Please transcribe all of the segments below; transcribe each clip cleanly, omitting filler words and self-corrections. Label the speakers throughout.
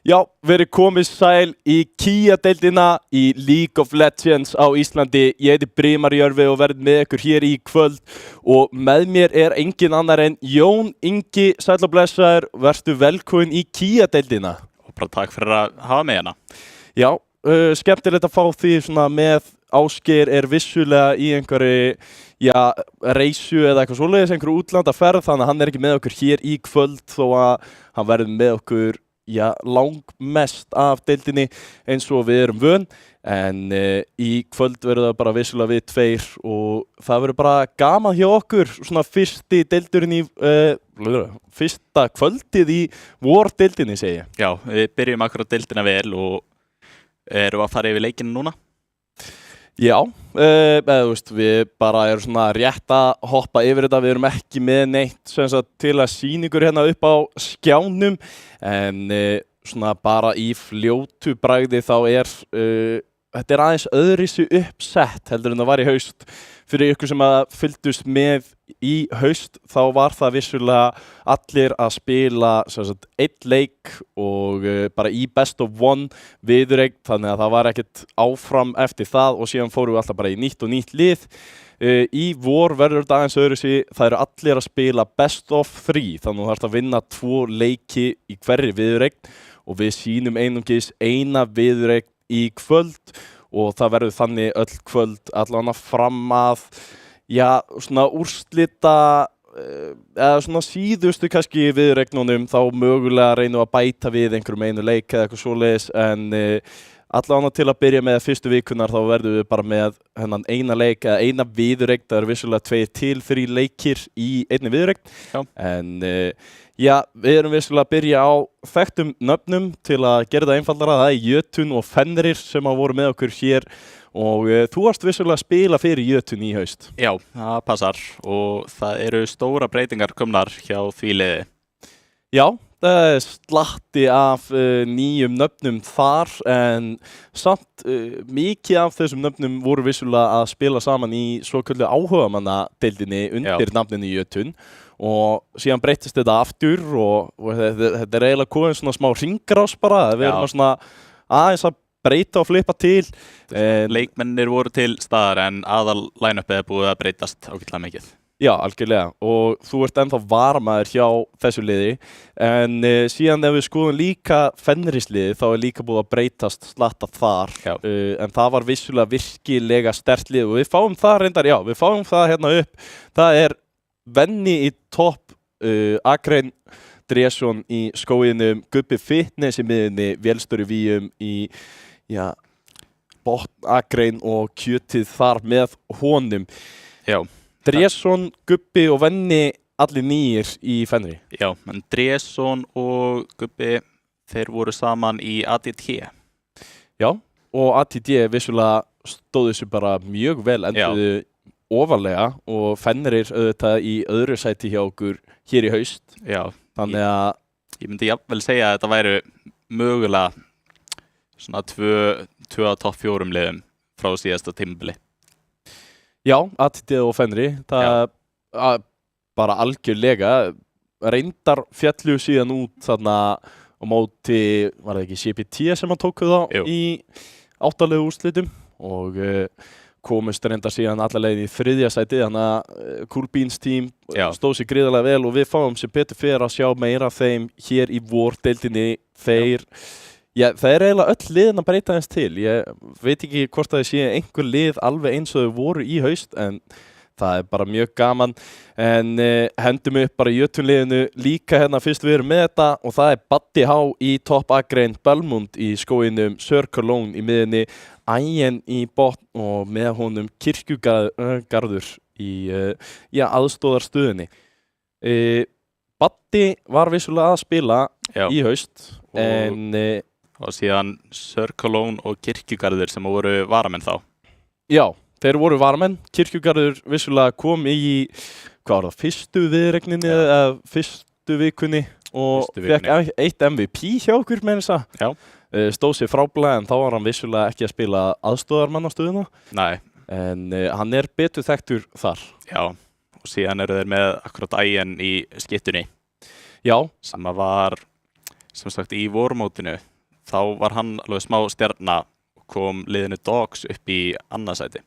Speaker 1: Já, verið komið sæl í Kia-deildina í League of Legends á Íslandi. Ég heiti Brimar Jörfi og verð með ykkur hér í kvöld og með mér er engin annar en Jón Ingi. Sæll og blessaður, vertu velkomin í Kia-deildina.
Speaker 2: Og bara takk fyrir að hafa mig hérna.
Speaker 1: Já, skemmtilegt að fá því svona með Ásgeir er vissulega í einhverju reisu eða eitthvað svoleiðis, einhverju útlandaferð, þannig að hann er ekki með okkur hér í kvöld þó að hann verður með okkur langmest af deildinni eins og við erum vön, en í kvöld verður það bara vissulega við tveir og það verður bara gaman hjá okkur, svona fyrsta kvöldið í vordeildinni, segi ég.
Speaker 2: Já, við byrjum akkurat deildina vel og erum að fara yfir leikinu núna.
Speaker 1: Já, við bara erum svona rétt að hoppa yfir þetta, við erum ekki með neitt til að sýna ykkur hérna upp á skjánum, en svona bara í fljótu bragði þá þetta er aðeins öðruvísi uppsett heldur en það var í haust. Fyrir ykkur sem að fylgdust með í haust þá var það vissulega allir að spila einn leik og bara í best of one viðureign, þannig að það var ekkert áfram eftir það og síðan fórum við alltaf bara í nýtt og nýtt lið. Í vor verður þetta aðeins öðruvísi, það eru allir að spila best of 3, þannig að þú þarfst að vinna 2 leiki í hverri viðureign og við sýnum einungis eina viðureign í kvöld og það verður þannig öll kvöld allan að fram að svona úrslita eða svona síðustu kannski viðureignunum, þá mögulega reynum að bæta við einhverjum einu leik eða eitthvað svoleiðis, en allan til að byrja með fyrstu vikunar þá verðum við bara með hennan eina leik eða eina viðureign. Það eru vissulega 2 til 3 leikir í einni viðureign, en við erum vissulega að byrja á þekktum nöfnum til að gera það einfaldara. Það er Jötun og Fenrir sem hafa voru með okkur hér og þú varst vissulega að spila fyrir Jötun í haust.
Speaker 2: Já, það passar og það eru stóra breytingar komnar hjá því liði.
Speaker 1: Já, það er slatti af nýjum nöfnum þar, en samt mikið af þessum nöfnum voru vissulega að spila saman í svoköldu áhugamannadeildinni undir nafninu Jötun. Og síðan breytist þetta aftur og þetta er eiginlega komið svona smá hringrás bara. Við erum svona aðeins að breyta og flippa til.
Speaker 2: Leikmennir voru til staðar en aðal line-upið er búið að breytast ágætlega mikið.
Speaker 1: Já, algjörlega, og þú ert ennþá varamaður hjá þessu liði, en síðan ef við skoðum líka Fenrisliði þá er líka búið að breytast slatta þar, en það var vissulega virkilega sterkt lið og við fáum það reyndar, við fáum það hérna upp. Það er Venni í topp, Akrein Dresson í skóginum, Gubbi Fitness í miðunni, Vélstur í Víum í botn Akrein og Kjötið þar með honum. Já. Dresson, Gubbi og Venni, allir nýjir í Fenri.
Speaker 2: Já, en Dresson og Gubbi, þeir voru saman í ATT.
Speaker 1: Já, og ATT vissulega stóðu þessu bara mjög vel, enduðu ofarlega og Fenrir auðvitað í öðru sæti hjá okkur hér í haust.
Speaker 2: Já,
Speaker 1: þannig að
Speaker 2: ég myndi jafnvel segja að þetta væru mögulega svona 2 af topp 4 liðum frá síðasta tímabili.
Speaker 1: Já, ATT og Fenri, það bara algjörlega reyndar fjallu síðan út þarna á móti, var það ekki CPT sem hann tók þá í 8 liða úrslitum og komust reyndar síðan alla leiðin í 3. sæti, þannig að Cool Beans team stóð sér gríðarlega vel og við fáum sem betur fyrir að sjá meira af þeim hér í vordeildinni. Það er eiginlega öll liðin að breyta eins til. Ég veit ekki hvort það sé einhver lið alveg eins og þau voru í haust, en það er bara mjög gaman. En hendum upp bara Jötunliðinu líka hérna fyrst við erum með þetta og það er Baddi H í topp Akrein, Belmund í skóginum, Sörkarlón í miðunni, Ægjen í botn og með honum Kirkjugarður í aðstóðarstöðunni. Baddi var vissulega að spila í haust, en
Speaker 2: og síðan Sörkarlón og Kirkjugarður sem voru varamenn þá. Já,
Speaker 1: þeir voru varamenn. Kirkjugarður vissulega kom í, fyrstu viðureigninni eða fyrstu vikunni og fekk 1 MVP hjá okkur með þessa.
Speaker 2: Já.
Speaker 1: Stóð sér frábælega, en þá var hann vissulega ekki að spila aðstóðarmannastöðuna.
Speaker 2: Nei.
Speaker 1: En hann er betur þekktur þar.
Speaker 2: Já, og síðan eru þeir með akkurat Ægjen í skyttunni.
Speaker 1: Já.
Speaker 2: Sem var, sem sagt, í vormótinu þá var hann alveg smá stjarna og kom liðinu Dogs upp í annað sæti.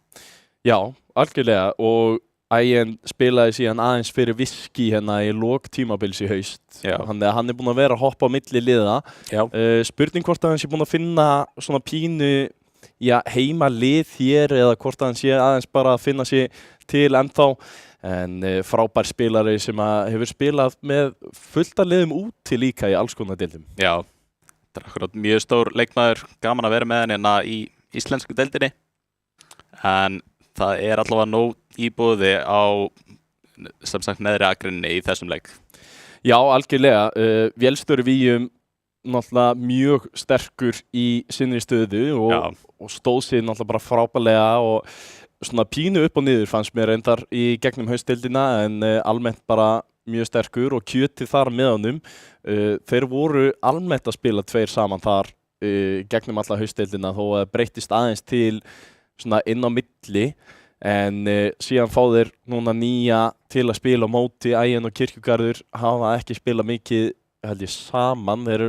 Speaker 1: Já, algjörlega og Ægin spilaði síðan aðeins fyrir Viski hérna í lok tímabils í haust.
Speaker 2: Já.
Speaker 1: Hann er búinn að vera að hoppa á milli liða.
Speaker 2: Já.
Speaker 1: Spurning hvort að hann sé búinn að finna svona pínu heima lið hér eða hvort að hann sé aðeins bara að finna sig til ennþá. En frábær spilari sem hefur spilað með fullt af liðum úti líka í alls konar deildum.
Speaker 2: Já, þetta akkurat mjög stór leikmaður, gaman að vera með hann hérna í íslensku deildinni. En það allavega nóg í boði á, sem sagt, neðri akrinni í þessum leik.
Speaker 1: Já, algjörlega. Vélstjóri Víum náttúrulega mjög sterkur í sinni stöðu og stóð sér náttúrulega bara frábærlega og svona pínu upp og niður fannst mér reyndar í gegnum haustdeildina en almennt bara mjög sterkur og kjötið þar með honum. Þeir voru almennt að spila tveir saman þar gegnum alla haustdeildina þó að breyttist aðeins til svona inn á milli en síðan fá þeir núna nýja til að spila á móti. Ægin og Kirkjugarður hafa ekki spilað mikið held ég saman. Þeir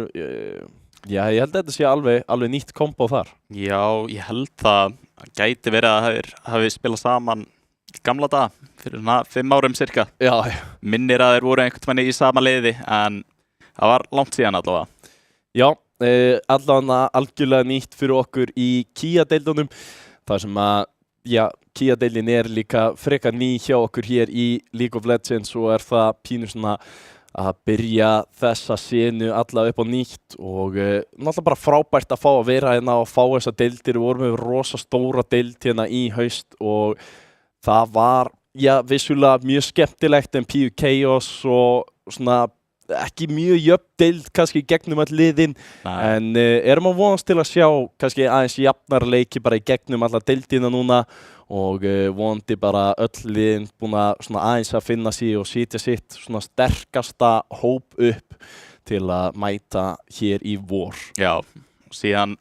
Speaker 1: ég held að þetta sé alveg nýtt kombo þar.
Speaker 2: Já, ég held það gæti verið að þeir hafi spilað saman í gamla daga fyrir 5 árum cirka.
Speaker 1: Já.
Speaker 2: Minnir að þeir voru einhvern veginn í sama liði en það var langt síðan allavega.
Speaker 1: Já, allavega algjörlega nýtt fyrir okkur í Kia-deildunum. Það sem að, Kia-deildin líka frekar ný hjá okkur hér í League of Legends og það pínu svona að byrja þessa senu alla upp á nýtt og náttúrulega bara frábært að fá að vera hérna og fá þessa deildir. Við vorum með rosa stóra deild hérna í haust og það var, vissulega mjög skemmtilegt en PU Chaos og svona ekki mjög jöfn deild kannski gegnum all liðin. En erum að vonast til að sjá kannski aðeins jafnar leiki bara í gegnum alla deildina núna og vonandi bara öll liðin búin að svona aðeins að finna sig og sitja sitt svona sterkasta hóp upp til að mæta hér í vor.
Speaker 2: Já, og síðan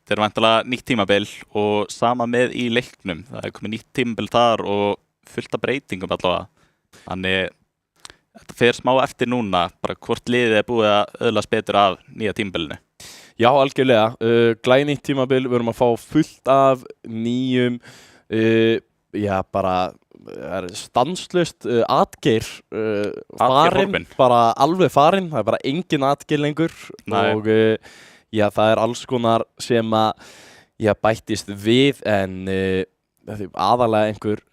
Speaker 2: þetta væntanlega nýtt tímabil og sama með í leiknum. Það komið nýtt tímabil þar og fullt af breytingum allavega. Þannig þetta fer smá eftir núna, bara hvort liðið búið að öðlast betur af nýja tímabilinu.
Speaker 1: Já, algjörlega. Glænýtt tímabil, við erum að fá fullt af nýjum, bara stanslaust Atgeir farinn, bara alveg farinn. Það bara engin Atgeir lengur.
Speaker 2: Nei.
Speaker 1: Og það alls konar sem að bættist við en aðalega einhver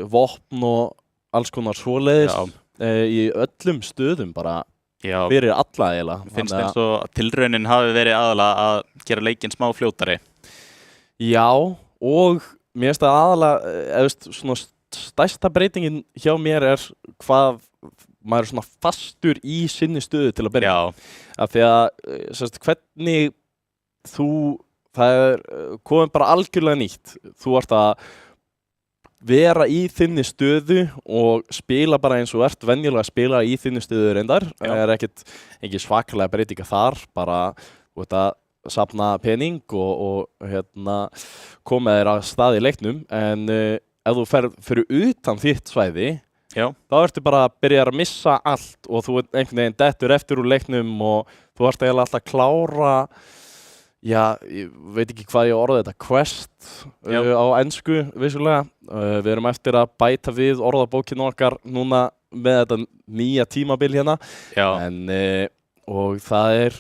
Speaker 1: vopn og alls konar svoleiðis. Í öllum stöðum bara fyrir alla eiginlega.
Speaker 2: Finnst eins og tilraunin hafi verið aðalega að gera leikinn smá fljótari.
Speaker 1: Já, og mér finnst það aðalega, svona stærsta breytingin hjá mér hvað maður svona fastur í sinni stöðu til að byrja. Af því að hvernig það komið bara algjörlega nýtt. Þú ert að vera í þinni stöðu og spila bara eins og ert venjulega að spila í þinni stöðu reyndar. Það ekki svakalega breytinga þar, bara að safna pening og koma þér að stað í leiknum. En ef þú fyrir utan þitt svæði, þá ertu bara að byrja að missa allt og þú einhvern veginn dettur eftir úr leiknum og þú ert eiginlega alltaf að klára ég veit ekki hvað ég orða þetta, quest á ensku vissulega. Við erum eftir að bæta við orðabókinu okkar núna með þetta nýja tímabil hérna. Og það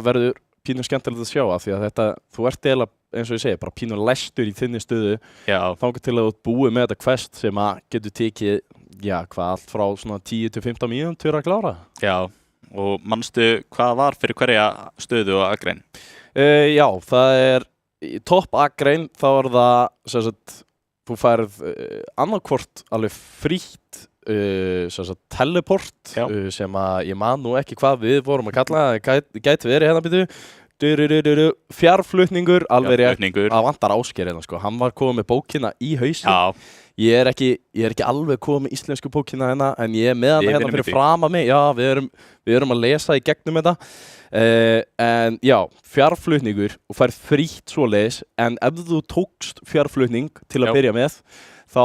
Speaker 1: verður pínu skemmtilegt að sjá af því að þú ert eiginlega, eins og ég segi, bara pínu læstur í þinni stöðu þangað til að þú búið með þetta quest sem að getur tekið, allt frá svona 10-15 mínútur að klára. Já,
Speaker 2: og manstu hvað var fyrir hverja stöðu og agrein?
Speaker 1: Það í topp agrein, þá það sem sagt, þú færð annarkvort alveg frítt teleport sem að ég man nú ekki hvað við vorum að kalla, gæti verið hérna býtu fjarflutningur, alveg rétt, það vantar Ásgeir hérna sko, hann var komið með bókina í hausinn. Ég ekki alveg komið með íslensku bókina hérna, en ég með hana hérna fyrir fram að mig. Við erum að lesa í gegnum þetta. En fjarflutningur og fær frítt svoleiðis, en ef þú tókst fjarflutning til að byrja með, þá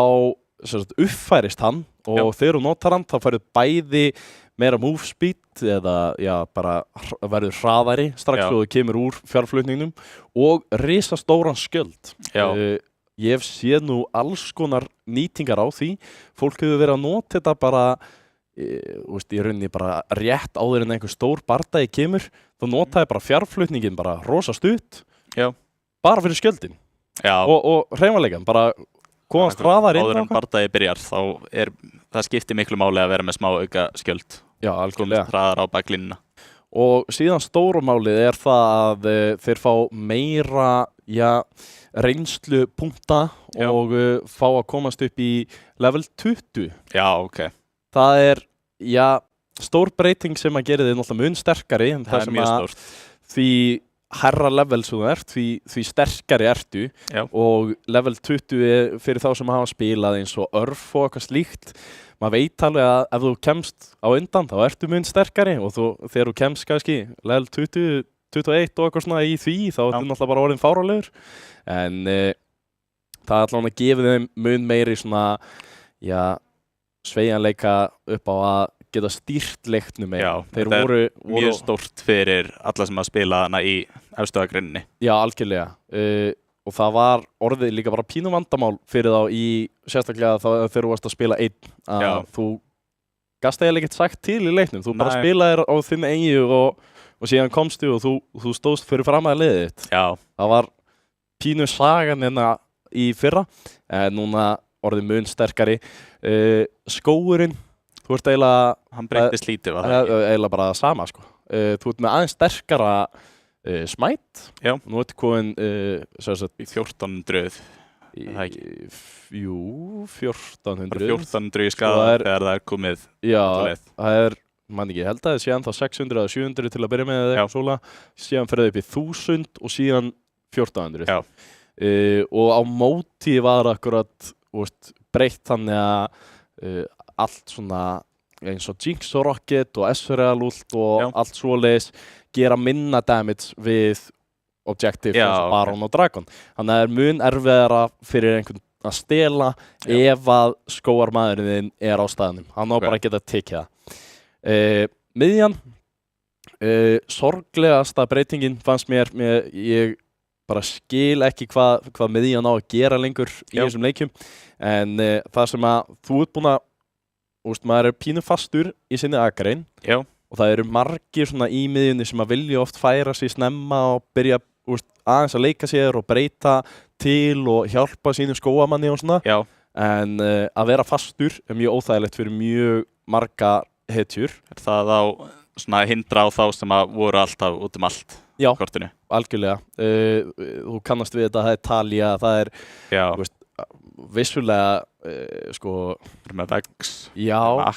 Speaker 1: uppfærist hann og þegar þú notar hann, þá færðu bæði meira move speed eða bara verður hraðari strax og þú kemur úr fjárflutningnum og risastóran skjöld. Ég hef séð nú alls konar nýtingar á því. Fólk hefur verið að nota þetta bara í rauninni bara rétt áður en einhver stór bardagi kemur. Þá notaði bara fjárflutningin bara rosa stutt bara fyrir skjöldin og hreyfanleikan bara komast hraðar inn
Speaker 2: áður en bardagi byrjar þá það skiptir miklu máli að vera með smá auka skjöld
Speaker 1: algjörlega
Speaker 2: hraðar á baklínuna
Speaker 1: og síðan stóra málið það að þeir fá meira reynslu punkta og fá að komast upp í level 20 það stór breyting sem að gera þið náttúrulega mun sterkari en það sem að því herra level sem þú ert, því sterkari ertu og level 20 fyrir þá sem hafa spilað eins og örf og eitthvað slíkt. Maður veit alveg að ef þú kemst á undan þá ertu mun sterkari og þegar þú kemst kannski level 20, 21 og eitthvað svona í því þá ertu náttúrulega bara orðin fáralegur. En það allavega gefið þeim mun meiri svona, sveigjanleika upp á að geta stýrt leiknum meira.
Speaker 2: Þeir voru mjög stórt fyrir alla sem að spila hana í efstöðagrinninni. Já,
Speaker 1: algjörlega. Og það var orðið líka bara pínu vandamál fyrir þá í sérstaklega þegar þú varst að spila einn. Þú gast eiginlega ekkert sagt til í leiknum. Þú bara spilaðir á þinn eigin og síðan komstu og þú stóðst fyrir fram að liðið þitt. Það var pínu sagan hérna í fyrra, en núna orðið mun sterkari. Skóurinn þú ert eiginlega...
Speaker 2: Hann breyttist lítið, var það ekki?
Speaker 1: Eiginlega bara það sama, sko. Þú ert með aðeins sterkara smætt. Nú ertu komin...
Speaker 2: í 1400, það ekki?
Speaker 1: Jú, 1400.
Speaker 2: Bara 1400 í skada þegar það komið.
Speaker 1: Það mann ekki, ég held að það sé ennþá 600 eða 700 til að byrja með eða svona. Síðan fer það upp í 1000 og síðan 1400. Og á móti var akkurat breytt þannig að allt svona eins og Jinx og Rocket og Ezreal ult og allt svoleiðis gera minna damage við objective eins og Baron og Dragon. Þannig að það mun erfiðara fyrir einhvern að stela ef að skóarmaðurinn á staðnum. Hann á bara að geta tekið það. Miðjan, sorglegasta breytingin fannst mér, ég bara skil ekki hvað miðjan á að gera lengur í þessum leikjum. En það sem að þú ert búin að maður pínu fastur í sinni akrein og það eru margir svona í miðjunni sem að vilja oft færa sig snemma og byrja aðeins að leika sér og breyta til og hjálpa sínum skóamanni og svona en að vera fastur mjög óþægilegt fyrir mjög marga hetjur.
Speaker 2: Það á svona hindra á þá sem að voru alltaf út allt kortinu?
Speaker 1: Algjörlega. Þú kannast við þetta, það er Talía, það er vissulega
Speaker 2: með Vex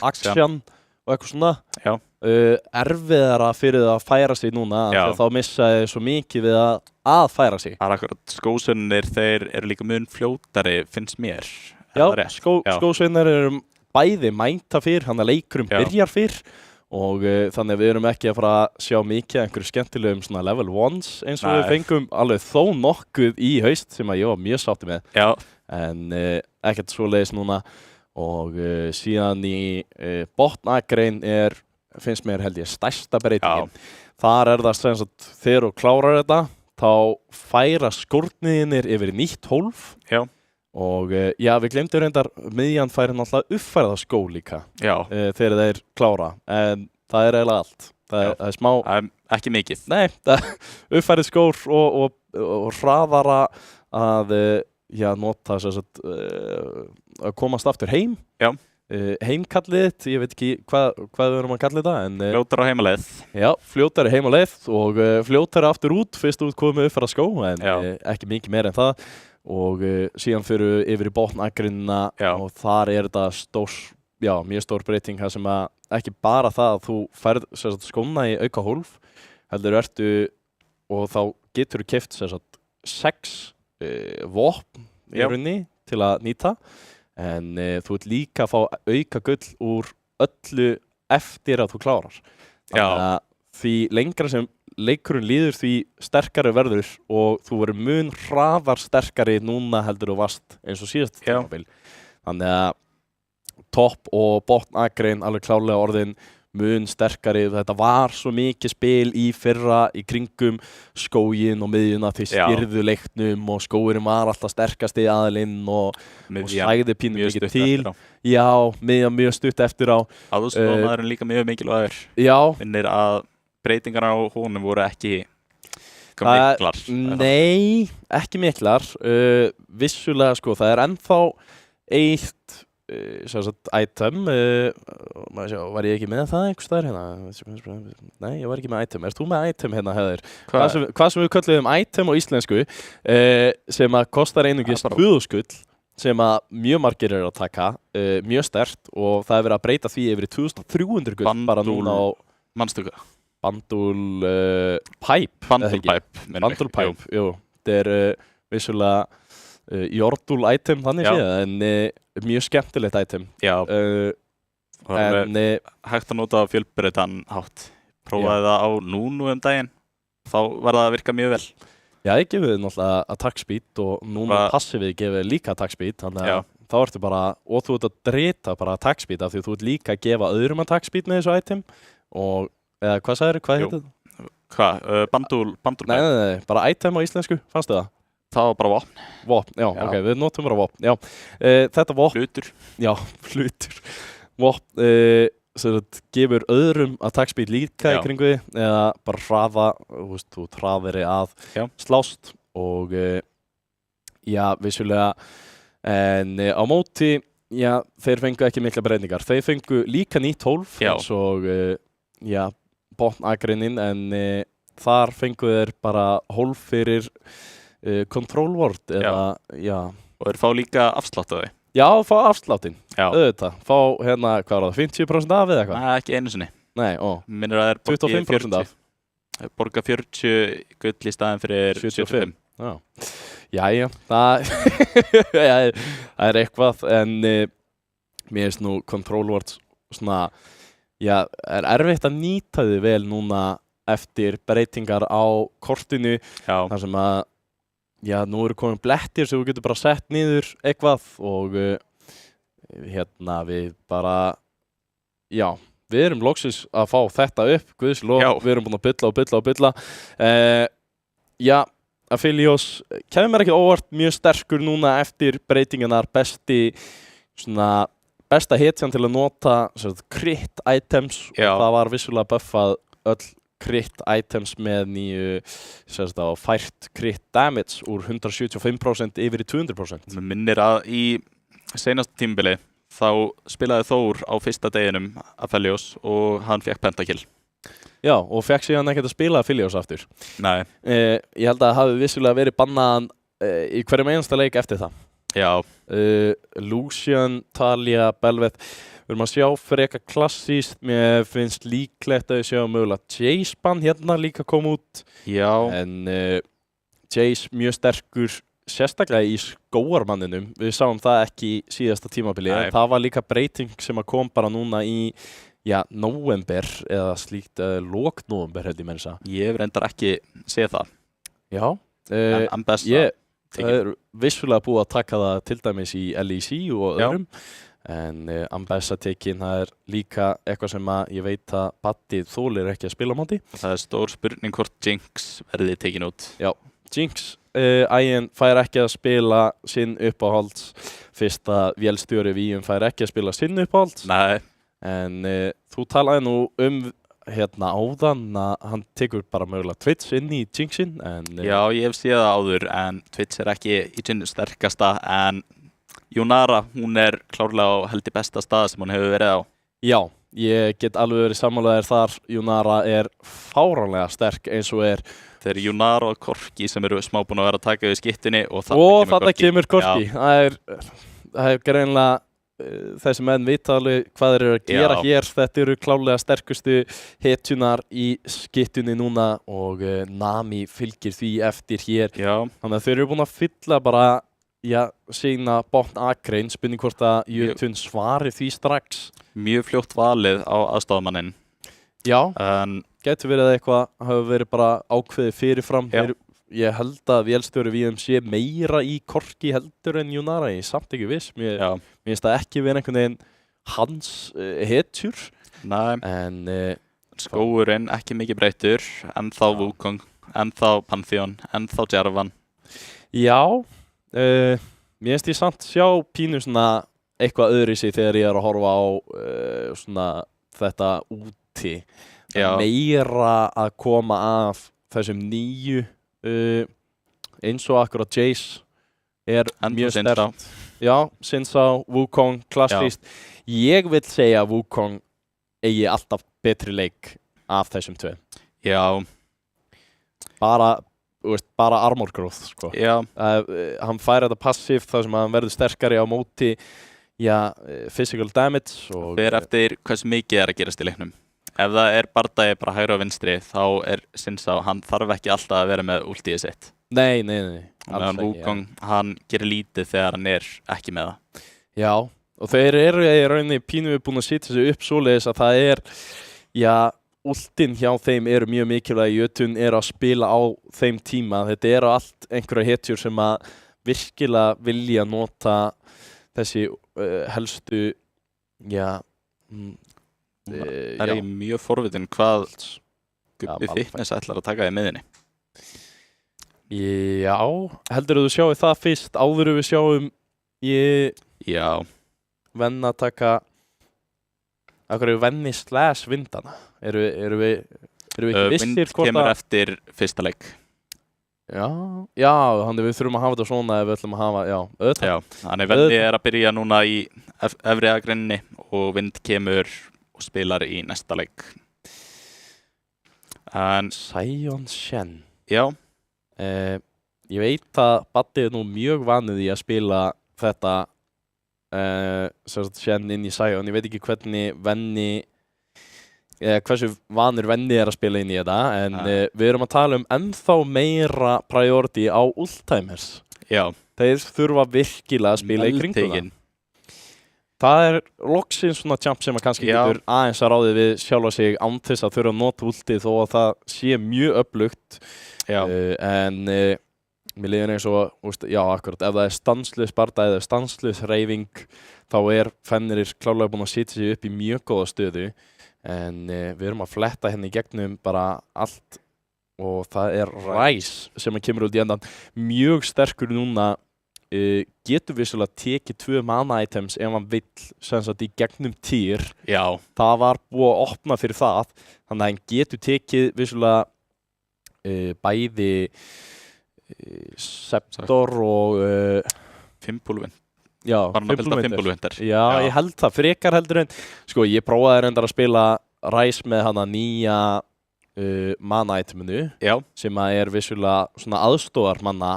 Speaker 1: Aksjan og eitthvað svona erfiðara fyrir það að færa sig núna þegar þá missaði svo mikið við að færa sig.
Speaker 2: Það er akkurat skósunnir, þeir eru líka mun fljótari finnst mér.
Speaker 1: Skósunnir eru bæði mænta fyrr, hann að leikurum byrjar fyrr og þannig að við erum ekki að fara að sjá mikið einhverju skemmtilegum svona level 1s eins og við fengum alveg þó nokkuð í haust sem að ég var mjög sátti með. En ekkert svoleiðis núna og síðan í botnagrein finnst mér held ég stærsta breytingin. Þar það sem sagt þegar þú klárar þetta þá færa skórniðinir yfir nýtt hólf og við glemdum reyndar miðjan færi náttúrulega uppfærða skó líka þegar þeir klára en það er eiginlega allt. Það er smá...
Speaker 2: ekki mikið.
Speaker 1: Nei, uppfærði skór og hraðara að nota að komast aftur heim. Heimkallið þitt, ég veit ekki hvað við erum að kalla þetta en
Speaker 2: fljótari á heimaleið.
Speaker 1: Fljótari heimaleið og fljótari aftur út fyrst út komið upp fyrir skó en ekki mikið meira en það og síðan fyrir yfir í botnagrindina og þar þetta mjög stór breyting það sem að ekki bara það að þú færð skóna í auka hólf heldur ertu og þá getur þú keypt 6 vopn í rauninni til að nýta en þú ert líka að fá auka gull úr öllu eftir að þú klárar. Þannig að því lengra sem leikurinn líður því sterkari verður og þú verður mun hraðar sterkari núna heldur þú varst eins og síðast tímabil. Þannig að topp og botnagrein alveg klárlega orðin mun sterkari, þetta var svo mikið spil í fyrra í kringum skóginn og miðjuna, þeir styrðu leiknum og skógurinn var alltaf sterkasti aðilinn og slægði pínu mikið til. Já, miðjan mjög stutt eftir á.
Speaker 2: Aðstoðarmaðurinn líka mjög mikilvægur.
Speaker 1: Já.
Speaker 2: Finnir að breytingar á honum voru ekki miklar.
Speaker 1: Nei, ekki miklar. Vissulega sko, það er ennþá eitt item, var ég ekki með það einhvers staðar hérna? Nei, ég var ekki með item. Þú með item hérna, Heiðar? Hvað sem við kölluðum item á íslensku, sem að kostar einungis 2000 gull, sem að mjög margir eru að taka, mjög sterkt, og það er verið að breyta því yfir í 2300 gull bara núna á Bandul Pipe. Bandul Pipe, jú. Þetta er vissulega Jordul item þannig séð, en mjög skemmtilegt item.
Speaker 2: Já, en hægt að nota fjölbreyttan hátt. Prófaði það á Nunu daginn, þá var það að virka mjög vel.
Speaker 1: Já, ég gefið náttúrulega attack speed og núna passivið gefið líka attack speed, þannig að þá ertu bara, og þú ert að drita bara attack speed af því þú ert líka að gefa öðrum attack speed með þessu item, og, eða hvað sagðirðu, hvað heitir það?
Speaker 2: Hvað? Bandul Pipe?
Speaker 1: Nei, bara item á íslensku, fannstu það?
Speaker 2: Það var bara vopn.
Speaker 1: Vopn, já, ok, við notum bara vopn, já. Þetta vopn...
Speaker 2: Hlutur.
Speaker 1: Já, hlutur. Vopn sem gefur öðrum attack speed líka í kringu því, eða bara hraða, þú hraðir að slást, og já, vissulega, en á móti, já, þeir fengu ekki mikla breytingar. Þeir fengu líka nýtt hólf, eins og, já, botnagrinin, en þar fengu þeir bara hólf fyrir control word eða, já.
Speaker 2: Og þeir fá líka afslátt af því.
Speaker 1: Já, fá afsláttinn, auðvitað. Fá hérna, hvað var það, 50% af eða eitthvað?
Speaker 2: Nei, ekki einu sinni.
Speaker 1: Nei,
Speaker 2: Minnir að þeir
Speaker 1: 25% af.
Speaker 2: Borga 40 gull í staðinn fyrir 75.
Speaker 1: Já, jæja, það er eitthvað, en mér finnst nú control word svona, já, er erfitt að nýta þið vel núna eftir breytingar á kortinu, þar sem að já, nú eru komin blettir sem þú getur bara sett niður eitthvað og hérna við bara, já, við erum loksins að fá þetta upp, guðslof, við erum búin að bylla. Já, Aphelios kemur ekki óvart mjög sterkur núna eftir breytingarnar, besta hetjan til að nota crit items, og það var vissulega buffað öll crit items með nýju fært crit damage úr 175% yfir í 200%.
Speaker 2: Mér minnir að í seinasta tímabili þá spilaði Þór á fyrsta deginum Aphelios og hann fekk pentakill.
Speaker 1: Já, og fekk síðan ekkert að spila Aphelios aftur.
Speaker 2: Nei.
Speaker 1: Ég held að það hafi vissulega verið bannaðan í hverjum einasta leik eftir það.
Speaker 2: Já.
Speaker 1: Lucian, Talia, Belveth. Við erum að sjá freka klassíst, mér finnst líklegt að við sjáum mögulega Jace-bann hérna líka koma út.
Speaker 2: Já.
Speaker 1: En Jace mjög sterkur, sérstaklega í skóarmanninum. Við sáum það ekki í síðasta tímabili. Það var líka breyting sem að kom bara núna í, já, nóvember eða slíkt, lok nóvember held ég meira þess að.
Speaker 2: Ég hef reyndar ekki séð það.
Speaker 1: Já.
Speaker 2: En Ambessa.
Speaker 1: Það er vissulega búið að taka það til dæmis í LEC og öðrum. En Ambessa tekin, það er líka eitthvað sem að ég veit að Batti þolir ekki að spila á móti.
Speaker 2: Það er stór spurning hvort Jinx verði tekin út.
Speaker 1: Já, Jinx Ægin fær ekki að spila sinn uppáhalds, fyrsta vélstjóri Víum fær ekki að spila sinn uppáhalds.
Speaker 2: Nei.
Speaker 1: En þú talaði nú hérna áðan að hann tekur bara mögulega Twitch inn í Jinxin.
Speaker 2: Já, ég hef séð það áður, en Twitch er ekki í sinn sterkasta, en Junara, hún er klárlega á heldur besta stað sem hún hefur verið á.
Speaker 1: Já, ég get alveg verið sammálaðir þar. Junara er fáránlega sterk eins og er.
Speaker 2: Þeir eru Junara og Korki sem eru smá búin að vera að taka við skittunni og
Speaker 1: þarna kemur Korki. Það er greinlega þessi menn vita alveg hvað þeir eru að gera hér. Þetta eru klárlega sterkustu hetjunar í skittunni núna og Nami fylgir því eftir hér.
Speaker 2: Já.
Speaker 1: Þannig að þeir eru búin að fylla bara sína botn akrein, spurning hvort að Jötun svari því strax.
Speaker 2: Mjög fljótt valið á aðstofamanninn.
Speaker 1: Já, getur verið að eitthvað hafi verið bara ákveðið fyrirfram. Ég held að vélstjóri Víum sé meira í Korki heldur en Junara, ég er samt ekki viss. Mér finnst það ekki verið einhvern veginn hans hetjur.
Speaker 2: Nei,
Speaker 1: En
Speaker 2: skóurinn ekki mikið breyttur, ennþá Wukong, ennþá Pantheon, ennþá Jarvan.
Speaker 1: já, mér finnst ég samt sjá pínu svona eitthvað öðru sig þegar ég að horfa á svona þetta úti.
Speaker 2: Já.
Speaker 1: Meira að koma af þessum nýju eins og akkurat Jace mjög sterkt. Já, Sinsa, Wukong, klassískt. Ég vil segja að Wukong eigi alltaf betri leik af þessum tvei.
Speaker 2: Já.
Speaker 1: Bara armor growth, sko.
Speaker 2: Já.
Speaker 1: Hann fær þetta passív þar sem hann verður sterkari á móti physical damage. Og
Speaker 2: fer eftir hversu mikið að gerast í leiknum. Ef það bardagi bara hægri og vinstri, þá Sinsa, hann þarf ekki alltaf að vera með ultið sitt.
Speaker 1: Nei.
Speaker 2: Og meðan Wukong, hann gerir lítið þegar hann ekki með það.
Speaker 1: Já, og þeir í rauninni pínu búin að setja sig upp svoleiðis að það ultin hjá þeim mjög mikilvæg. Jötun að spila á þeim tíma. Þetta allt einhverja hetjur sem að virkilega vilja nota þessi helstu,
Speaker 2: Það ekki mjög forvitin hvað Gubbi Fitness ætlar að taka í miðinni.
Speaker 1: Já, heldur þú sjáum það fyrst áður við sjáum
Speaker 2: Já.
Speaker 1: Venn að taka Venni / Vindana? Erum við ekki vissir
Speaker 2: Vind kemur eftir fyrsta leik.
Speaker 1: Já, þannig við þurfum að hafa þetta svona ef við ætlum að hafa, auðvitað.
Speaker 2: Já, þannig Venni að byrja núna í efri aðgrinni og Vind kemur og spilar í næsta leik.
Speaker 1: Sion Shen.
Speaker 2: Já.
Speaker 1: Ég veit að Baddi nú mjög vanið í að spila þetta Shen inn í Sion. Ég veit ekki hvernig Venni hversu vanur Venni að spila inn í þetta, en við erum að tala ennþá meira priority á ultimers.
Speaker 2: Já.
Speaker 1: Þeir þurfa virkilega að spila í kringum það. Það loksins svona champ sem að kannski getur aðeins að ráði við sjálfa sig án þess að þurfa að nota ultið þó að það sé mjög öflugt. En mér líður eins og, akkurat, ef það stanslaus bardaði eða stanslaus hreyfing, þá Fenrir klárlega búin að setja sig upp í mjög góða stöðu. En við erum að fletta henni í gegnum bara allt og það Ryze sem kemur út í endan. Mjög sterkur núna. Getur vissulega tekið 2 mana items ef hann vill sem sagt í gegnum tier.
Speaker 2: Já.
Speaker 1: Það var búið að opna fyrir það, þannig að hann getur tekið vissulega bæði Sceptor og
Speaker 2: Fimbulwind.
Speaker 1: Já,
Speaker 2: Fimbulwindar.
Speaker 1: Já, ég held það frekar heldur en sko, ég prófaði reyndar að spila Ryze með hana nýja mana iteminu.
Speaker 2: Já.
Speaker 1: Sem að vissulega svona aðstóðar manna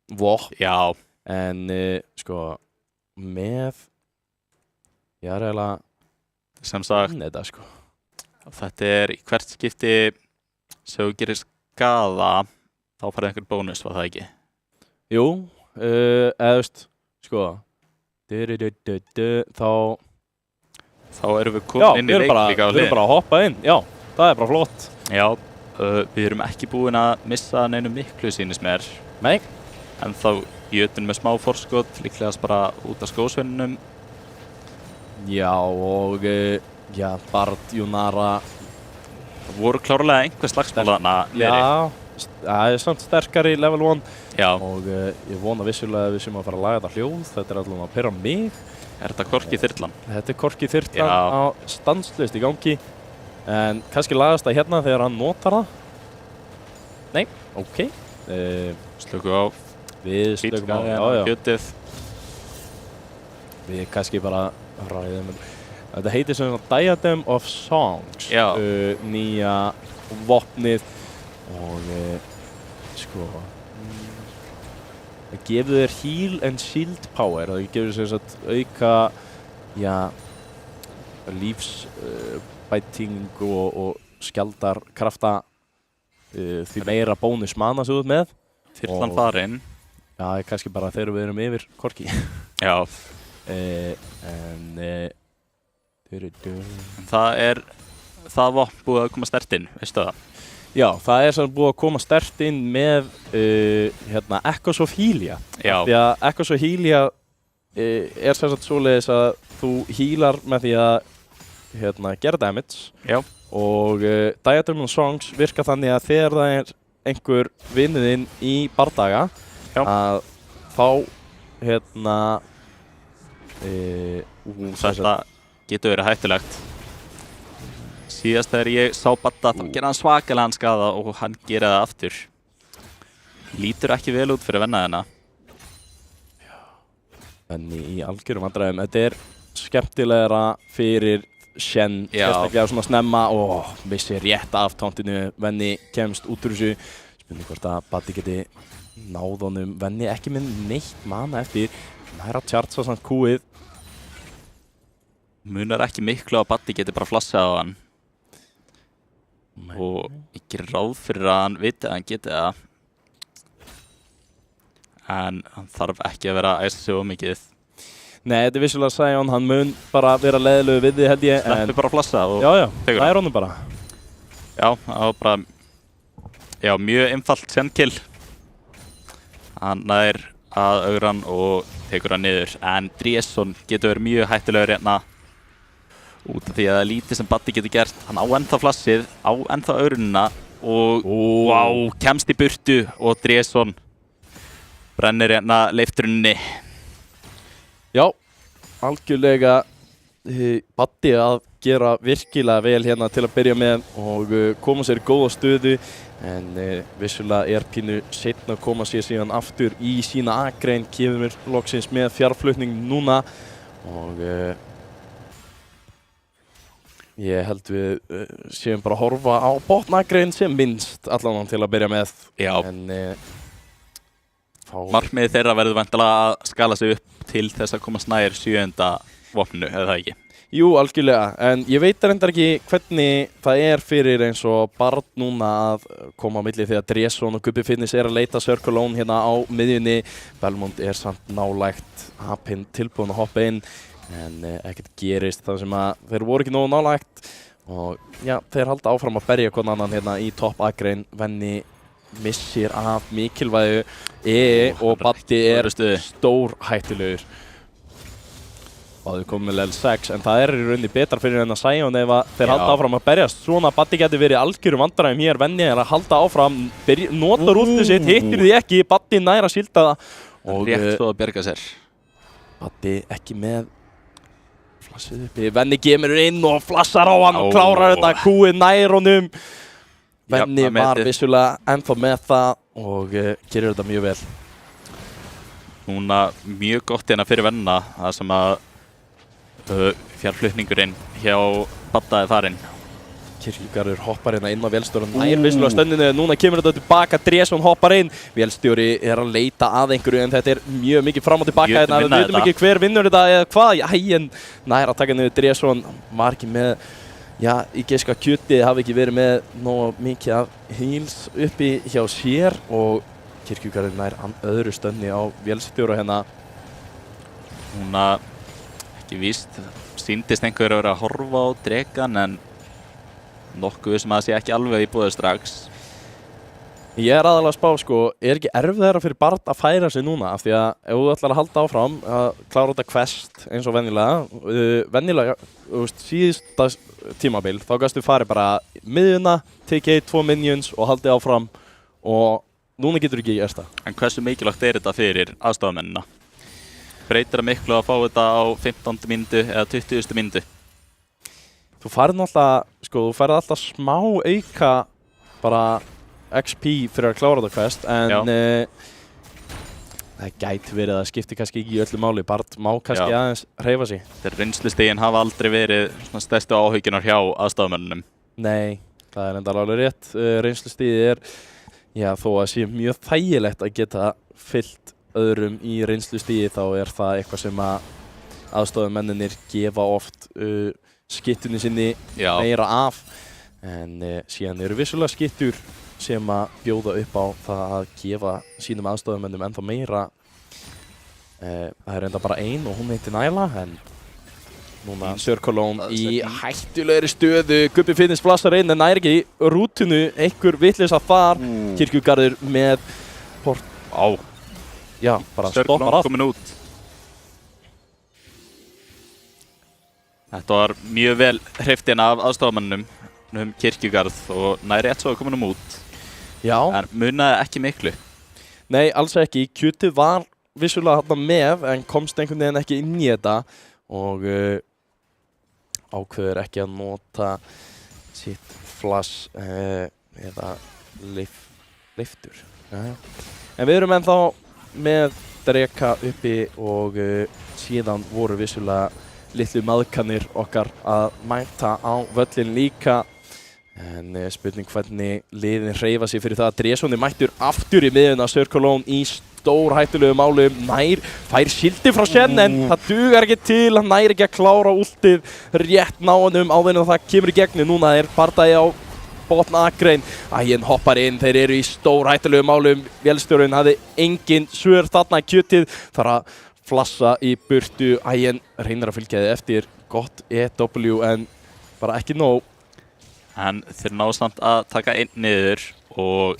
Speaker 1: vopn.
Speaker 2: Já.
Speaker 1: En sko með ég eiginlega
Speaker 2: sem sagt
Speaker 1: þetta sko.
Speaker 2: Þetta í hvert skipti sem þú gerir skaða þá farið einhver bónus, var það ekki?
Speaker 1: Jú, eða sko þá
Speaker 2: erum við komin inn í leik líka á
Speaker 1: við erum bara að hoppa inn, já, það bara flott.
Speaker 2: Já, við erum ekki búin að missa neinu miklu sýnist mér.
Speaker 1: Nei.
Speaker 2: En þá Jötun með smá forskot, líklegast bara út af skósveininum.
Speaker 1: Já, og Bard, Junara.
Speaker 2: Það voru klárlega einhver slagsmál þarna.
Speaker 1: Já, það samt sterkari level 1.
Speaker 2: Já.
Speaker 1: Og ég vona vissulega að við séum að fara að laga þetta hljóð. Þetta allavega að pyrra mig.
Speaker 2: Þetta korki þyrlan?
Speaker 1: Þetta korki þyrlan á stanslaust í gangi. En kannski lagast það hérna þegar hann notar það. Nei, ok.
Speaker 2: Slöku á.
Speaker 1: Við slökum á,
Speaker 2: Kjötið.
Speaker 1: Við kannski bara ræðum. Þetta heitir svona Diadem of Songs.
Speaker 2: Já.
Speaker 1: Nýja vopnið. Og sko það gefur þér heal and shield power. Það gefur þér svona auka lífsbæting og skjaldarkrafta því meira bónus mana sem þú ert með.
Speaker 2: Þyrlan farin.
Speaker 1: Já, kannski bara þegar við erum yfir korki.
Speaker 2: Já. Það vopn búið að koma sterkt inn, veistu það?
Speaker 1: Já, það sem búið að koma sterkt inn með Echoes of Helia.
Speaker 2: Já.
Speaker 1: Því að Echoes of Helia sem sagt svoleiðis að þú healar með því að gera damage
Speaker 2: Já.
Speaker 1: og Diadem Songs virka þannig að þegar það er einhver vinnuðinn í bardaga
Speaker 2: Já.
Speaker 1: að þá
Speaker 2: Þetta getur verið hættulegt. Síðast þegar ég sá Badda þá gera hann svakalega skaða og hann gera það aftur. Lítur ekki vel út fyrir vennaðina.
Speaker 1: Venni í algjörum vandræðum. Þetta er skemmtilegra fyrir Shen, sérstaklega svona snemma og missir rétt af tántinu. Venni kemst út úr þessu. Spurning hvort að Baddi geti náð honum. Venni ekki með neitt mana eftir. Næra tjartsa samt kúið.
Speaker 2: Munar ekki miklu að Baddi geti bara flassað á hann. Og ég gerir ráð fyrir að hann viti að hann geti það. En hann þarf ekki að vera að æsa sig of mikið.
Speaker 1: Nei, þetta er vissulega Sion, hann mun bara vera leiðilegu við því held ég.
Speaker 2: Sleppi bara að flassa og
Speaker 1: Já,
Speaker 2: tekur
Speaker 1: það er honum bara.
Speaker 2: Já, það var bara mjög einfalt sendkill. Hann nær að augran og tekur hann niður. En Driesson getur verið mjög hættulegur hérna. Út af því að það er lítið sem Baddi getur gert. Hann á ennþá flassið, á ennþá aurunina og kemst í burtu og Driesson brennir hérna leiftrunni.
Speaker 1: Já, algjörlega Baddi að gera virkilega vel hérna til að byrja með og koma sér í góða stöðu en vissulega er pínu seinna að koma sér síðan aftur í sína akrein, kemur loksins með fjarflutning núna og ég held við séum bara að horfa á botnakrein sem minnst allan til að byrja með.
Speaker 2: Já.
Speaker 1: En
Speaker 2: markmiðið þeirra verður væntanlega að skala sig upp til þess að komast nær 7. vopninu, eða það ekki?
Speaker 1: Jú, algjörlega, en ég veit reyndar ekki hvernig það er fyrir eins og Bard núna að koma á milli þegar Driesson og Gubbi Finnis er að leita Circle Lone hérna á miðjunni. Belmont er samt nálægt, Apinn tilbúin að hoppa inn en ekkert gerist þar sem að þeir voru ekki nógu nálægt og já, þeir halda áfram að berja hvern annan hérna í topp akrein. Venni missir af mikilvægu og Baddi er stór hættulegur. Báðir komið með level 6 en það er í rauninni betra fyrir henn að Sion ef þeir halda áfram að berjast. Svona Baddi geti verið algjörum vandræðum hér. Venni er að halda áfram, notar útið sitt, hittir því ekki, Baddi nær að silda það.
Speaker 2: Og rétt svo að bjarga sér.
Speaker 1: Baddi ekki með flassið uppi. Venni kemur inn og flassar á hann og klárar þetta, kúið nær honum. Venni var vissulega ennþá með það og gerir þetta mjög vel.
Speaker 2: Núna mjög gott hérna fyrir Venna, það sem að fjarflutningurinn hjá Badda er farinn.
Speaker 1: Kirkjugarður hoppar hérna inn á vélstjóran, nær vissulega stönninu, núna kemur þetta tilbaka, Driesson hoppar inn, vélstjóri er að leita að einhverju en þetta er mjög mikið fram og tilbaka hérna, við veitum ekki hver vinnur þetta eða hvað, en nær að taka niður Driesson, var ekki með, í geiska kjöti, hafi ekki verið með nóg mikið af heals uppi hjá sér og Kirkjugarður nær öðru stönni á vélstjóra hérna.
Speaker 2: Núna ekki víst, sýndist einhver að vera að horfa á dregan en nokkuð sem að það sé ekki alveg í boði strax.
Speaker 1: Ég er aðalega að spá sko, er ekki erfiðara fyrir Bard að færa sig núna af því að ef þú ætlar að halda áfram að klára þetta quest eins og venjulega, síðasta tímabil þá gastu farið bara miðjuna, tekið 2 minions og haldið áfram og núna getur ekki gert það.
Speaker 2: En hversu mikilvægt er þetta fyrir aðstofamennina? Breytir það miklu að fá þetta á 15. mínútu eða 20. mínútu?
Speaker 1: Þú færð náttúrulega, þú færð alltaf smá auka bara XP fyrir að klára þetta quest en það gæti verið að það skipti kannski ekki í öllu máli. Bard má kannski aðeins hreyfa sig.
Speaker 2: Þegar reynslustigin hafa aldrei verið svona stærstu áhyggjurnar hjá aðstofamennunum.
Speaker 1: Nei, það er enda alveg rétt. Reynslustigið er, þó að sé mjög þægilegt að geta fyllt öðrum í reynslustigi þá er það eitthvað sem að aðstofamennunir gefa oft skyttunni sinni meira af en síðan eru vissulega skyttur sem að bjóða upp á það að gefa sínum aðstofamennum ennþá meira. Það er enda bara ein og hún heitir Naila en núna Circle Lone í hættulegri stöðu. Gubbi Finnis flassar inn en nær ekki rútunu, einhver vitleysa þar. Kirkjugarður með bara stoppar
Speaker 2: Circle Lone komin út. Þetta var mjög vel hreyft inn af aðstofamannum Kirkjugarð og nær rétt svo að koma út.
Speaker 1: Já.
Speaker 2: En munaði ekki miklu.
Speaker 1: Nei, alls ekki. Kjötið var vissulega þarna með en komst einhvern veginn ekki inn í þetta og ákveður ekki að nota sitt flash eða leiftur. En við erum ennþá með Dreka uppi og síðan voru vissulega litlu maðkanir okkar að mæta á völlin líka. En spurning hvernig liðin hreyfa sig fyrir það að Dresson er mættur aftur í miðjuna. Sörkolón í stórhættulegu málum, nær fær sildi frá Shen en það dugar ekki til, hann nær ekki að klára últið rétt náðanum áður en það kemur í gegni. Núna er bardagi á botn Akrein, Æginn hoppar inn, þeir eru í stórhættulegu málum. Vélstjórinn hafði engin svör þarna, Kjötið þarf að flassa í burtu. Æginn reynir að fylgja þið eftir, gott EW en bara ekki nóg.
Speaker 2: En þeir ná samt að taka einn niður og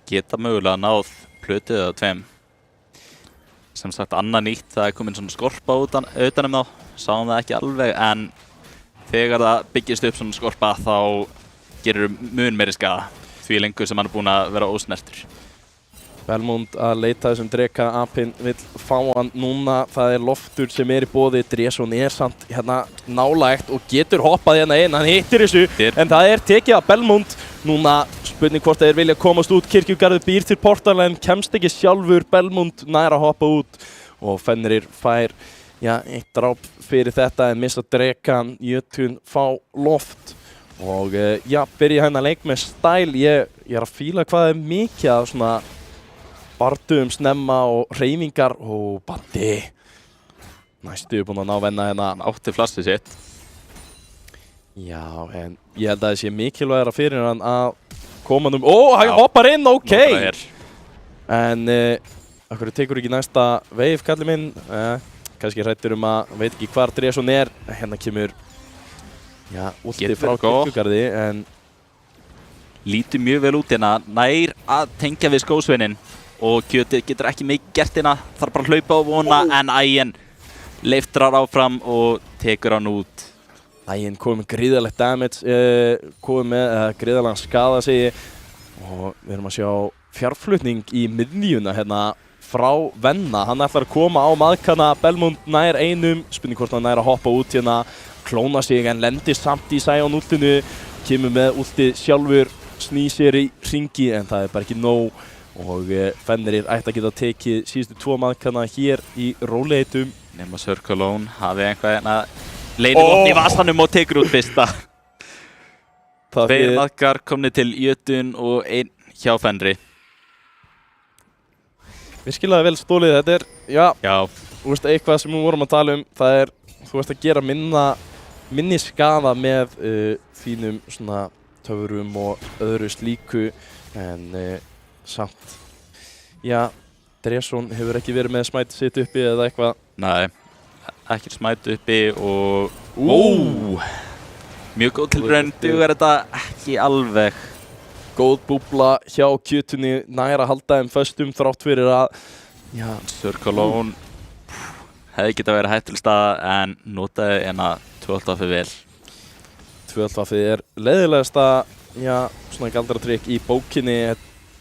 Speaker 2: geta mögulega náð plötu eða tveim. Sem sagt annað nýtt, það komin svona skorpa utanum þá, sáum það ekki alveg en þegar það byggist upp svona skorpa þá gerur mun meiri skaða því lengur sem hann er búinn að vera ósnertur.
Speaker 1: Belmont að leita þessum Dreka, Apinn vill fá hann núna, það er Loftur sem er í boði. Dresson er samt hérna nálægt og getur hoppað hérna inn, hann hittir þessu en það er tekið af Belmont. Núna spurning hvort þeir vilja komast út, Kirkjugarður býr til portal en kemst ekki sjálfur. Belmont nær að hoppa út og Fenrir fær eitt dráp fyrir þetta en missa Drekan. Jötun fá Loft og byrja hérna leik með stæl. Ég er að fíla hvað er mikið af svona bardum snemma og hreyfingar og Bandi næstu búinn að ná venna hérna.
Speaker 2: Hann átti flassið sitt.
Speaker 1: Já, en ég held að það sé mikilvægara fyrir hann að koma hann hoppar inn, ok! En af hverju tekur ekki næsta veif, kallið minn? Kannski hrættur að veit ekki hvar Dresson er. Hérna kemur últi frá Kirkjugarði en
Speaker 2: lítur mjög vel út hérna, nær að tengja við skósveinin. Og Kjötið getur ekki mikið gert hérna, þarf bara að hlaupa og vona en Æginn leiftrar áfram og tekur hann út.
Speaker 1: Æginn kom með gríðalegt damage, kom með gríðalega skada sig og við erum að sjá fjárflutning í miðjuna hérna frá Venna. Hann ætlar að koma á maðkana, Belmont nær einum, spurning hvort hann nær að hoppa út hérna, klóna sig en lendir samt í Sion últinu, kemur með últið sjálfur, snýr sér í hringi en það er bara ekki nóg. Og Fenrir ætti að geta tekið síðustu 2 maðkana hér í róleitum.
Speaker 2: Nema Sörkolón hafi einhvað leynivopn í vasanum og tekur út fyrsta. 2 maðkar komnir til Jötun og 1 hjá Fenri.
Speaker 1: Virkilega vel stólið, þetta er, þú veist, eitthvað sem við vorum að tala um, það er, þú veist, að gera minni skaða með þínum svona töfurum og öðru slíku en samt, Dresson hefur ekki verið með smæti sitt uppi eða eitthvað.
Speaker 2: Nei, ekki smæti uppi og mjög góð tilraun, dugar þetta ekki alveg.
Speaker 1: Góð búbla hjá Kjötunni, nær að halda þeim föstum þrátt fyrir að
Speaker 2: Sörkolón hefði getað verið hættuleg staða en notaði hérna 12-vaffið vel.
Speaker 1: 12-vaffið er leiðilegasta svona galdratrykk í bókinni,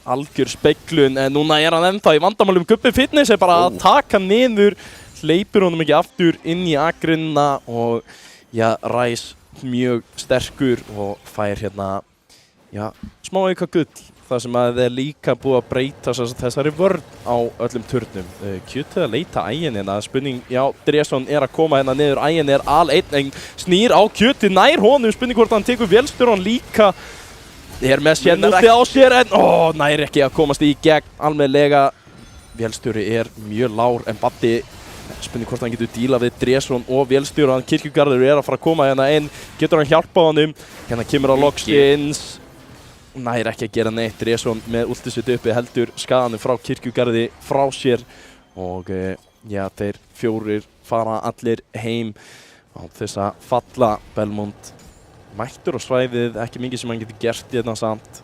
Speaker 1: algjör speglun en núna er hann ennþá í vandamálum. Gubbi Fitness er bara að taka niður, hleypur honum ekki aftur inn í akrinna og Ræs mjög sterkur og fær hérna smá auka gull. Það sem að það er líka búið að breyta þessari vörn á öllum turnum. Kjötið að leita Æginn hérna, spurning, Dresson er að koma hérna niður, Æginn er al-einn en snýr á Kjötið, nær honum, spurning hvort hann tekur Vélstjóran líka. Er með Shen úti á sér en nær ekki að komast í gegn almennilega. Vélstjóri er mjög lár en Batti, spurning hvort hann getur díla við Dresson og Vélstjóran. Kirkjugarður er að fara að koma hérna inn, getur hann hjálpað honum, hérna kemur á loksins. Nær ekki að gera neitt, Dresson með últið sitt uppi heldur skaðanum frá Kirkjugarði frá sér og þeir 4 fara allir heim á þess að falla. Belmont mættur á svæðið, ekki mikið sem hann getur gert í þetta samt.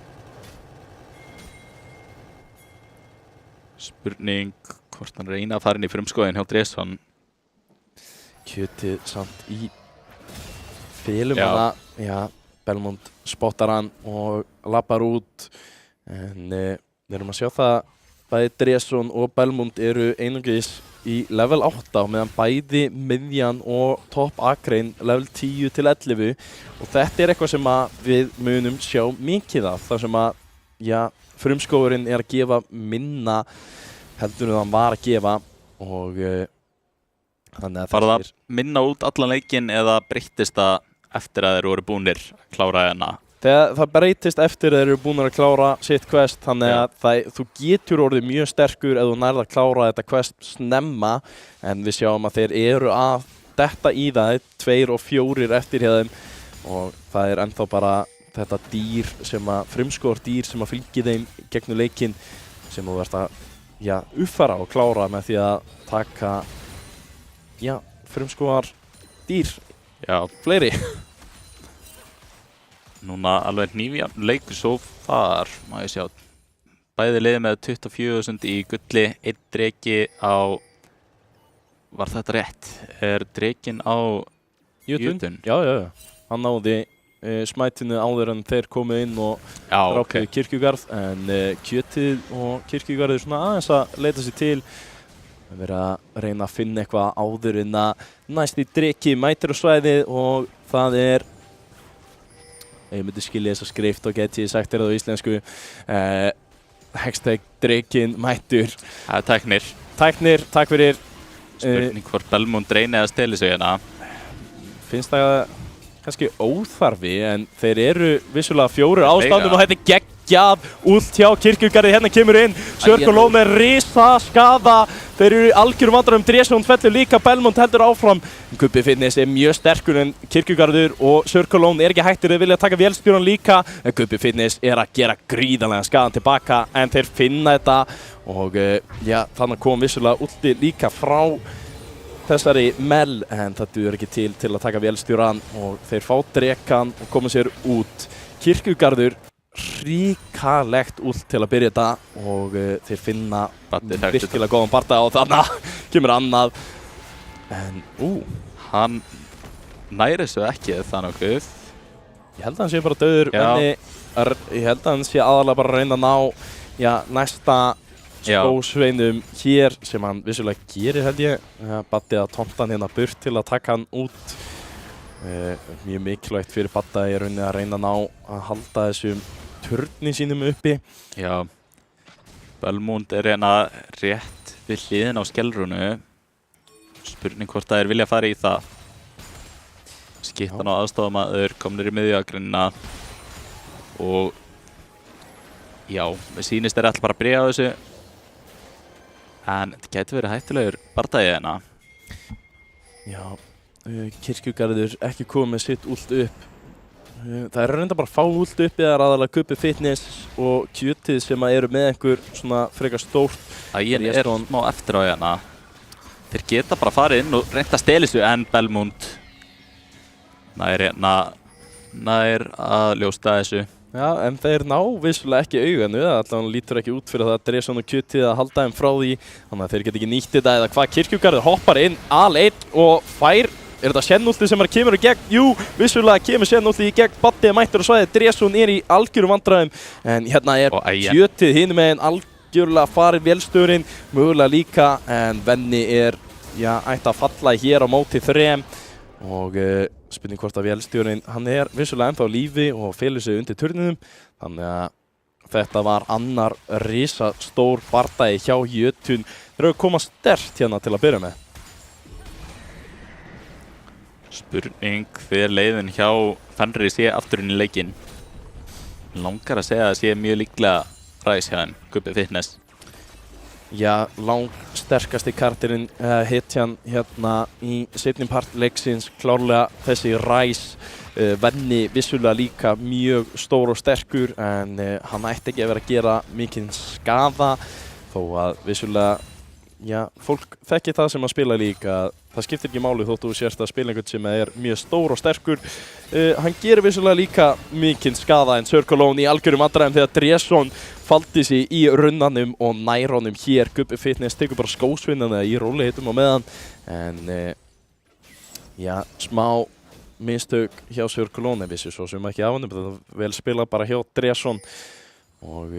Speaker 2: Spurning hvort hann reyna að fara inn í frumskóðin hjá Dresson.
Speaker 1: kjötið samt í félum
Speaker 2: Já.
Speaker 1: hana. Já, Belmont spottar hann og lappar út. En við erum að sjá það bæði Dresson og Belmont eru einungis í level 8 meðan bæði miðjan og topp akrein level 10 til 11 og þetta er eitthvað sem að við munum sjá mikið af þar sem að frumskógurinn er að gefa minna heldur en hann var að gefa og þannig að
Speaker 2: Var það minna út allan leikinn eða breyttist það eftir að þeir voru búnir að klára hérna?
Speaker 1: Það breytist eftir að þeir eru búin að klára sitt quest þannig að þú getur orðið mjög sterkur ef þú nærð að klára þetta quest snemma en við sjáum að þeir eru að detta í það 2 og 4 eftir hjá þeim og það er ennþá bara þetta dýr sem að frumskógar dýr sem að fylgi þeim gegnum leikinn sem þú verðst að uppfæra og klára með því að taka frumskógar dýr fleiri.
Speaker 2: Núna alveg hnífjafn leikur svo far, má ég sjá. Bæði liðið með 24.000 í gulli, 1 dreki á, var þetta rétt? Er drekin á Jötun?
Speaker 1: Já. Hann náði smætinu áður en þeir komu inn og rákuðu kirkjugarð en kjötið og kirkjugarð er svona aðeins að leita sér til. Við verðum að reyna að finna eitthvað áður en að næsti dreki mætir á svæðið og það er ég myndi skilja þessa skrift og geti ég sagt þér það á íslensku hashtag drekin mættur
Speaker 2: Það er
Speaker 1: Tæknir, takk fyrir
Speaker 2: Spurning hvort Belmont reynið að stela sig hérna
Speaker 1: Finnst það kannski óþarfi en þeir eru vissulega 4 ástandum og þetta er geggjað út hjá kirkjugarði, hérna kemur inn Circle með risa skaða þeir eru algjörum vandræðum, Dresson fellur líka Belmont heldur áfram Gubbi Fitness er mjög sterkur en kirkjugarður og Circle er ekki hættur þeir vilja taka vélstjóran líka en Gubbi Fitness er að gera gríðarlega skaðan tilbaka en þeir finna þetta og þannig kom vissulega ulti líka frá þessari Mel en það duður ekki til að taka vélstjóran og þeir fá drekan og koma sér út. Kirkjugarður hrikalegt ult til að byrja þetta og þeir finna virkilega góðan barda og þannig kemur annað en
Speaker 2: hann næri svo ekki það nokkuð.
Speaker 1: Ég held að hann sé bara dauður ég held að hann sé aðalega bara að reyna að ná næsta skósveinum hér sem hann vissulega gerir held ég Baddi að tomta hann hérna burt til að taka hann út mjög mikilvægt fyrir Badda í rauninni að reyna að ná að halda þessum turni sínum uppi
Speaker 2: Belmont er hérna rétt við hliðin á skelrunu spurning hvort það er vilja að fara í það skittan á aðstofamaður komnir í miðjuagreinina og með sýnist er alltaf bara að bregja á þessu en þetta getur verið hættulegur bardagi hérna.
Speaker 1: Kirkjugarður ekki komið með sitt ult upp. Það er reynda bara að fá ult upp eða aðalega Gubbi Fitness og kjötið sem eru með einhver svona frekar stórt.
Speaker 2: Ég er smá eftir á hérna. Þeir geta bara farið inn og reynda að stela þessu en Belmont nær að ljósta þessu.
Speaker 1: En þeir ná vissulega ekki auganu, allavega lítur ekki út fyrir það að Dresson og kjötið að halda þeim frá því þannig að þeir geta ekki nýtt þetta eða hvað Kirkjugarður hoppar inn al-1 og fær er þetta Sennúlti sem kemur í gegn? Jú, vissulega kemur Sennúlti í gegn Baddi mættur á svæðið, Dresson er í algjörum vandræðum en hérna er kjötið hinum megin algjörlega farið vélstjórinn mögulega líka en Venni er ætti að falla hér á móti 3 og spurning hvort að vélstjórinn, hann er vissulega ennþá á lífi og felur sig undir turninum þannig að þetta var annar risastór bardagi hjá Jötun þeir eru að koma sterkt hérna til að byrja með
Speaker 2: Spurning hver leiðin hjá Fenrir sé afturinn í leikinn langar að segja að sé mjög líklega Ræs hjá hann, Gubbi Fitness
Speaker 1: langsterkasti karakterinn hetjan hérna í seinni part leiksins klárlega þessi Ræs Venni vissulega líka mjög stór og sterkur en hann ætti ekki að vera að gera mikinn skaða þó að vissulega fólk þekkir það sem að spila líka það skiptir ekki máli þótt þú sérst að spila einhvern sem er mjög stór og sterkur hann gerir vissulega líka mikinn skaða en Circle í algjörum vandræðum þegar Dresson faldi sig í runnanum og nær honum hér Gubbi Fitness tekur bara skósvinnana í rólegheitum á meðan en já, smá mistök hjá Sörkulóni vissu svo sem ekki af honum, þetta vel spilað bara hjá Dresson og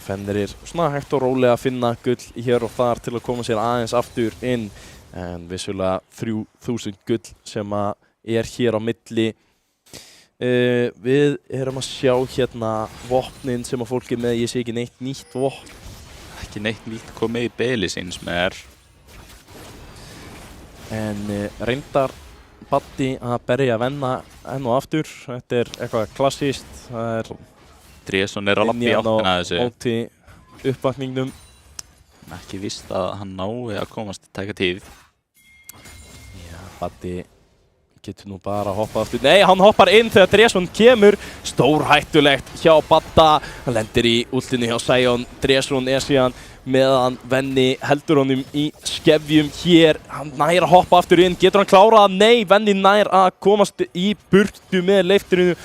Speaker 1: Fenrir svona hægt og rólega að finna gull hér og þar til að koma sér aðeins aftur inn en vissulega 3000 gull sem að hér á milli. Við erum að sjá hérna vopnin sem að fólk með, ég sé ekki neitt nýtt vopn.
Speaker 2: Ekki neitt nýtt komið í beli síns með
Speaker 1: En reyndar Baddi að berja að venna enn og aftur, þetta eitthvað klassíst, það
Speaker 2: Dresson að lappa í áttina að þessu.
Speaker 1: Móti uppvakningnum.
Speaker 2: Ekki víst að hann nái að komast til tæka tíð.
Speaker 1: Já, Baddi getur nú bara að hoppa aftur. Nei, hann hoppar inn þegar Dresson kemur. Stórhættulegt hjá Badda. Hann lendir í últinu hjá Sion. Dresson síðan meðan Venni heldur honum í skefjum hér. Hann nær að hoppa aftur inn. Getur hann klárað? Nei, Venni nær að komast í burtu með leifturinu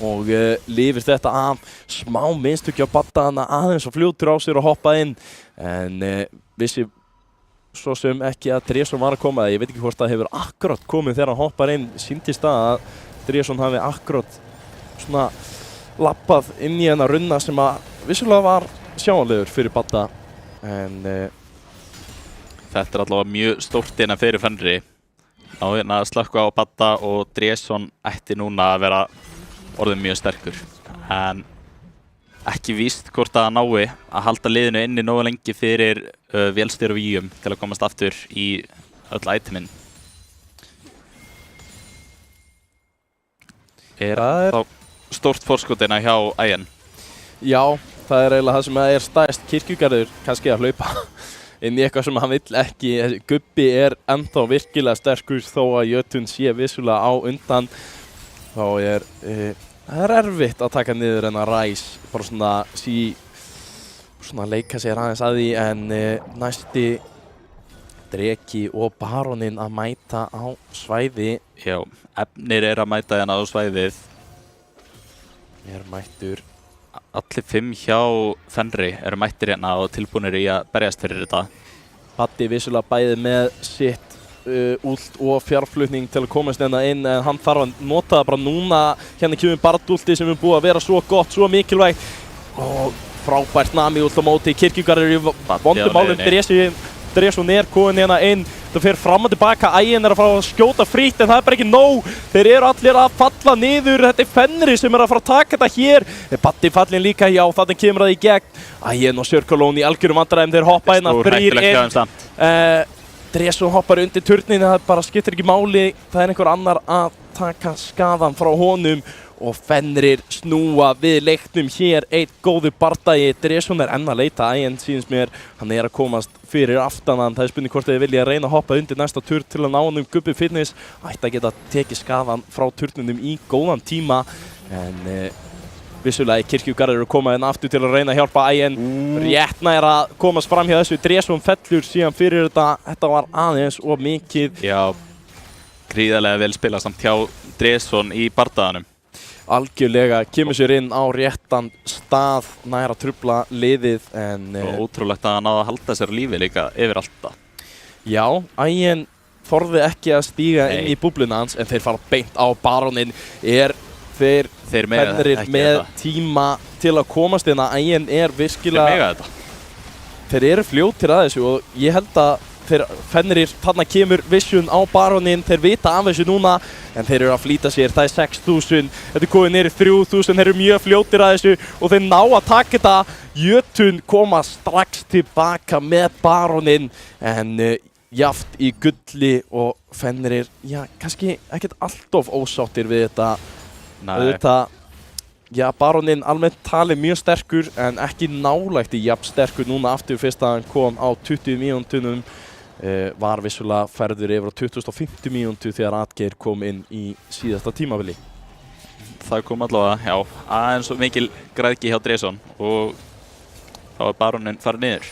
Speaker 1: og lifir þetta af. Smá minnstökja á Badda hann aðeins og fljótur á sér að hoppa inn. En vissi svo sem ekki að Dresson var að koma. Ég veit ekki hvort það hefur akkurat komið þegar hann hoppar inn. Sýndist það að Dresson hafi akkurat svona lappað inn í hennar runna sem að vissulega var sjáanlegur fyrir Badda. En
Speaker 2: þetta allavega mjög stórt innan fyrir Fenri. Ná hérna að slökkva á Badda og Dresson ætti núna að vera orðin mjög sterkur. En ekki víst hvort að nái að halda liðinu inni nógu lengi fyrir vélstjóra víum til að komast aftur í öll itemin. Það þá stórt forskotina hjá Ægjan?
Speaker 1: Já, það eiginlega það sem er stærst. Kirkjugarður kannski að hlaupa inn í eitthvað sem hann vill ekki. Gubbi ennþá virkilega sterkur þó að Jötun sé vissulega á undan. Þá það erfitt að taka niður en að Ræs bara svona leika sér aðeins að því en næsti Dreki og Baróninn að mæta á svæði.
Speaker 2: Já, Efnir að mæta hérna á svæðið.
Speaker 1: Mættur.
Speaker 2: Allir 5 hjá Fenri mættir hérna og tilbúinir í að berjast fyrir þetta.
Speaker 1: Baddi vissulega bæði með sitt últ og fjárflutning til að komast hérna inn en hann þarf að nota það bara núna. Hérna kemur Bardúlti sem búið að vera svo gott, svo mikilvægt og frábært nami últ á móti. Kirkjugarður í vondum málum. Dresson komin hérna inn. Það fer fram og tilbaka. Ægjan að fara að skjóta frítt en það bara ekki nóg. Þeir allir að falla niður. Þetta Fenri sem að fara að taka þetta hér. Baddi fallin líka, já, þannig kemur það í gegn. Ægjan og Sörkulón í algjörum vandræðum. Þeir hoppa inn að þrír inn. Dresson hoppar undir turninn, það bara skiptir ekki máli. Það einhver annar að taka skaðan frá honum og Fenrir snúa við leiknum hér. Eitt góður bardagi. Dresson enn að leita Ægjan síðans mér. Hann að komast fyrir aftanan. Það spurning hvort þið vilja reyna að hoppa undir næsta turn til að ná honum. Gubbi Fitness ætti að geta tekið skaðan frá turninum í góðan tíma. En vissulega Kirkjugarður koma inn aftur til að reyna að hjálpa Ægjan. Rétt nær að komast fram hjá þessu. Dresson fellur síðan fyrir þetta. Þetta var aðeins of mikið.
Speaker 2: Já, gríðarlega vel spilað samt hjá Dresson í bardaganum.
Speaker 1: Algjörlega kemur sér inn á réttan stað, nær að trufla liðið en
Speaker 2: og ótrúlegt að hann náði að halda sér á lífi líka yfir alltaf.
Speaker 1: Já, Ægjan þorði ekki að stíga inn í búbluna hans en þeir fara beint á Baróninn. Þeir Fenrir með tíma til að komast inn að Ægjan virkilega. Þeir fljótir að þessu og ég held að Fenrir, þarna kemur Vision á Baróninn, þeir vita af þessu núna en þeir að flýta sér, það 6.000, þetta komið niður 3.000, þeir mjög fljótir að þessu og þeir ná að taka þetta. Jötun koma strax tilbaka með Baróninn en jaft í gulli og Fenrir, já, kannski ekkert alltof ósáttir við þetta. Þetta, já, Baróninn almennt talið mjög sterkur en ekki nálægt í jafn sterkur núna aftur fyrst að hann kom á 20 mínútunum. Var vissulega ferður yfir á 2050 mínútu þegar Atgeir kom inn í síðasta tímabili.
Speaker 2: Það kom allavega, já, aðeins svo mikil græðgi hjá Dresson og þá Baróninn farið niður.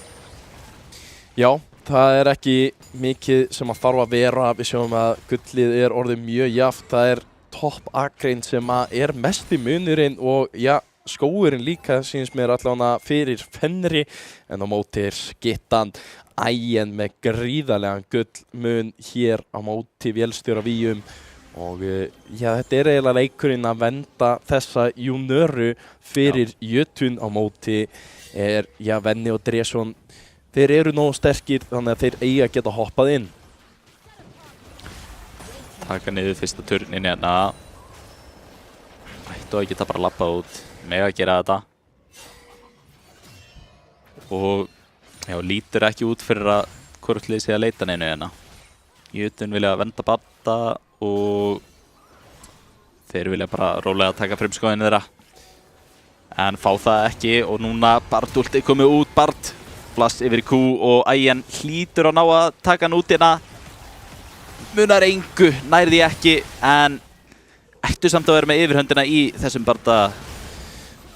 Speaker 1: Já, það ekki mikið sem að þarf að vera. Við sjáum að gullið orðið mjög jaft. Það topp akrein sem að mesti munurinn og já, skóurinn líka sýnist mér allavega fyrir Fenri en á móti Skittan Ægjen með gríðarlegan gullmun hér á móti vélstjóra Víum og já, þetta eiginlega leikurinn að venda þessa júnöru fyrir Jötun á móti Venni og Dresson. Þeir eru nógu sterkir þannig að þeir eiga að geta hoppað inn.
Speaker 2: Taka niður fyrsta turnin hérna. Ættu að geta bara labbað út með að gera þetta. Og já, lítur ekki út fyrir að hvort lið sé að leita neinu hérna. Jötun vilja venda batta og þeir vilja bara rólega taka frumskóðinu þeirra. En fá það ekki og núna Bard ultið komið út. Bard, flass yfir í Q og Ægjen hlýtur að ná að taka hann út hérna. Munar engu, nærði ekki, en ættu samt að vera með yfirhöndina í þessum barda.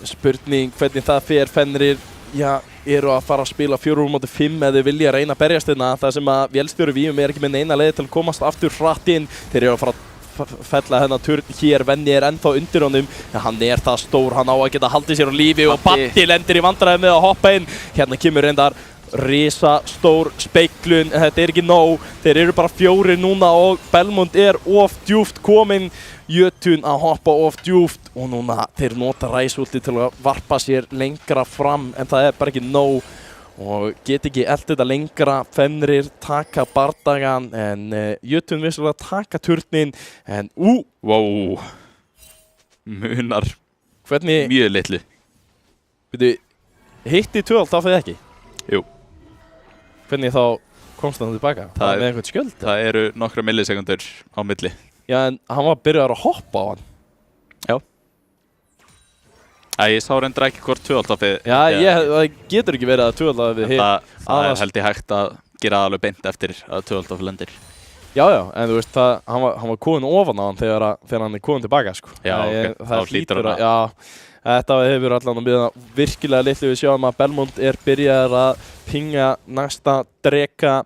Speaker 1: Spurning hvernig það fer. Fenrir, já, eru að fara að spila 4-5 eða vilja reyna að berjast hérna. Það sem að vélstjóri Víum ekki með neina leið til að komast aftur hratt inn. Þeir eru að fara að fella hennar turn hér. Venni ennþá undir honum. En hann það stór, hann á að geta haldið sér á lífi og Batti lendir í vandræði með að hoppa inn. Hérna kemur reyndar risa stór speiklun, en þetta ekki nóg. Þeir eru bara 4 núna og Belmont of djúpt komin. Jötun að hoppa of djúpt og núna þeir nota ræsulti til að varpa sér lengra fram en það bara ekki nóg og get ekki elt þetta lengra. Fenrir taka bardagan en Jötun vissulega taka turnin en
Speaker 2: Wow, munar
Speaker 1: hvernig
Speaker 2: mjög litlu.
Speaker 1: Hitti 12 þá fyrir ekki?
Speaker 2: Jú.
Speaker 1: Hvernig þá komst hann tilbaka? Það með einhvern skjöld?
Speaker 2: Það eru nokkra millisekundur á milli.
Speaker 1: Já, en hann var byrjaður að hoppa á hann.
Speaker 2: Já. Ég sá reyndar ekki hvort 12-afið.
Speaker 1: Já, það getur ekki verið að 12-afið hitt.
Speaker 2: Það held ég hægt að gera alveg beint eftir að 12-afið lendir.
Speaker 1: Já, en þú veist, hann var komin ofan á hann þegar hann komin tilbaka, sko.
Speaker 2: Já, ok, þá hlýtur hann að.
Speaker 1: Já, þetta hefur allan að byrja virkilega litlu. Við sjáum að Belmont byrjaður að pinga næsta dreka.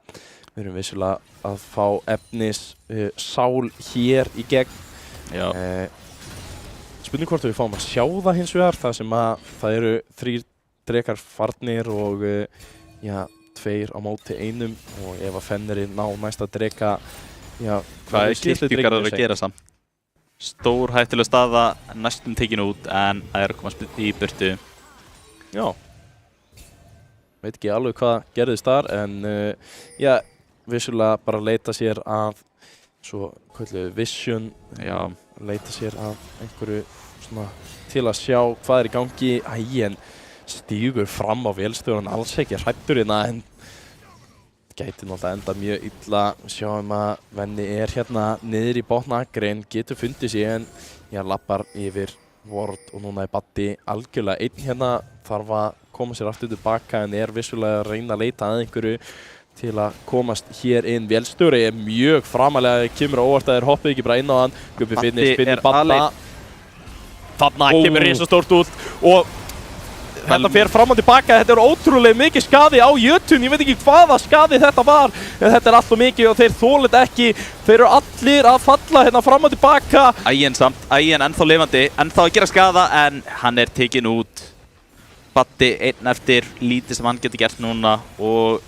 Speaker 1: Við erum vissulega að fá efnis sál hér í gegn.
Speaker 2: Já.
Speaker 1: Spurning hvort við fáum að sjá það hins vegar, það sem að það eru 3 drekar farnir og 2 á móti 1 og ef að Fenrir ná næsta dreka,
Speaker 2: hvað kirkjúkar að gera samt? Stór hættuleg staða, næstum tekin út en það að komast í burtu.
Speaker 1: Já. Veit ekki alveg hvað gerðist þar en vissulega bara leita sér að svo kölluðu vision.
Speaker 2: Já.
Speaker 1: Leita sér að einhverju svona til að sjá hvað í gangi. Ægjen stígur fram á vélstjóran, alls ekki hræddur hérna en gæti náttúrulega enda mjög illa. Sjáum að Venni hérna niður í botnakrein, getur fundið sig en lappar yfir Ward og núna Batti algjörlega einn hérna, þarf að koma sér aftur tilbaka en vissulega að reyna að leita að einhverju til að komast hér inn. Vélstjóri mjög framalega, kemur á óvart að þeir hoppið ekki bara inn á hann. Gubbi finnir Batta. Þarna kemur risastórt út og þetta fer fram og tilbaka. Þetta ótrúlega mikið skaði á Jötun. Ég veit ekki hvaða skaði þetta var en þetta alltaf mikið og þeir þolir ekki. Þeir eru allir að falla hérna fram og tilbaka.
Speaker 2: Ægjen samt, Ægjen ennþá lifandi, ennþá að gera skaða en hann tekin út. Batti einn eftir, lítið sem hann getur gert núna og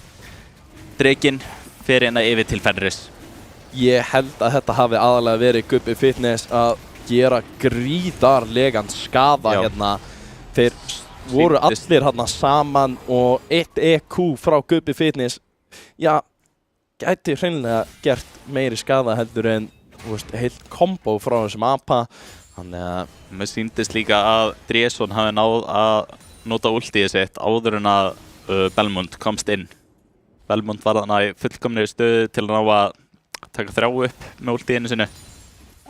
Speaker 2: Drekinn fer hérna yfir til Fenris.
Speaker 1: Ég held að þetta hafi aðalega verið Gubbi Fitness að gera gríðarlegan skaða hérna. Þeir voru allir hérna saman og 1 EQ frá Gubbi Fitness. Já, gæti hreinlega gert meiri skaða heldur en heilt kombo frá þessum apa. Þannig að
Speaker 2: mér sýndist líka að Dresson hafi náð að nota ultið sitt áður en að Belmont komst inn. Belmont var þarna í fullkomnri stöðu til að ná að taka 3 upp með ultiðinu sinu.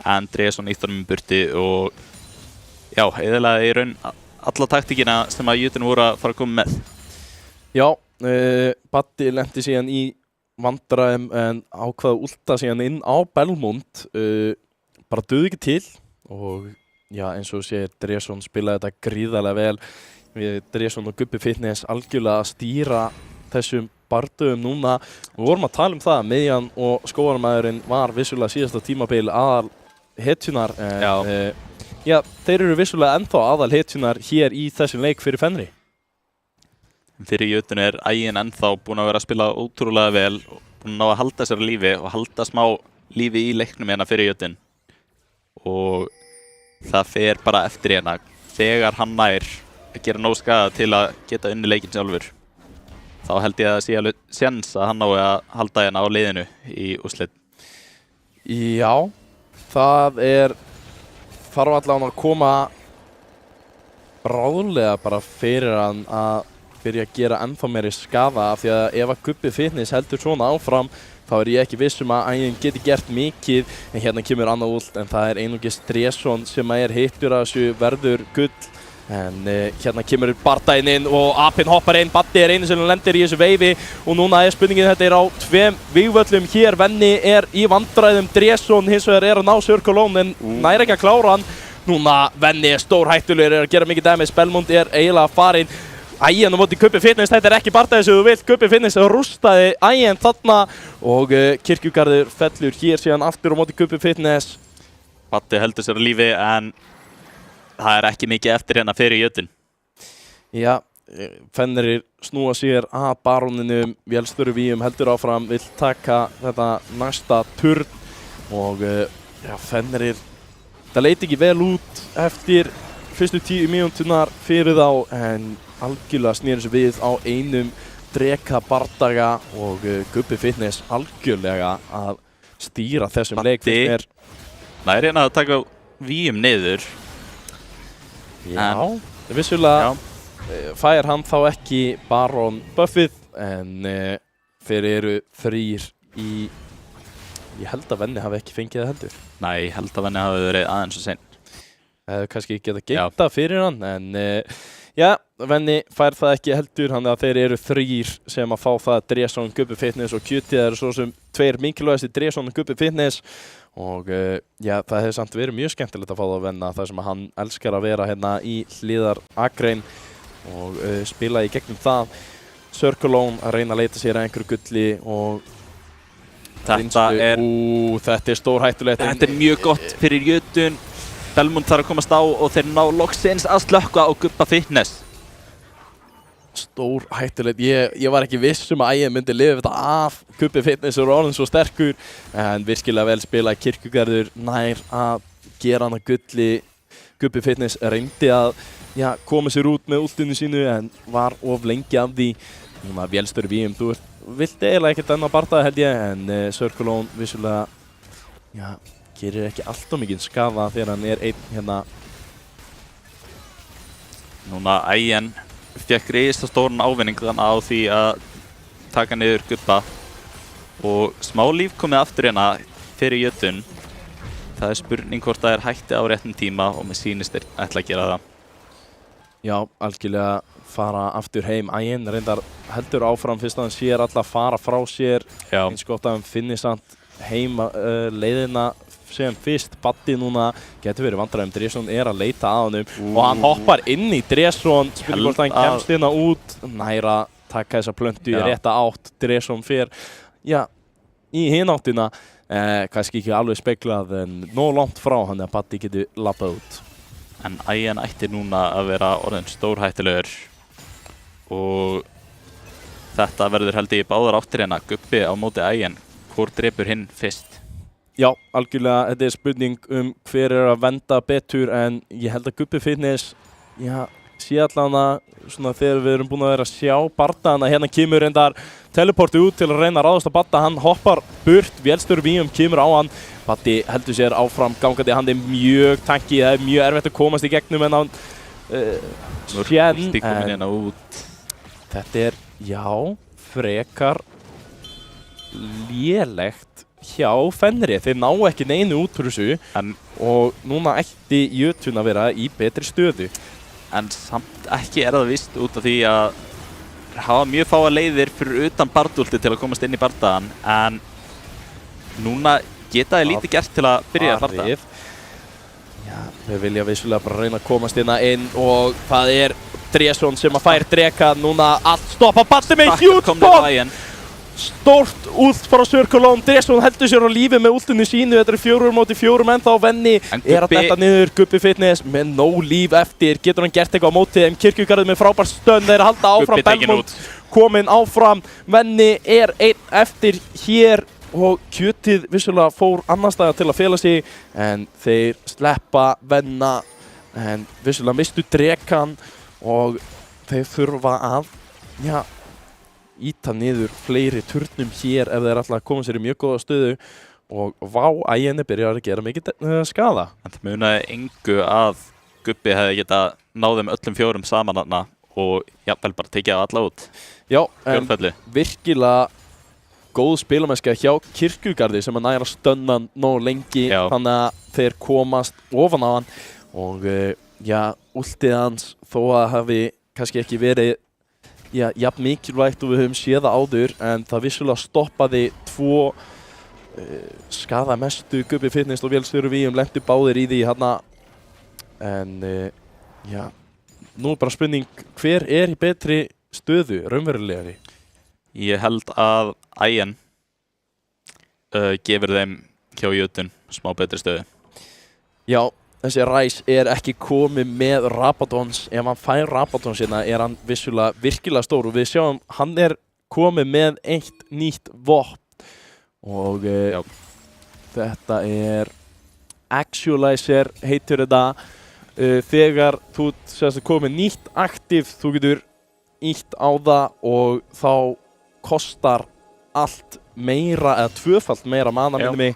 Speaker 2: En Dresson ítt honum burti og eðilega í raun alla taktíkina sem að Jötun voru að fara að koma með.
Speaker 1: Já, Batti lenti síðan í vandræðum en ákvaða ulta síðan inn á Belmont. Bara dugði ekki til og eins og segir Dresson spilaði þetta gríðarlega vel. Dresson og Gubbi Fitness algjörlega að stýra þessum bardöðum núna. Við vorum að tala um það, miðjan og skógarmaðurinn var vissulega síðasta tímabil aðal hetjunar en já, þeir eru vissulega ennþá aðalhetjunar hér í þessum leik fyrir Fenri.
Speaker 2: Fyrir jötun Ægin ennþá búin að vera að spila ótrúlega vel og búin að ná að halda sér á lífi og halda smá lífi í leiknum hérna fyrir jötun. Og það fer bara eftir hérna þegar hann nær að gera nóg skaða til að geta unni leikinn sjálfur. Þá held ég að það sé alveg séns að hann nái að halda hérna á liðinu í úrslit.
Speaker 1: Já, það þarf allavega að koma bráðlega bara fyrir hann að byrja að gera ennþá meiri skaða af því að ef að Gubbi Fitness heldur svona áfram þá ég ekki viss að Ægin geti gert mikið en hérna kemur annað ult en það einungis Dresson sem hittur að þessu verður gull en hérna kemur bardaginn inn og Apinn hoppar inn, Baddi einu sem lendir í þessu veifi og núna spurningin þetta á tveim vígvöllum hér, Venni í vandræðum, Dresson hins vegar að ná Circle en nær ekki að klára hann. Núna Venni stórhættulegur að gera mikið dæmis, Belmont eiginlega farinn. Ægin á móti Gubbi Fitness, þetta ekki bardagi sem þú vilt, Gubbi Fitness rústaði Ægin þarna og Kirkjugarður fellur hér síðan aftur á móti Gubbi Fitness.
Speaker 2: Baddi heldur sér á lífi en það ekki mikið eftir hérna fyrir jötun.
Speaker 1: Já, Fenrir snúa sér að baróninum, Vélstöru Víum heldur áfram, vill taka þetta næsta turn og Fenrir, það leit ekki vel út eftir fyrstu 10 mínúturnar fyrir þá en algjörlega snýr þessu við á einum dreka bardaga og Gubbi Fitness algjörlega að stýra þessum leik.
Speaker 2: Það hérna að taka Víum niður.
Speaker 1: Já, vissulega fær hann þá ekki Baron buffið en þeir eru 3 í, ég held að Venni hafi ekki fengið það heldur.
Speaker 2: Nei, ég held að Venni hafi verið aðeins og seint.
Speaker 1: Kannski geta geimt það fyrir hann en já, Venni fær það ekki heldur, þannig að þeir eru 3 sem að fá það Dresson, Gubbi Fitness og Kjutið svo sem 2 mikilvægasti Dresson og Gubbi Fitness og já, það hefur samt verið mjög skemmtilegt að fá það að Venna þar sem að hann elskar að vera hérna í hliðarakrein og spila í gegnum það. Circle að reyna að leita sér að einhverju gulli og þetta stórhættulegt.
Speaker 2: Þetta mjög gott fyrir jötun. Belmont þarf að komast á og þeir ná loksins að slökkva á Gubba Fitness.
Speaker 1: Stórhættulegt. Ég var ekki viss að Ægin myndi lifa þetta af. Gubbi Fitness orðinn svo sterkur en virkilega vel spila Kirkjugarður nær að gera hann að gulli. Gubbi Fitness reyndi að koma sér út með ultinu sínu en var of lengi af því. Núna Vélstöru Víum, þú vilt eiginlega ekkert enn að bardaði held ég en Circle vissulega gerir ekki alltaf mikið skafa þegar hann einn hérna.
Speaker 2: Núna Ægin fekk risastóran ávinning á því að taka niður Gubba og smá líf komið aftur hérna fyrir jötun. Það spurning hvort það hætti á réttum tíma og mér sýnist ætla að gera það.
Speaker 1: Já, algjörlega fara aftur heim. Ægin reyndar heldur áfram fyrst að hann sér alla fara frá sér. Eins gott að hann finni samt heim leiðina sem fyrst. Baddi núna getur verið vandræðum, Dresson að leita að honum og hann hoppar inn í Dresson, spurning hvort hann kemst hérna út, næra taka þessa plöntu í rétta átt. Dresson fer í hináttina, kannski ekki alveg speglað en nóg langt frá hann að Baddi getur labbað út.
Speaker 2: En Ægin ætti núna að vera orðinn stórhættulegur og þetta verður held ég í báðar áttir hérna. Gubbi á móti Ægin, hvor drepur hinn fyrst?
Speaker 1: Já, algjörlega, þetta spurning hver að venda betur en ég held að Gubbi Fitness, sé allavega svona þegar við erum búin að vera að sjá bardagana, hérna kemur reyndar teleporti út til að reyna að ráðast á Badda, hann hoppar burt, Vélstöru Víum kemur á hann, Baddi heldur sér áfram gangandi, hann mjög tanki, það mjög erfitt að komast í gegnum en hann
Speaker 2: hérna út.
Speaker 1: Þetta frekar lélegt hjá Fenri, þeir ná ekki neinu út úr þessu og núna ætti jötun að vera í betri stöðu.
Speaker 2: En samt ekki það víst út af því að hafa mjög fáa leiðir fyrir utan bardúlti til að komast inn í bardagan en núna geta þeir lítið gert til að byrja að barda.
Speaker 1: Þeir vilja vissulega bara reyna að komast inn og það Dresson sem að fær dreka núna allt stoppa Baddi með huge bomb stórt ult frá Sörkolón. Dresson heldur sér á lífi með ultinu sínu. Þetta eru 4-4 menn þá. Venni er að detta niður. Gubbi Fitness með no líf eftir. Getur hann gert eitthvað á móti þeim? Kirkjugarður með frábær stönn. Þeir halda áfram. Belmont kominn áfram. Venni er einn eftir hér. Og kjötið vissulega fór annars staðar til að fela sig. En þeir sleppa Venna. En vissulega mistu drekan. Og þeir þurfa að, íta niður fleiri turnum hér ef þeir ætla að koma sér í mjög góða stöðu og Ægjenni byrjar að gera mikið skada.
Speaker 2: En það munaði engu að Gubbi hefði getað náð þeim öllum 4 saman þarna og jafnvel bara tekið á alla út.
Speaker 1: Já, en virkilega góð spilamennska hjá Kirkjugarði sem að næra stönnan nóg lengi. Já. Þannig að þeir komast ofan á hann og ultið hans þó að hafi kannski ekki verið jafn mikilvægt og við höfum séð það áður en það vissulega stoppaði 2 skaðamestu Gubbi Fitness og Vélstjóri Víum lentu báðir í því hérna en nú er bara spurning hver er í betri stöðu raunverulegri?
Speaker 2: Ég held að Ægjen gefur þeim hjá Jötun smá betri stöðu.
Speaker 1: Já, þessi Ræs er ekki komið með Rabadons. Ef hann fær Rabadons hérna er hann vissulega virkilega stór og við sjáum hann er komið með eitt nýtt vopn og þetta er Actualizer heitir þetta. Þegar þú komið nýtt aktiv þú getur ítt á það og þá kostar allt meira eða 2-falt meira mana minni mig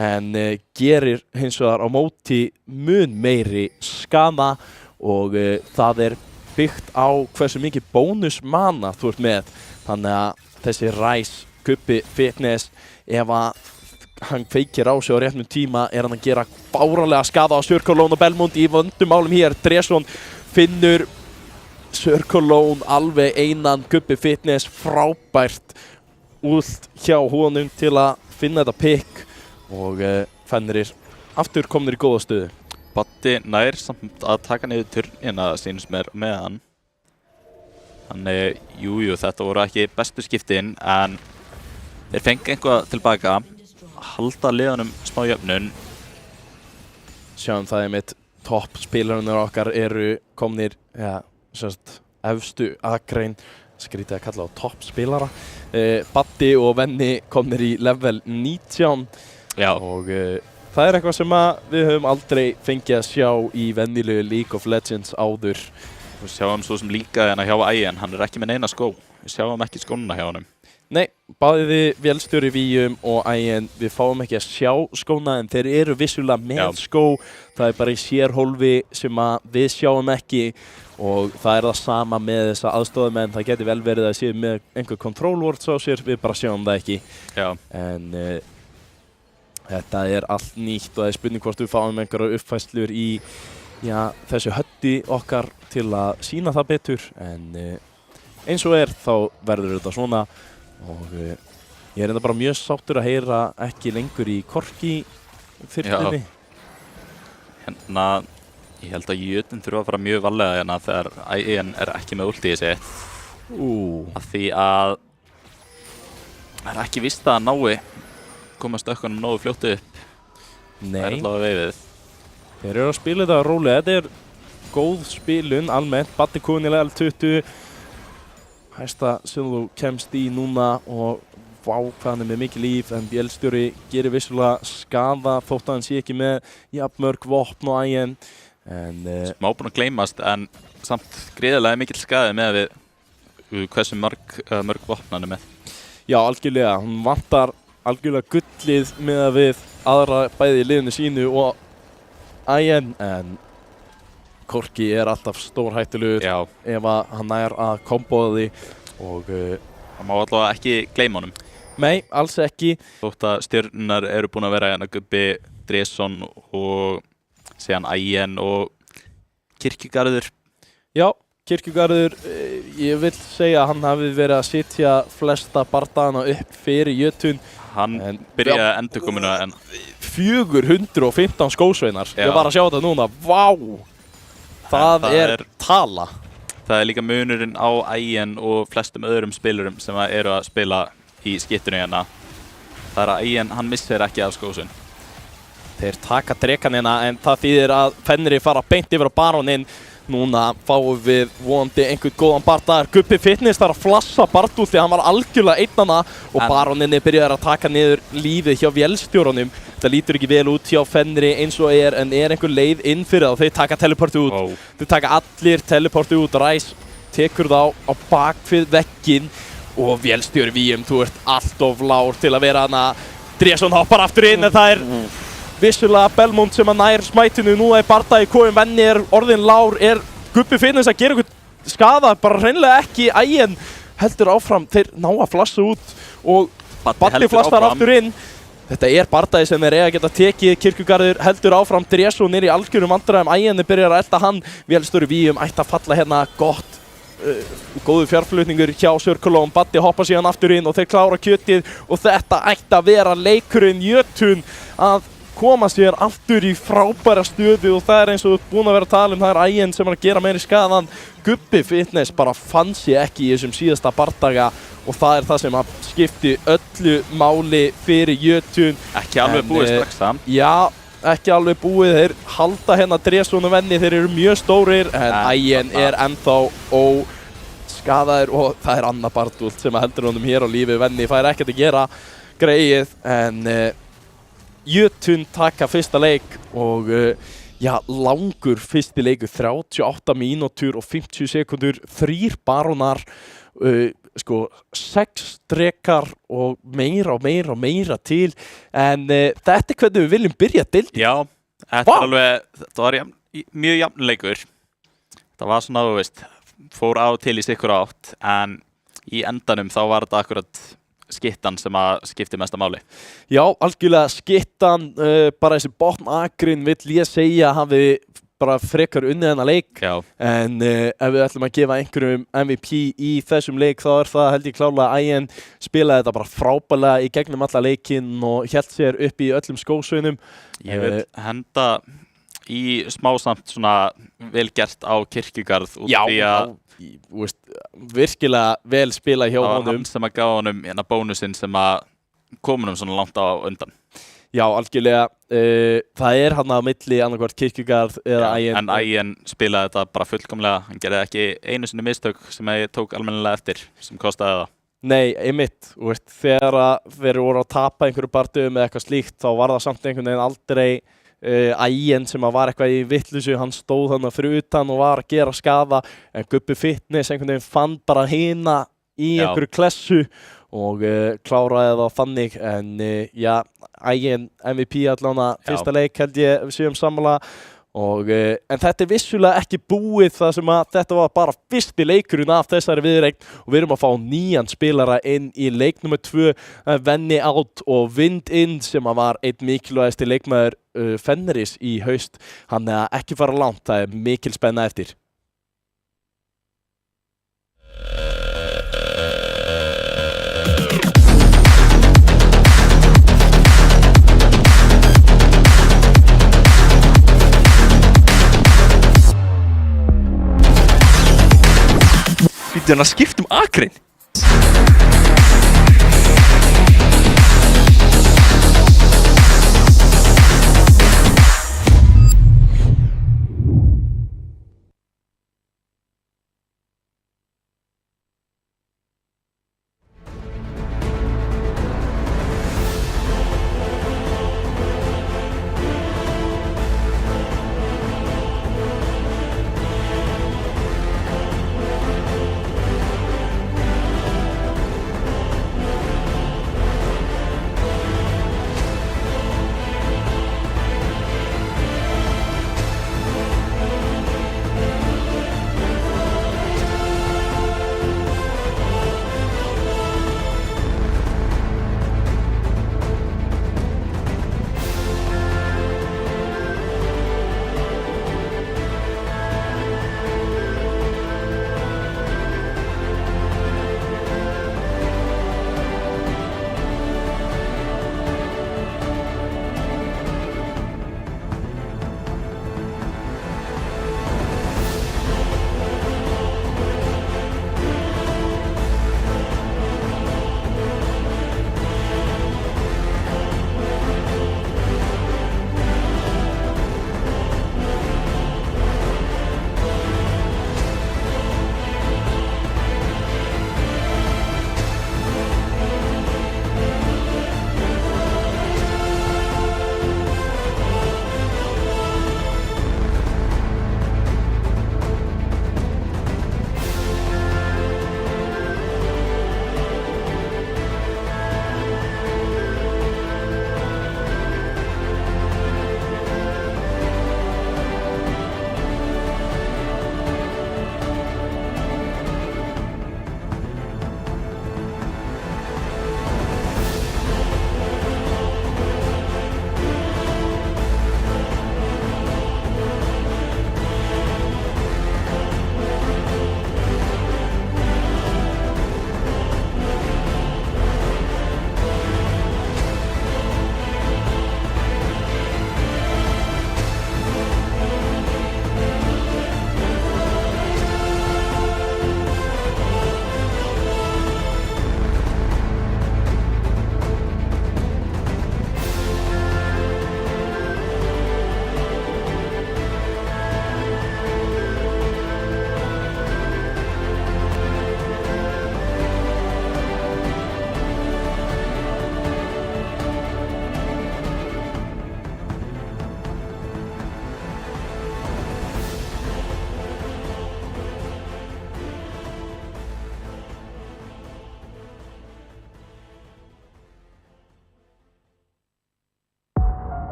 Speaker 1: en gerir hins vegar á móti mun meiri skada og það er byggt á hversu mikið bónus mana þú ert með. Þannig að þessi Ræs Gubbi Fitness ef að hann kveikir á sig á réttum tíma er hann að gera báralega skada á Sörkolón og Belmont í vöndum málum hér. Dresson finnur Sörkolón alveg einan. Gubbi Fitness frábært ult hjá honum til að finna þetta pick og Fenrir aftur komnir í góða stöðu.
Speaker 2: Batti nær samt að taka niður turnina sínst mér með hann. Þannig, jújú, þetta voru ekki bestu skiptin en þeir fengi einhvað tilbaka, halda liðunum smá jöfnun.
Speaker 1: Sjáum það mitt topp spilarunir okkar eru komnir, efstu akrein, skrítið að kalla á topp spilara. Batti og Venni komnir í level 19.
Speaker 2: Já.
Speaker 1: Og það er eitthvað sem við höfum aldrei fengið að sjá í venjulegu League of Legends áður.
Speaker 2: Við sjáum svo sem líka hérna hjá Ægjen, hann er ekki með neina skó. Við sjáum ekki skónuna hjá honum.
Speaker 1: Nei, bæði Vélstjóri Víum og Ægjen, við fáum ekki að sjá skóna en þeir eru vissulega með skó. Það er bara í sérhólfi sem við sjáum ekki og það er það sama með þessa aðstofamenn. Það geti vel verið að séu með einhver control words á sér, við bara sjáum það ekki.
Speaker 2: Já.
Speaker 1: En þetta er allt nýtt og það er spurning hvort við fáum einhverjar uppfærslur í þessu hötti okkar til að sýna það betur en eins og þá verður þetta svona og ég er enda bara mjög sáttur að heyra ekki lengur í Korki þyrlunni.
Speaker 2: Hérna, ég held að Jötun þurfa að fara mjög varlega hérna þegar Ægjen er ekki með ultið sitt. Af því að það er ekki víst að hann nái koma stökkunum nógu fljótt upp.
Speaker 1: Nei.
Speaker 2: Það er allavega veifið.
Speaker 1: Þeir eru að spila þetta rólega. Þetta er góð spilun almennt. Batti kominn í level 20. Hæsta sem þú kemst í núna og hvað hann er með mikið líf en Vélstjóri gerir vissulega skada þótt að hann sé ekki með jafnmörg vopn og Ægjen.
Speaker 2: Smá búinn að gleymast en samt gríðarlega mikill skaði með við hversu mörg vopn hann er með.
Speaker 1: Já, algjörlega. Hún vantar algjörlega gullið með að við aðra bæði í liðinu sínu og Ægjen en Korki er alltaf stórhættulegur ef hann nær að komboða því og
Speaker 2: það má allavega ekki gleyma honum.
Speaker 1: Nei, alls ekki.
Speaker 2: Þótt að stjörnunar eru búin að vera hérna Gubbi, Dresson og síðan Ægjen og Kirkjugarður.
Speaker 1: Já, Kirkjugarður, ég vil segja að hann hafi verið að sitja flesta bardagana upp fyrir Jötun.
Speaker 2: Hann byrjaði endurkomuna en
Speaker 1: 415 skósveinar. Ég var að sjá þetta núna. Vá! Það er tala.
Speaker 2: Það er líka munurinn á Ægjen og flestum öðrum spilurum sem eru að spila í skittunni hérna. Það að Ægir, hann missir ekki af skósun.
Speaker 1: Þeir taka drekanina en það þýðir að Fenrir fara beint yfir á Baróninn. Núna fáum við vonandi einhvern góðan bardagar. Gubbi Fitness þarf að flassa Bartúl því hann var algjörlega einnana og Baróninni byrjar að taka niður lífið hjá vélstjórunum. Það lítur ekki vel út hjá Fenri eins og en einhver leið inn fyrir það. Þeir taka teleporti út.
Speaker 2: Wow.
Speaker 1: Þeir taka allir teleporti út. Ræs tekur þá á bakvið vegginn og vélstjóri Víum, þú ert allt of lár til að vera hana. Dresson hoppar aftur inn en það vissulega Belmont sem að nær smætinu. Nú bardagi kominn, Venni orðinn lár. Gubbi Fitness að gera eitthvað skada? Bara hreinlega ekki. Ægir heldur áfram. Þeir ná að flassa út og Baddi flassar aftur inn. Þetta bardagi sem þeir eiga að geta tekið. Kirkjugarður heldur áfram. Dresson í algjörum vandræðum. Ægir byrjar að elta hann. Vélstjóri Víum ætti að falla hérna gott. Góður fjárflutningur hjá Circulon. Baddi hoppa síðan aftur inn og þeir klára kjötið og þetta ætti að vera leikurinn Jötun að koma sér aftur í frábæra stöðu og það eins og þú ert búin að vera að tala um. Það Ægir sem að gera meiri skaðan. Gubbi Fitness bara fann sig ekki í þessum síðasta bardaga og það það sem að skipti öllu máli fyrir Jötun.
Speaker 2: Ekki alveg búið strax það.
Speaker 1: Já, ekki alveg búið. Þeir halda hérna Dresson og Venni. Þeir eru mjög stórir en Ægir ennþá óskaðaður og það Anna Bartúl sem að heldur honum hér á lífi. Venni fær ekkert að gera greið en Jötun taka fyrsta leik og langur fyrsti leikur, 38 mínútur og 50 sekundur, 3 barónar, 6 drekar og meira til en þetta hvernig við viljum byrja deildina.
Speaker 2: Já, þetta var mjög jafn leikur. Það var svona, þú veist, fór á til í sikkur átt en í endanum þá var þetta akkurat skittan sem að skipti mesta máli.
Speaker 1: Já, algjörlega skittan, bara þessi botnagrinn vill ég segja hafi bara frekar unnið þennan leik.
Speaker 2: Já.
Speaker 1: En ef við ætlum að gefa einhverjum MVP í þessum leik þá það held ég klárlega að Ægir spilaði þetta bara frábærlega í gegnum alla leikinn og hélt sér upp í öllum skósveinum.
Speaker 2: Ég vil henda í smásamt svona vel gert á Kirkjugarð út því að
Speaker 1: virkilega vel spilað hjá honum.
Speaker 2: Það var hann sem að gá honum bónusinn sem að kom honum svona langt á undan.
Speaker 1: Já, algjörlega. Það hann á milli annarkvort Kirkjugarð eða Ægir.
Speaker 2: En Ægir spilaði þetta bara fullkomlega. Hann gerði ekki einu sinni mistök sem ég tók almennilega eftir sem kostaði það.
Speaker 1: Nei, einmitt. Þegar þeir voru að tapa einhverju barndöfum eða eitthvað slíkt þá var það samt einhvern veginn aldrei Ægir sem var eitthvað í vitleysu, hann stóð þarna fyrir utan og var að gera skaða en Gubbi Fitness einhvern veginn fann bara hina í einhverju klessu og kláraði það þannig en Ægir MVP allan að fyrsta leik held ég við séum sammála en þetta vissulega ekki búið það sem að þetta var bara fyrsti leikurinn af þessari viðureign og við erum að fá nýjan spilara inn í leik nummer 2 Venni out og Vind inn sem að var einn mikilvægasti leikmaður Fenris í haust hann ekki fara langt, það mikil spenna eftir.
Speaker 3: Býttu hann að skipta akrinn?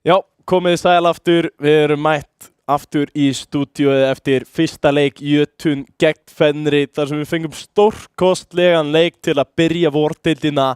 Speaker 1: Já, komið sæl aftur, við erum mætt aftur í stúdíóið eftir fyrsta leik Jötun gegn Fenri þar sem við fengum stórkostlegan leik til að byrja vordeildina,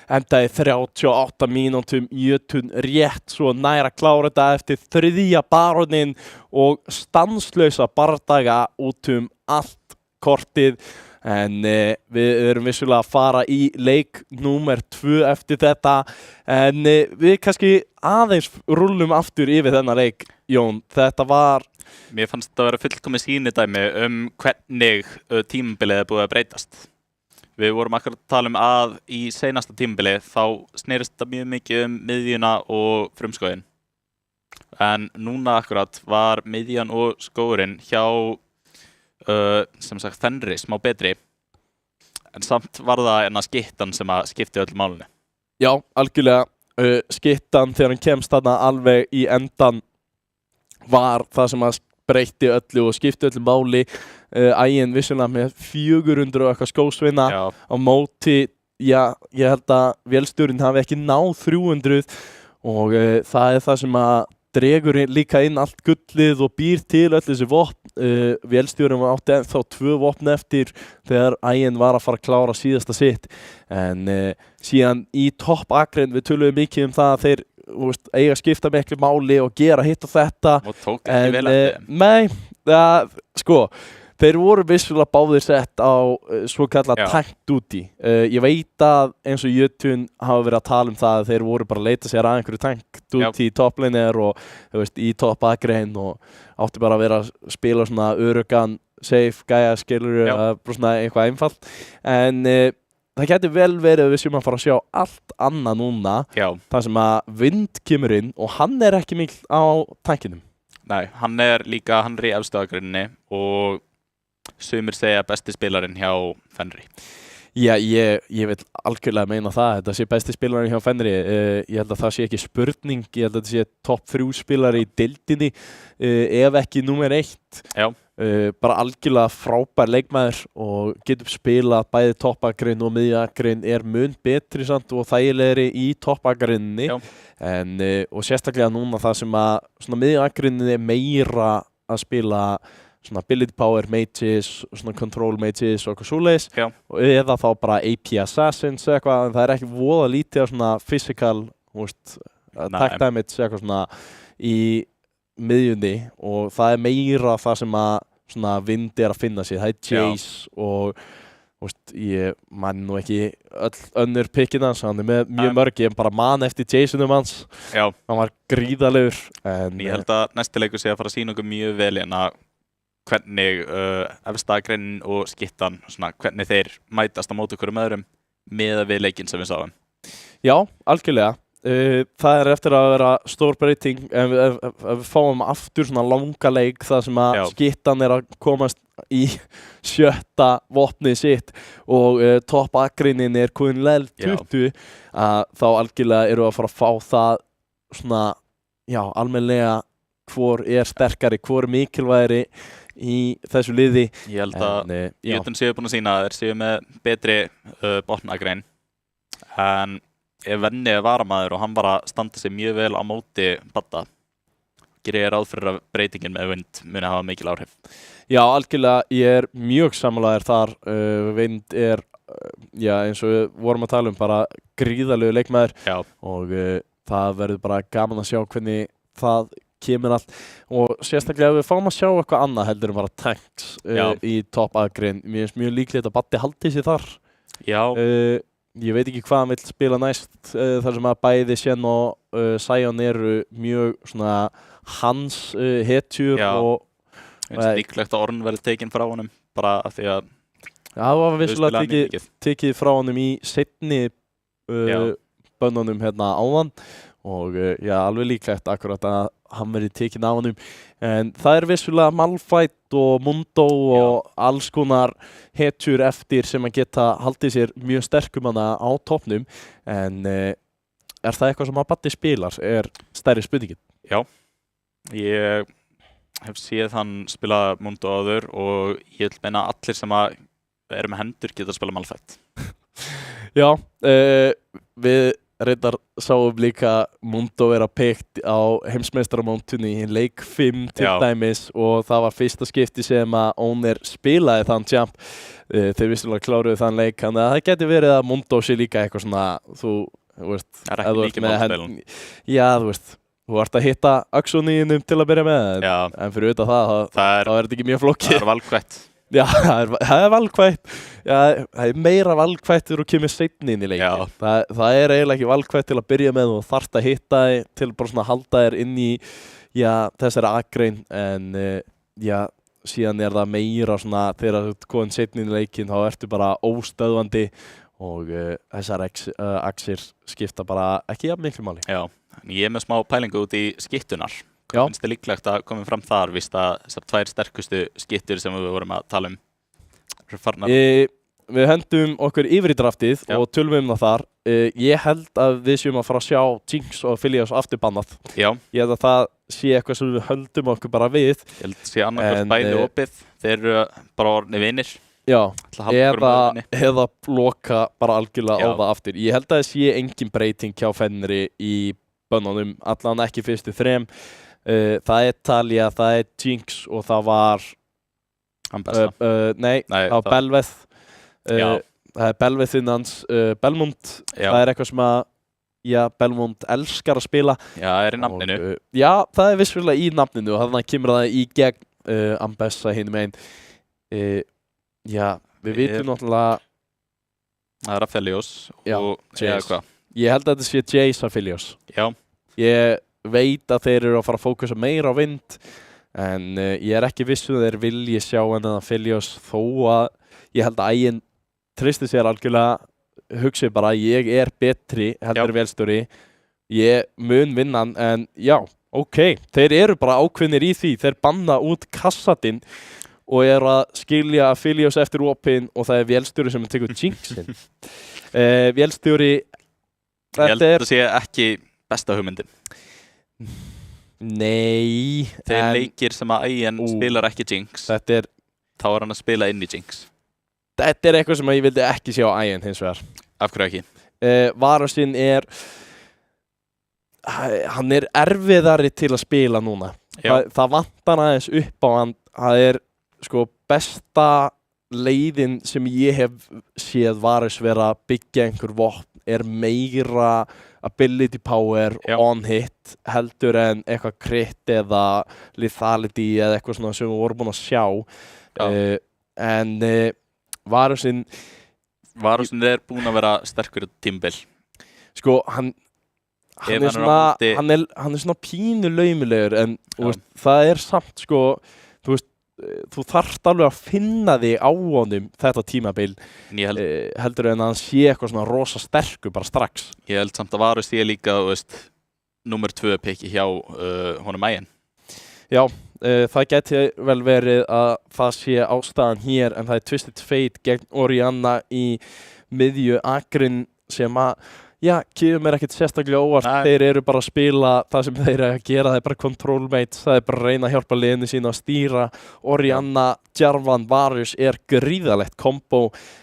Speaker 1: endaði 38 mínútum Jötun rétt svo nær að klára þetta eftir þriðja baróninn og stanslausa bardaga út allt kortið. En við erum vissulega að fara í leik númer 2 eftir þetta. En við kannski aðeins rúllum aftur yfir þennan leik, Jón. Þetta var...
Speaker 2: Mér fannst þetta að vera fullkomið sýnidæmi hvernig tímabilið er búið að breytast. Við vorum akkurat að tala að í seinasta tímabili þá snerist þetta mjög mikið miðjuna og frumskóginn. En núna akkurat var miðjan og skógurinn hjá sem sagt Fenri smá betri en samt var það skittan sem að skipti öllu málunni.
Speaker 1: Já, algjörlega skittan þegar hann kemst þarna alveg í endan var það sem að breytti öllu og skipti öllu máli. Æginn vissulega með 400 og eitthvað skósveina á móti, já, ég held að vélstjórinn hafi ekki náð 300 og það það sem að dregur líka inn allt gullið og býr til öll þessi vopn. Vélstjórinn átti ennþá 2 vopn eftir þegar Æginn var að fara að klára síðasta sitt. En síðan í toppakrein, við töluðum mikið það að þeir eiga að skipta miklu máli og gera hitt og þetta.
Speaker 2: Og tók ekki vel eftir þeim.
Speaker 1: Nei, sko, þeir voru vissulega báðir sett á svo kallað tank duty. Ég veit að eins og Jötun hafa verið að tala það að þeir voru bara að leita sér að einhverju tank duty í topplaner og í toppakrein og átti bara að vera að spila svona öruggan, safe, gæja, skilur, bara svona eitthvað einfalt. En það gæti vel verið að við séum að fara að sjá allt annað núna. Það sem að Vind kemur inn og hann ekki mikil á tankinum.
Speaker 2: Nei, hann líka í efstu aðgreininni og sumir segja besti spilarinn hjá Fenri.
Speaker 1: Já, ég vil algjörlega meina það. Þetta sé besti spilarinn hjá Fenri. Ég held að það sé ekki spurning. Ég held að þetta sé topp 3 spilari í deildinni, ef ekki númer 1.
Speaker 2: Já.
Speaker 1: Bara algjörlega frábær leikmaður og getur spilað bæði toppakrein og miðjakrein mun betri samt og þægilegri í toppakreininni. Og sérstaklega núna það sem að svona miðjakreininni meira að spila svona ability power mages, svona control mages og eitthvað svoleiðis eða þá bara AP assassins eitthvað, en það ekki voða lítið af svona physical attack damage eitthvað svona í miðjunni og það meira það sem að svona Vind að finna sér, það Jace og ég man nú ekki öll önnur pikkin hans, hann með mjög mörg, ég bara man eftir Jasonum hans, hann var gríðalegur.
Speaker 2: Ég held að næsti leikur sé að fara að sýna okkur mjög vel en að hvernig efstagreinin og skittan, svona, hvernig þeir mætast á móti hverjum öðrum með við leikinn sem við sáum.
Speaker 1: Já, algjörlega. Það eftir að vera stór breyting ef við fáum aftur svona langa leik þar sem að skittan að komast í 7. vopnið sitt og toppakreinin komin level 20 þá algjörlega eru að fara að fá það svona, almennilega hvor sterkari, hvor mikilvægri í þessu liði.
Speaker 2: Ég held að Jötun séu búin að sýna að þeir séu með betri botnakrein en ef Venni varamaður og hann bara standa sig mjög vel á móti Badda, gerir ég ráð fyrir að breytingin með Vind muni hafa mikil áhrif.
Speaker 1: Já, algjörlega, ég mjög sammálaður þar. Vind eins og við vorum að tala bara gríðalegu leikmaður og það verður bara gaman að sjá hvernig það kemur allt og sérstaklega ef við fáum að sjá eitthvað annað heldur en bara tanks í toppakrein. Mér finnst mjög líklegt að Baddi haldi sér þar. Ég veit ekki hvað hann vill spila næst, þar sem að bæði Shen og Sion eru mjög svona hans hetjur og
Speaker 2: líklegt að Orn verði tekinn frá honum bara af því að
Speaker 1: það var vissulega tekið frá honum í seinni bönnunum áðan og alveg líklegt akkurat að hann verði tekinn af honum. En það vissulega Malphite og Mundo og alls konar hetjur eftir sem að geta haldið sér mjög sterkum hana á toppnum. En það eitthvað sem að Baddi spilar? Stærri spurningin?
Speaker 2: Já, ég hef séð hann spila Mundo áður og ég vil meina allir sem að eru með hendur geta að spila Malphite.
Speaker 1: Já, við reyndar sáum líka Mundo vera peikt á heimsmeistaramótinu í leik 5 til
Speaker 2: Já.
Speaker 1: dæmis og það var fyrsta skipti sem að Owner spilaði þann champ. Þeir vissulega kláruðu þann leik, þannig að það geti verið að Mundo sé líka eitthvað svona, þú veist,
Speaker 2: Það er
Speaker 1: ef
Speaker 2: ekki
Speaker 1: þú ert
Speaker 2: mikið
Speaker 1: með
Speaker 2: málspilun.
Speaker 1: Já, þú veist, þú ert að hitta Axoníinum til að byrja með,
Speaker 2: Já,
Speaker 1: en fyrir utan það, þá
Speaker 2: það
Speaker 1: er þetta ekki mjög flókið.
Speaker 2: er valkvætt.
Speaker 1: Já, það er valkvætt. Já, það er meira valkvætt þegar þú kemur seinni inn í leikin.
Speaker 2: Já.
Speaker 1: Það er eiginlega ekki valkvætt til að byrja með og þarft að hitta þig til bara svona að halda þér inn í þessari akrein en síðan er það meira svona þegar þú ert komin seinni inn í leikin þá ertu bara óstöðvandi og þessar axir skipta bara ekki jafn miklu máli.
Speaker 2: Já, en ég er með smá pælingu út í skittunar.
Speaker 1: Já.
Speaker 2: Finnst þið líklegt að komið fram þar, víst að þessar 2 sterkustu skittur sem við vorum að tala um eru farnar?
Speaker 1: Við hendum okkur yfir í draftið
Speaker 2: Já.
Speaker 1: og tölum það þar. Ég held að við séum að fara að sjá Jinx og Phileas afturbannað.
Speaker 2: Já,
Speaker 1: Ég held að það sé eitthvað sem við höldum okkur bara við.
Speaker 2: ég held að sé annarkvæmt
Speaker 1: En,
Speaker 2: bæði opið. Þeir eru bara orðni vinir.
Speaker 1: Já,
Speaker 2: Ætla að halda okkur um höfðinni.
Speaker 1: eða loka bara algjörlega á
Speaker 2: Já.
Speaker 1: það aftur. Ég held að það sé engin breyting hjá Fenri í bönnunum, allan ekki fyrstu 3. Það er Talia, það er Jinx og það var
Speaker 2: Hann besta.
Speaker 1: Nei,
Speaker 2: Nei,
Speaker 1: á Belveth.
Speaker 2: Já.
Speaker 1: Það er Belveth innans Belmont.
Speaker 2: Já.
Speaker 1: Það er eitthvað sem að Belmont elskar að spila.
Speaker 2: Já, er í nafninu.
Speaker 1: Og, já, það er vissulega í nafninu og þannig kemur það í gegn Ambessa hinum einn. Já, við vitum náttúrulega,
Speaker 2: Það er Aphelios
Speaker 1: Já,
Speaker 2: og
Speaker 1: Jace.
Speaker 2: hvað?
Speaker 1: ég held að þetta sé Jace Aphelios.
Speaker 2: Já,
Speaker 1: Ég veit að þeir eru að fara að fókusa meira á vind en ég er ekki viss um að þeir vilji sjá henni Aphelios þó að ég held að æginn tristi sér algjörlega, hugsi bara ég er betri heldur velstjóri, ég mun vinna hann en já, ok, þeir eru bara ákveðnir í því, þeir banna út Kassadin og eru að skilja Aphelios eftir opinn og það er velstjóri sem tekur Jinxin. Velstjóri,
Speaker 2: ég held
Speaker 1: þetta
Speaker 2: að
Speaker 1: er,
Speaker 2: það sé ekki besta hugmyndin.
Speaker 1: nei,
Speaker 2: Þeir
Speaker 1: en
Speaker 2: leikir sem að Ægin spilar ekki Jinx,
Speaker 1: þetta er
Speaker 2: þá er hann að spila inn í Jinx.
Speaker 1: Þetta er eitthvað sem ég vildi ekki sjá á Æginn hins vegar.
Speaker 2: Af hverju ekki?
Speaker 1: Varusinn hann er erfiðari til að spila núna.
Speaker 2: Já.
Speaker 1: Það vantar aðeins upp á hann. Það er sko besta leiðin sem ég hef séð Varus vera að byggja einhver vopn er meira ability power
Speaker 2: Já.
Speaker 1: on hit heldur en eitthvað crit eða lethality eða eitthvað svona sem við vorum búin að sjá.
Speaker 2: Já.
Speaker 1: En Varusinn
Speaker 2: Varusinn er búinn að vera sterkur tímabil.
Speaker 1: sko, hann
Speaker 2: Ef
Speaker 1: er
Speaker 2: hann er á
Speaker 1: svona,
Speaker 2: móti-
Speaker 1: hann er svona pínu laumulegur en þú
Speaker 2: Já.
Speaker 1: veist, það er samt sko, þú veist, þú þarft alveg að finna þig á honum þetta tímabil
Speaker 2: En ég held,
Speaker 1: heldur en að hann sé eitthvað svona rosa sterkur bara strax.
Speaker 2: ég held samt að Varus sé líka, þú veist, númer 2 piki hjá honum Ægin.
Speaker 1: Já, það geti vel verið að það sé ástæðan hér en það er Twisted Fate gegn Orianna í miðju akrin sem að já, kemur mér ekkert sérstaklega óvart.
Speaker 2: Nei.
Speaker 1: Þeir eru bara að spila það sem þeir eru að gera, það er bara control mates, það er bara að reyna að hjálpa liðinu sína að stýra. Orianna, Jarvan, Varus er gríðalegt kombo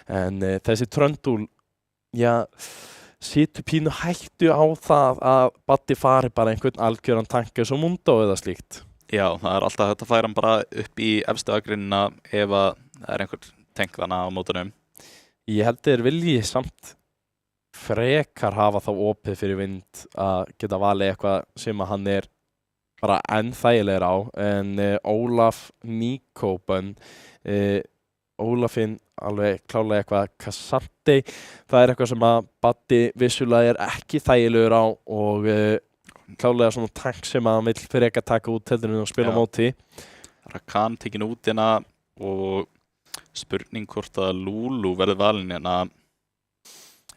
Speaker 1: en þessi Tröndúl, já, situr pínu hættu á það að Baddi fari bara einhvern algjöran tanka svo Mundo eða slíkt.
Speaker 2: Já, það er alltaf hægt að færa hann bara upp í efstu agrínina ef að það er einhver tengðana á mótunum.
Speaker 1: Ég held þeir vilji samt frekar hafa þá opið fyrir vind að geta valið eitthvað sem að hann er bara ennþægilegur á en Ólaf Níkóbön Ólafinn alveg klálega eitthvað Kassandi, það er eitthvað sem að Baddi vissulega er ekki þægilegur á og klálega svona tank sem að hann vill frekar taka út heldur en að spila á
Speaker 2: Já.
Speaker 1: móti.
Speaker 2: Rakan tekin út hérna og spurning hvort að Lulu verður valin hérna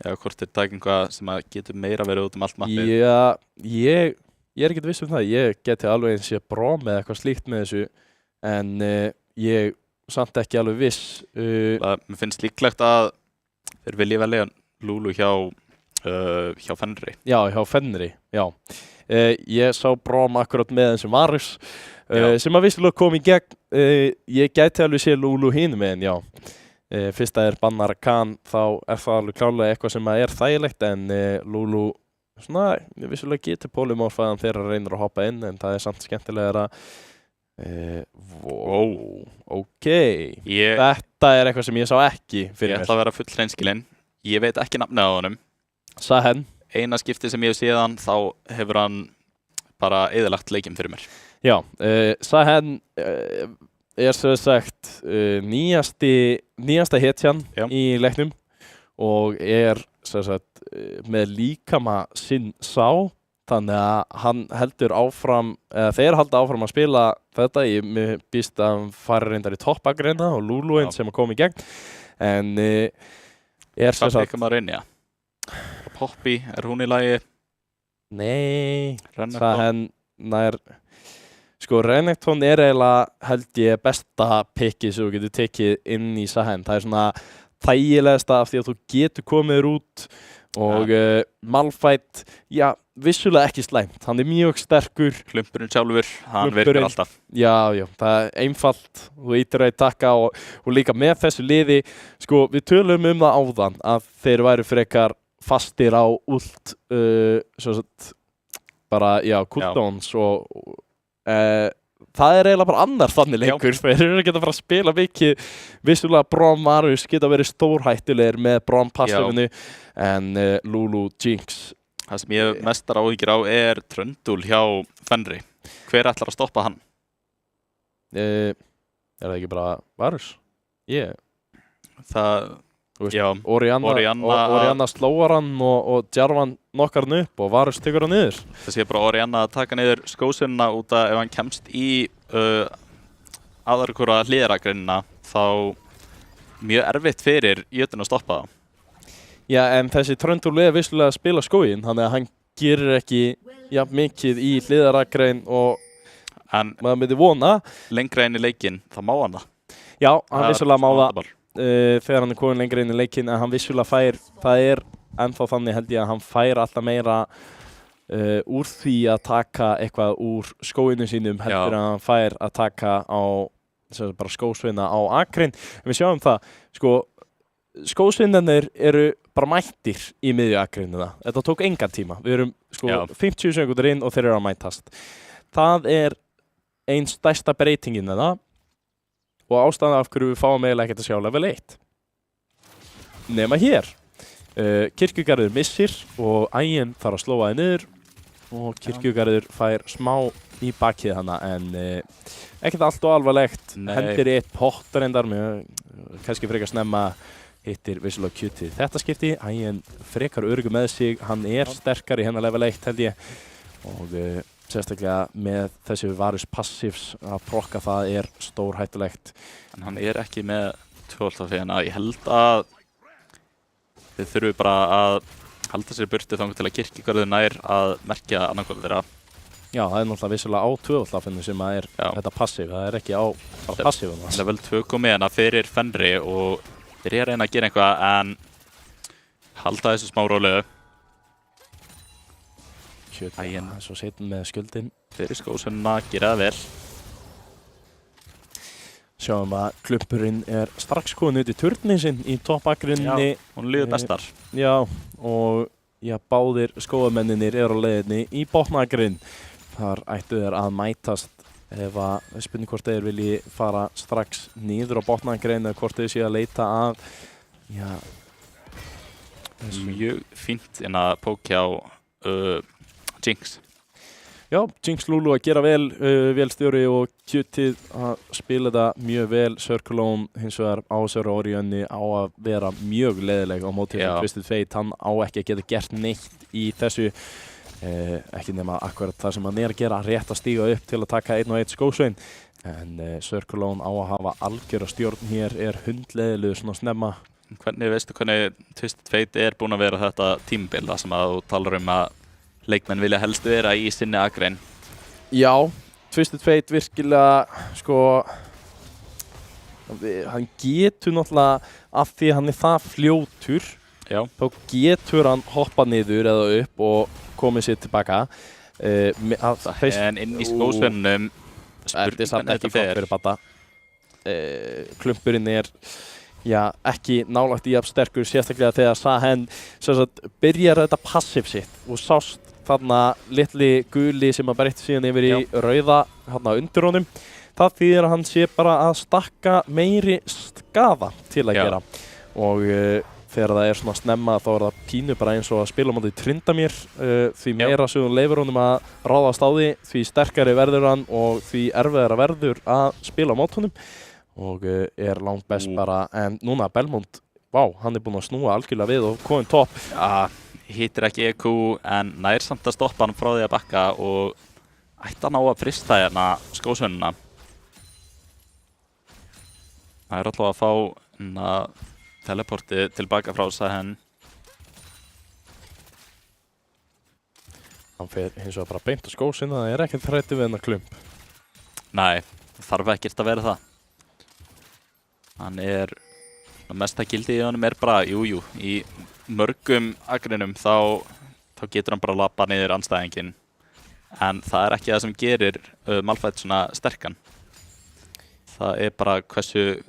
Speaker 2: eða hvort þeir taka einhvað sem að getur meira verið út allt mappið.
Speaker 1: Já, ég er ekkert viss um það. Ég geti alveg eins ég bróm eða eitthvað slíkt með þessu en ég samt ekki alveg viss.
Speaker 2: Mér finnst líklegt að þeir vilja velja Lulu hjá Fenri.
Speaker 1: Já, hjá Fenri, já. Ég sá bróm akkurat með þessum Varus sem að vissulega kom í gegn. Ég gæti alveg sé Lulu hinum með en já. Fyrst að er bannar Rakan þá er það alveg klálega eitthvað sem að er þægilegt en Lulu svona, vissulega getur polymorfaðan þegar hann reynir að hoppa inn, en það er samt skemmtilegra. Ok.
Speaker 2: Ég
Speaker 1: Þetta er eitthvað sem ég sá ekki fyrir
Speaker 2: ætla að vera full hreinskilinn. Ég veit ekki nafnið á honum.
Speaker 1: Sahen.
Speaker 2: Eina skipti sem ég hef séð hann, þá hefur hann bara eyðilagt leikinn fyrir mér.
Speaker 1: Já, Sahen er svo sagt nýjasta hetjan
Speaker 2: Já.
Speaker 1: í leiknum og er svo sagt með líkama sinn sá, þannig að hann heldur áfram, þeir halda áfram að spila þetta. Ég býst að hann fari reyndar í toppagreina og Luluinn sem að koma í gegn, en er svo
Speaker 2: Hvað
Speaker 1: sagt
Speaker 2: tekur maður inn, já? Poppy, er hún í lagi?
Speaker 1: nei,
Speaker 2: Renekton?
Speaker 1: Sahen nær. Sko, Renekton er eiginlega, held ég, besta pickið sem þú getur tekið inn í Sahen. Það er svona þægilegasta af því að þú getur komið þér út og Malphite, já, vissulega ekki slæmt. Hann er mjög sterkur.
Speaker 2: Klumpurinn sjálfur, hann
Speaker 1: Klumpurinn.
Speaker 2: virkar alltaf.
Speaker 1: Já, það er einfalt. Þú ítir að taka og líka með þessu liði. Sko, við tölum það áðan að þeir væru frekar fastir á ult, svo sagt, bara, já, cooldowns og það er eiginlega bara annar þannig leikur. Þeir eru að geta fara að spila mikið. Vissulega Braum Varus geta verið stórhættulegir með Braum passifinu, en Lulu Jinx.
Speaker 2: Það sem ég hef mestar áhyggjur á er Tröndul hjá Fenrir. Hver ætlar að stoppa hann?
Speaker 1: Er það ekki bara Varus?
Speaker 2: Það,
Speaker 1: Þú veist,
Speaker 2: já,
Speaker 1: Orianna slóar hann og Jarvan nokkar hann upp og Varus tekur hann niður.
Speaker 2: það sé bara Orianna að taka niður skósunna út að ef hann kemst í aðra hliðaragreinina, þá mjög erfitt fyrir Jötun að stoppa það.
Speaker 1: Já, en þessi Tröndul er vissulega að spila skóginn, þannig að hann gerir ekki mikið í hliðaragrein og
Speaker 2: En
Speaker 1: maður myndi vona.
Speaker 2: lengra inn í leikinn, þá má hann það.
Speaker 1: Já, hann vissulega má það
Speaker 2: vandamál.
Speaker 1: þegar hann er komin lengra inn í leikinn, en hann vissulega fær, það er ennþá þannig held ég að hann fær alltaf meira úr því að taka eitthvað úr skóinu sínum heldur
Speaker 2: Já.
Speaker 1: en hann fær að taka á bara skósveina á akrein. En við sjáum það, sko, skósveinarnir eru bara mættir í miðju akreinina. Þetta tók engan tíma. Við erum sko
Speaker 2: Já.
Speaker 1: 50 sekundur inn og þeir eru að mætast. Það er ein stærsta breytingin þetta og ástæðan af hverju við fáum eiginlega ekkert að sjá level 1. Nema hér. Kirkjugarður missir og Ægin þarf að slóa þið niður og Kirkjugarður fær smá í bakið hana, en ekkert allt og alvarlegt.
Speaker 2: Nei.
Speaker 1: Hendir eitt pott reyndar með kannski frekar snemma, hittir vissulega kjötið þetta skipti. Ægin frekar öruggur með sig, hann er sterkar í hennar level 1 held ég, og sérstaklega með þessu Varus passivs að prokka það er stórhættulegt.
Speaker 2: En hann er ekki með 12 fyrir ég held að þið þurfum bara að halda sér burtu þangað til að Kirkjugarður nær að merkja annarkvöld þeirra.
Speaker 1: Já, það er náttúrulega vissulega á 12 sem að er
Speaker 2: Já.
Speaker 1: þetta passív, það er ekki á bara passívum.
Speaker 2: Level 2 komið hérna fyrir Fenrir og þeir eru að reyna að gera eitthvað en halda þessu smá rólegu. Ægin.
Speaker 1: Svo setjum með skuldin.
Speaker 2: Fyrir skósunna, gera það vel.
Speaker 1: Sjáum að klumpurinn er strax komin út í turnin sinn í toppakrinni.
Speaker 2: Hún líður bestar.
Speaker 1: Já, og já, báðir skóðamenninir eru á leiðinni í botnagrinn. Þar ættu þeir að mætast ef að spurning hvort þeir vilji fara strax niður á botnagrinn eða hvort þeir séu að leita að
Speaker 2: Mjög fínt inn að pókja á Jinx.
Speaker 1: Já, Jinx Lulu að gera vel, velstjóri og kjötið að spila þetta mjög vel. Circlone hins vegar á sér Orionni á að vera mjög leiðileg á móti Twisted Fate. Hann á ekki að geta gert neitt í þessu, ekki nema akkurat það sem hann er að gera, rétt að stíga upp til að taka 1 og 1 skósvein. En Circlone á að hafa algjöra stjórn hér, er hundleiðilegur svona snemma.
Speaker 2: Hvernig veistu hvernig Twisted Fate er búin að vera þetta tímabil þar sem að þú talar að leikmenn vilja helst vera í sinni akrein?
Speaker 1: Já, Twisted Fate virkilega, sko, hann getur náttúrulega, af því hann er það fljótur,
Speaker 2: Já.
Speaker 1: þá getur hann hoppað niður eða upp og komið sér tilbaka.
Speaker 2: En inn í skósvennum
Speaker 1: Þetta er samt ekki flott fyrir Bata. Klumpurinn er, ekki nálægt í jafn sterkur, sérstaklega þegar Sahen sem sagt byrjar þetta passif sitt og sást þarna litli guli sem að breytti síðan yfir í rauða hérna undir honum. Það þýðir að hann sé bara að stakka meiri skaða til að gera og þegar það er svona snemma þá er það pínu bara eins og að spila á móti Tryndamýr því meira sem hún leifur honum að ráðast á því sterkari verður hann og því erfiðara verður að spila á móti honum og er langt best bara en núna Belmont, hann er búinn að snúa algjörlega við og kominn topp.
Speaker 2: Já, hittir ekki EQ en nær samt að stoppa hann frá því að bakka og ætti að ná að frista hérna skósvennina. Það er alltaf að fá teleportið tilbaka frá Sahen.
Speaker 1: Hann fer hins vegar bara beint á skósinn, það er ekkert hræddur við hennar klump.
Speaker 2: Nei, það þarf ekkert að vera það. Hann er, mesta gildið í honum er bara, í mörgum agrinum þá getur hann bara labba niður andstæðinginn. En það er ekki það sem gerir Malphite svona sterkan. Það er bara hversu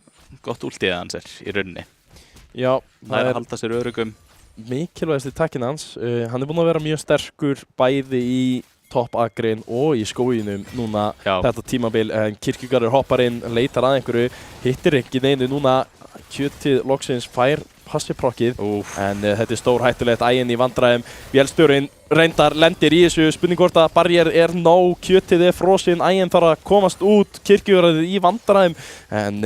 Speaker 2: gott últið hans er í rauninni.
Speaker 1: Já,
Speaker 2: það er að halda sér öruggum.
Speaker 1: Mikilvægasti takkinn hans. Hann er búinn að vera mjög sterkur bæði í toppagrin og í skóginum núna þetta tímabil. Kirkjugarður hoppar inn, leitar að einhverju, hittir ekki neinu núna. Kjötið loksins fær passiprokkið en þetta er stór hættulegt æginn í vandræðum. Vélstjórinn reyndar lendir í þessu, spurning hvort að barrier er nóg, kjötið er frosinn, æginn þarf að komast út, kirkjugarður í vandræðum en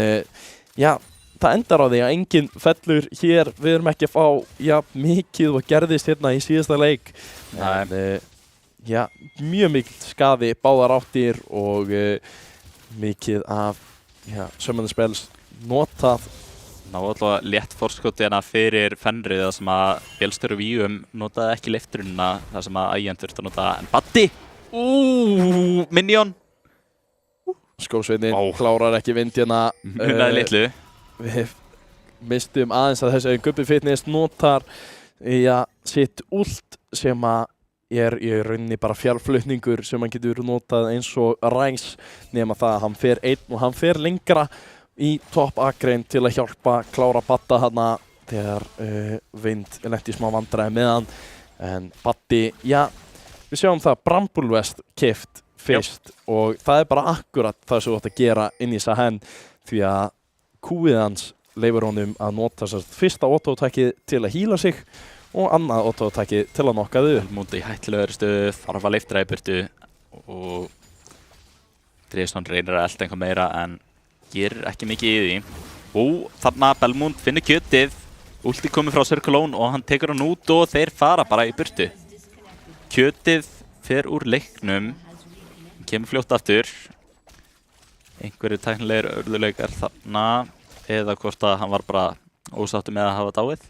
Speaker 1: það endar á því að enginn fellur hér, við erum ekki að fá mikið og gerðist hérna í síðasta leik en mjög mikil skaði báðar áttir og mikið af Summoning Spells notað.
Speaker 2: Ná alltaf létt forskoti hérna fyrir Fenrir þar sem að Vélstjóri Víum notaði ekki leifturina þar sem að Æginn þurfti að nota en Baddi! Minion!
Speaker 1: Skósveinninn klárar ekki vind hérna.
Speaker 2: Munaði litlu.
Speaker 1: Við mistum aðeins að þessu Gubbi Fitness notar sitt ult sem að er í rauninni bara fjárflutningur sem hann getur notað eins og Ræs nema það að hann fer einn og hann fer lengra í toppagrein til að hjálpa klára Badda hana þegar vind lenti í smá vandræði með hann en Baddi, við sjáum það Bramblevest keypt fyrst og það er bara akkurat það sem þú átt að gera inn í Sahen því að Q-ið hans leifur honum að nota fyrsta auto-attackið til að hýla sig og annað auto-attackið til að nokka þau.
Speaker 2: Múti í hættilegri stöðu, þarf að leiftra í burtu og Dresson reynir að elta einhver meira en gerir ekki mikið í því. Þarna Belmont finnur kjötið, ulti komið frá Circlone og hann tekur hann út og þeir fara bara í burtu. Kjötið fer úr leiknum, kemur fljótt aftur. Einhverju tæknilegir örðuleikar þarna eða hvort að hann var bara ósáttur með að hafa dáið.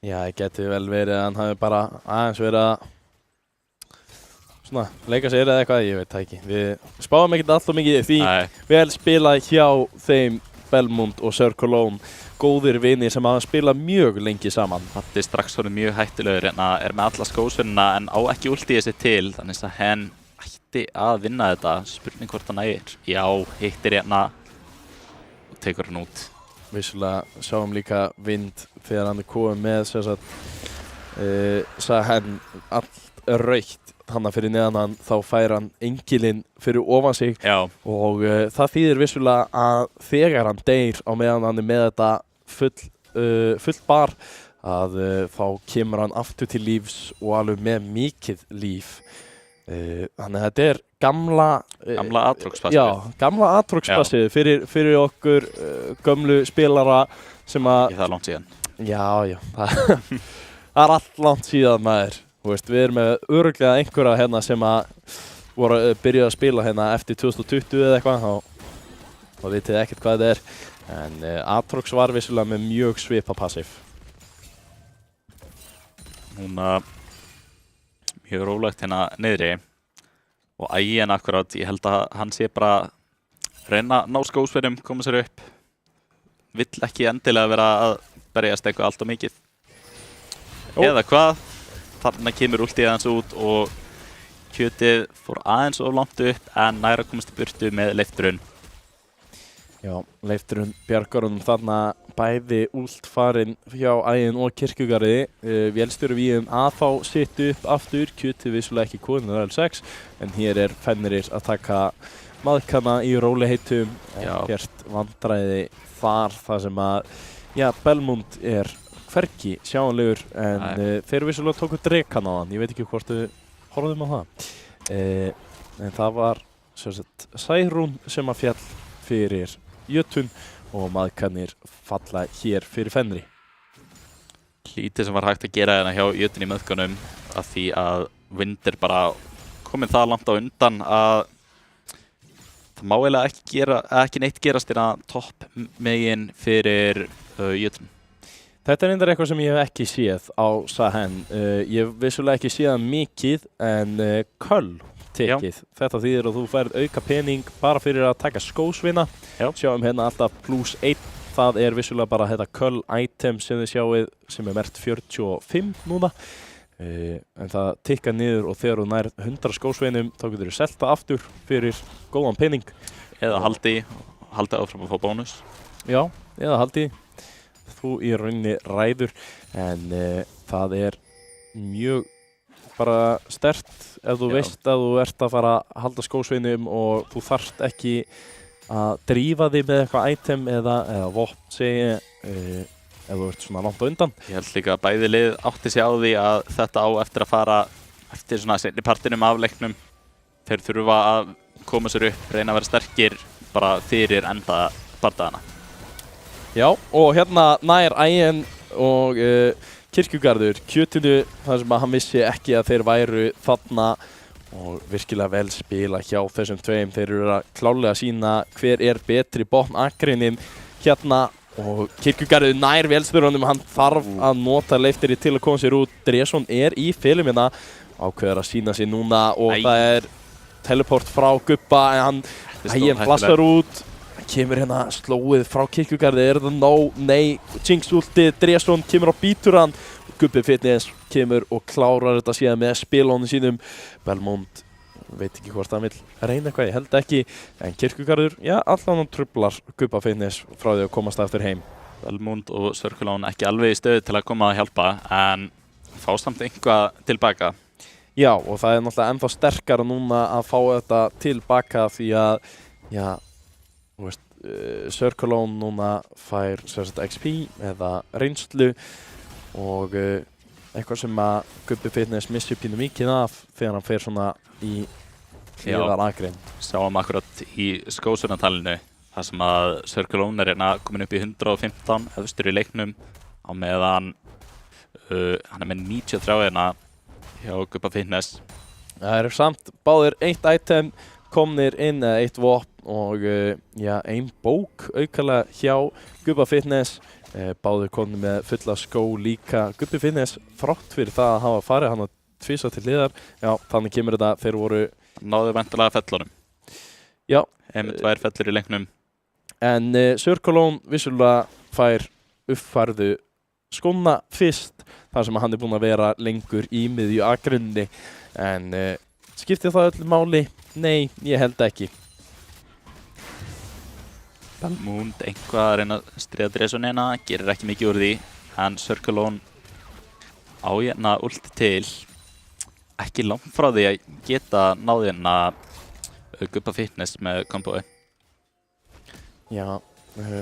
Speaker 1: Já, það geti vel verið að hann hafi bara aðeins verið að leika sér eða eitthvað, ég veit það ekki. Við spáum ekkert alltaf mikið því vel spilað hjá þeim Belmont og Circlone, góðir vini sem hafa spilað mjög lengi saman.
Speaker 2: Þetta er strax honum mjög hættulegur en er með alla skósvinnina en á ekki ultið sér til þannig að henn ætti að vinna þetta, spurning hvort hann nægir. Já, hittir hérna og tekur hann út.
Speaker 1: Vissulega sjáum líka vind þegar hann er komið með Sahen allt rautt hanna fyrir neðan hann, þá fær hann engilinn fyrir ofan sig og það þýðir vissulega að þegar hann deyr á meðan hann er með þetta full bar að þá kemur hann aftur til lífs og alveg með mikið líf. Þannig að þetta er gamla
Speaker 2: Aatrox-passið.
Speaker 1: Já, gamla Aatrox-passið fyrir okkur gömlu spilara sem að...
Speaker 2: Það er langt síðan.
Speaker 1: Já, það er allt langt síðan maður. Við erum með örugglega einhverja hérna sem að voru byrjuð að spila hérna eftir 2020 eða eitthvað þá vitið þið ekkert hvað þetta er. En Aatrox var vissulega með mjög svipa passif.
Speaker 2: Núna mjög rólegt hérna niðri og Æginn akkurát, ég held að hann sé bara reyna að ná skósverjum, koma sér upp. Vill ekki endilega vera að berjast eitthvað allt og mikið. Eða hvað? Þarna kemur ultið hans út og kjötið fór aðeins of langt upp en næra komast í burtu með leifturinn.
Speaker 1: Já, Leifturinn bjargar honum þarna bæði últfarin hjá Ægin og Kirkjugarði. Vélstjóri Víum að fá sitt upp aftur, kjötið vissulega ekki konur L6, en hér er Fenrir að taka maðkana í róliheitum, ekkert vandræði þar sem að, Belmund er hvergi sjáanlegur, en þeir vissulega tóku drekan á hann, ég veit ekki hvort þau horfðum á það. En það var Særún sem að fjall fyrir Jötun og maðkanir falla hér fyrir Fenri.
Speaker 2: Lítið sem var hægt að gera hérna hjá Jötun í maðkanum af því að Wind er bara komin það langt á undan að það má eiginlega ekki neitt gerast hérna topp megin fyrir Jötun.
Speaker 1: Þetta er eitthvað sem ég hef ekki séð á Sahen. Ég hef vissulega ekki séð það mikið, en Köll tekið. Þetta þýðir að þú færð auka pening bara fyrir að taka skósvina. Sjáum hérna alltaf +1. Það er vissulega bara þetta Köll item sem þið sjáuð sem er merkt 45 núna. En það tikkar niður og þegar þú nær 100 skósvinum þá getur þú selt það aftur fyrir góðan pening.
Speaker 2: Eða haldi áfram að fá bónus.
Speaker 1: Já, eða haldi. Þú í rauninni ræður, en það er mjög bara sterkt ef þú veist að þú ert að fara að halda skósveinum og þú þarft ekki að drífa þig með eitthvað item eða vopn segi ef þú ert svona langt á undan.
Speaker 2: Ég held líka að bæði lið átti sig á því að þetta á eftir að fara eftir svona seinni partinum af leiknum. Þeir þurfa að koma sér upp, reyna að vera sterkir bara fyrir enda bardagana.
Speaker 1: Já, og hérna nær Ægin og Kirkjugarður kjötinu þar sem að hann vissi ekki að þeir væru þarna og virkilega vel spila hjá þessum tveim. Þeir eru að klálega sína hver er betri botn akrininn hérna og Kirkjugarður nær vélstjóranum, hann þarf að nota Leifteri til að koma sér út. Dresson er í félum hérna, ákveður að sína sig núna og það er teleport frá Gubba en hann Ægin flassar út. Kemur hérna slóið frá Kirkjugarði, er það nóg? Nei, Jinx ulti, Dresson kemur og býtur hann. Gubbi Fitness kemur og klárar þetta síðan með spilónu sínum. Belmund veit ekki hvort hann vil reyna eitthvað, ég held ekki. En Kirkjugarður, allan hann trublar Gubba Fitness frá því að komast aftur heim.
Speaker 2: Belmund og Circulon ekki alveg í stöðu til að koma að hjálpa, en fá samt einhvað tilbaka.
Speaker 1: Já, og það er náttúrulega ennþá sterkara núna að fá þetta tilbaka því að, Circulon núna fær XP eða reynslu og eitthvað sem að Gubbi Fitness missir pínu mikið af þegar hann fer svona í hliðar akrein.
Speaker 2: Sáum akkurat í skósvinatalinu þar sem að Circulon er hérna komin upp í 115 efstur í leiknum á meðan hann er með 93 hérna hjá Gubba Fitness.
Speaker 1: Það eru samt báðir eitt item komnir inn eða eitt vopn og ein bók aukalega hjá Gubba Fitness. Báðir komnir með fulla skó líka. Gubbi Fitness þrátt fyrir það að hafa farið hann að tvisa til hliðar. Já, þannig kemur þetta, þeir voru
Speaker 2: náðu væntanlega fellunum.
Speaker 1: Já.
Speaker 2: Einmitt tvær fellur í leiknum.
Speaker 1: En Circulon vissulega fær uppfærðu skóna fyrst þar sem hann er búinn að vera lengur í miðju akrinni. En skiptir það öllu máli? Nei, ég held ekki.
Speaker 2: Belmund einhvað að reyna að stríða Dresson hérna, gerir ekki mikið úr því. En Circulon á hérna ulti til. Ekki langt frá því að geta náði hérna Gubba Fitness með kombói. Já,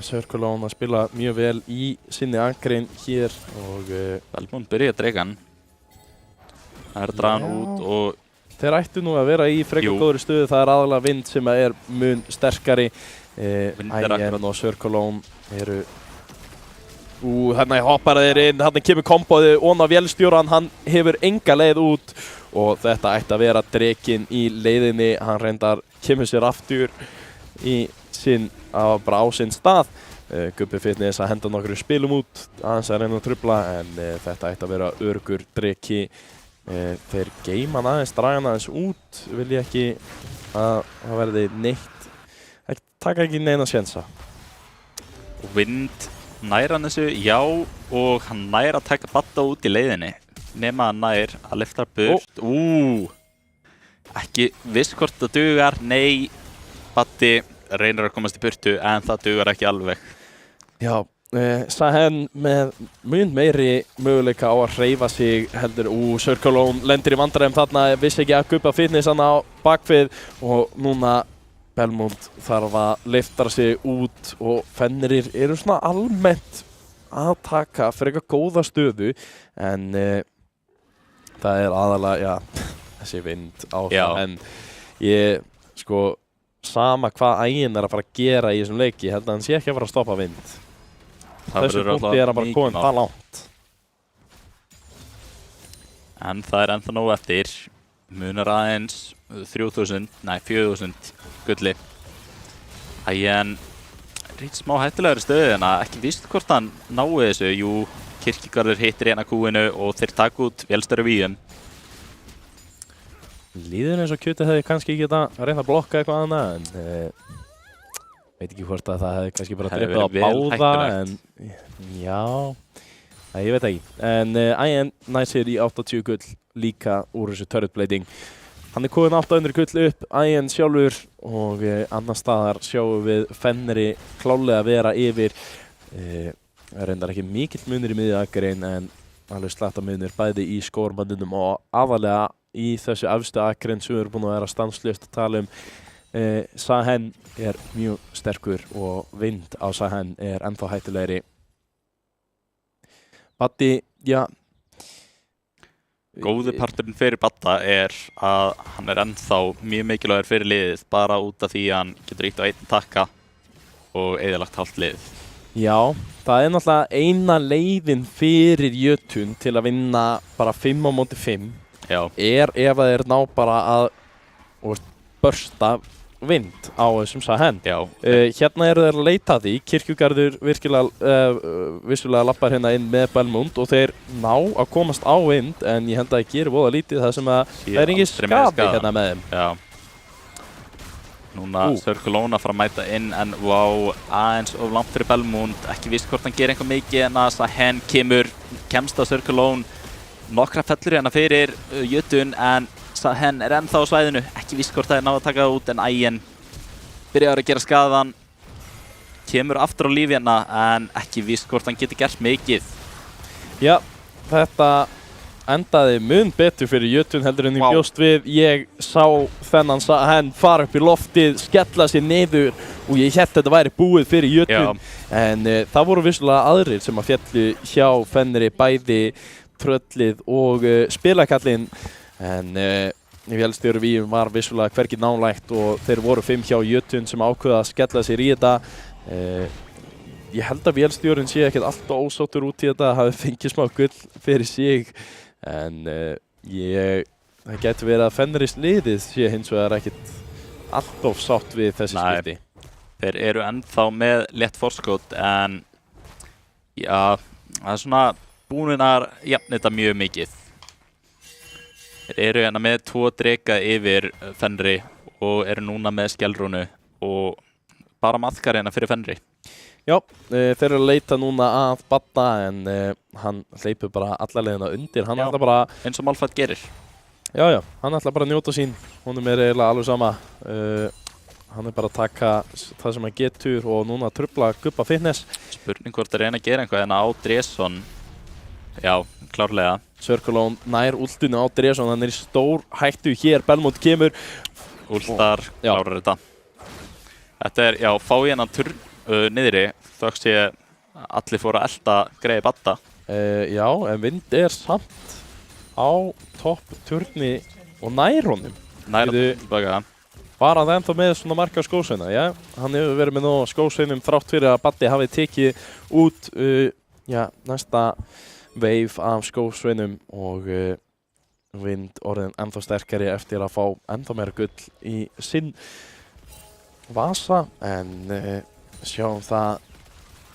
Speaker 1: Circulon að spila mjög vel í sinni akrein hér og
Speaker 2: Belmund byrja að dreika hann. Það er að draga hann út og
Speaker 1: þeir ættu nú að vera í frekar góðri stöðu. Það er aðalega Wind sem er mun sterkari. Ægin og Circulon eru hérna hoppar þeir inn, hérna kemur komboði ón á vélstjóran, hann hefur enga leið út og þetta ætti að vera drekinn í leiðinni. Hann reyndar kemur sér aftur í bara á sinn stað. Gubbi Fitness að henda nokkru spilum út aðeins að reyna að trufla en þetta ætti að vera öruggur dreki. Þeir geima hann aðeins, draga hann aðeins út, vil ég ekki að það verði neitt. Taka ekki neina sjensa.
Speaker 2: Wind nær hann þessu, já, og hann nær að taka Badda út í leiðinni. Nema hann nær að lyfta burt. Ekki viss hvort það dugar, nei. Baddi reynir að komast í burtu en það dugar ekki alveg.
Speaker 1: Já, Sahen með mun meiri möguleika á að hreyfa sig heldur Circle lendir í vandræðum þarna, vissi ekki að Gubba Fitness hann á bakvið og núna Belmont þarf að lyfta sig út og Fenrir eru svona almennt að taka fyrir eitthvað góða stöðu en það er aðalega, þessi vind á það en ég, sko, sama hvað Ægin er að fara að gera í þessum leiki, held að hann sé ekki að fara að stoppa vind. Þessu punkti er hann bara komin það langt.
Speaker 2: En það er ennþá nóg eftir, munar aðeins 4.000 gulli. Ægin rít smá hættulegri stöðu en ekki víst hvort hann nái þessu, jú, Kirkjugarður hittir eina kúinu og þeir taka út vélstjóri víum.
Speaker 1: Líður eins og Kjuti hefði kannski geta reynt að blokka eitthvað annað en veit ekki hvort að það hefði kannski bara drepið á báða en já, ég veit ekki. En Ægin næsir í 80 gull líka úr þessu turret blading. Hann er komin 800 gull upp, Ægin sjálfur og annar staðar sjáum við Fenri klálega vera yfir. Reyndar ekki mikill munur í miðjagrein en alveg slatta munur bæði í skórmannunum og aðalega í þessu efstu akrein sem við erum búin að vera stanslaust að tala um. Sahen er mjög sterkur og vind á Sahen er ennþá hættulegri. Baddi, já.
Speaker 2: Góði parturinn fyrir Badda er að hann er ennþá mjög mikilvægur fyrir liðið bara út af því að hann getur ítt á einn takka og eyðilagt hálft liðið.
Speaker 1: Já, það er náttúrulega eina leiðin fyrir Jötun til að vinna bara 5 á móti 5 er ef að þeir ná bara að börsta vind á þessum Sahen. Hérna eru þeir að leita því, Kirkjugarður vissulega lappar hérna inn með Belmont og þeir ná að komast á vind en ég held að það gerir voða lítið það sem að það er engin skaði hérna með þeim.
Speaker 2: Já. Núna Circle að fara að mæta inn en aðeins of langt fyrir Belmont, ekki víst hvort hann gerir eitthvað mikið en að Sahen kemst á Circle nokkra fellur hérna fyrir Jötun en Sahen er ennþá á svæðinu, ekki víst hvort það er náð að taka það út en Ægin byrjar að gera skaðan, kemur aftur á lífi hérna en ekki víst hvort hann getur gert mikið.
Speaker 1: Já, þetta endaði mun betur fyrir Jötun heldur en ég bjóst við. Ég sá þennan Sahen fara upp í loftið, skella sér niður og ég hélt þetta væri búið fyrir Jötun. En það voru vissulega aðrir sem að fjallu hjá Fenri, bæði tröllið og spilakallinn. En vélstjóri víum var vissulega hvergi nálægt og þeir voru 5 hjá Jötun sem ákveða að skella sér í þetta. Ég held að vélstjórin sé ekkert alltaf ósáttur út í þetta, hafi fengið smá gull fyrir sig. En það getur verið að Fenris liðið sé hins vegar ekkert alltof sátt við þessi skipti.
Speaker 2: Þeir eru ennþá með létt forskot en já, það er svona búin að jafna þetta mjög mikið. Þeir eru hérna með 2 dreka yfir Fenri og eru núna með skjálrúnu og bara maðkar hérna fyrir Fenri.
Speaker 1: Já, þeir eru að leita núna að Badda en hann hleypur bara alla leiðina undir. Hann ætla bara
Speaker 2: eins og Malphite gerir.
Speaker 1: Já, hann ætla bara að njóta sín. Honum er eiginlega alveg sama. Hann er bara að taka það sem hann getur og núna að trufla Gubba Fitness.
Speaker 2: Spurning hvort að reyna að gera einhvað en á Dresson. Já, klárlega.
Speaker 1: Circle nær últinu á Dresson, hann er í stór hættu hér. Belmont kemur.
Speaker 2: Últar klárar þetta. Þetta er, fá hérna niðri, þóks ég allir fóru að elta greiði Badda.
Speaker 1: Já, en vind er samt á topp turni og nær honum.
Speaker 2: Nær tilbaka.
Speaker 1: Var hann ennþá með svona marga skósveina? Já, hann hefur verið með nóg skósveinum þrátt fyrir að Baddi hafi tekið út næsta veif af skósveinum og vind orðin ennþá sterkari eftir að fá ennþá meira gull í sinn vasa en sjáum það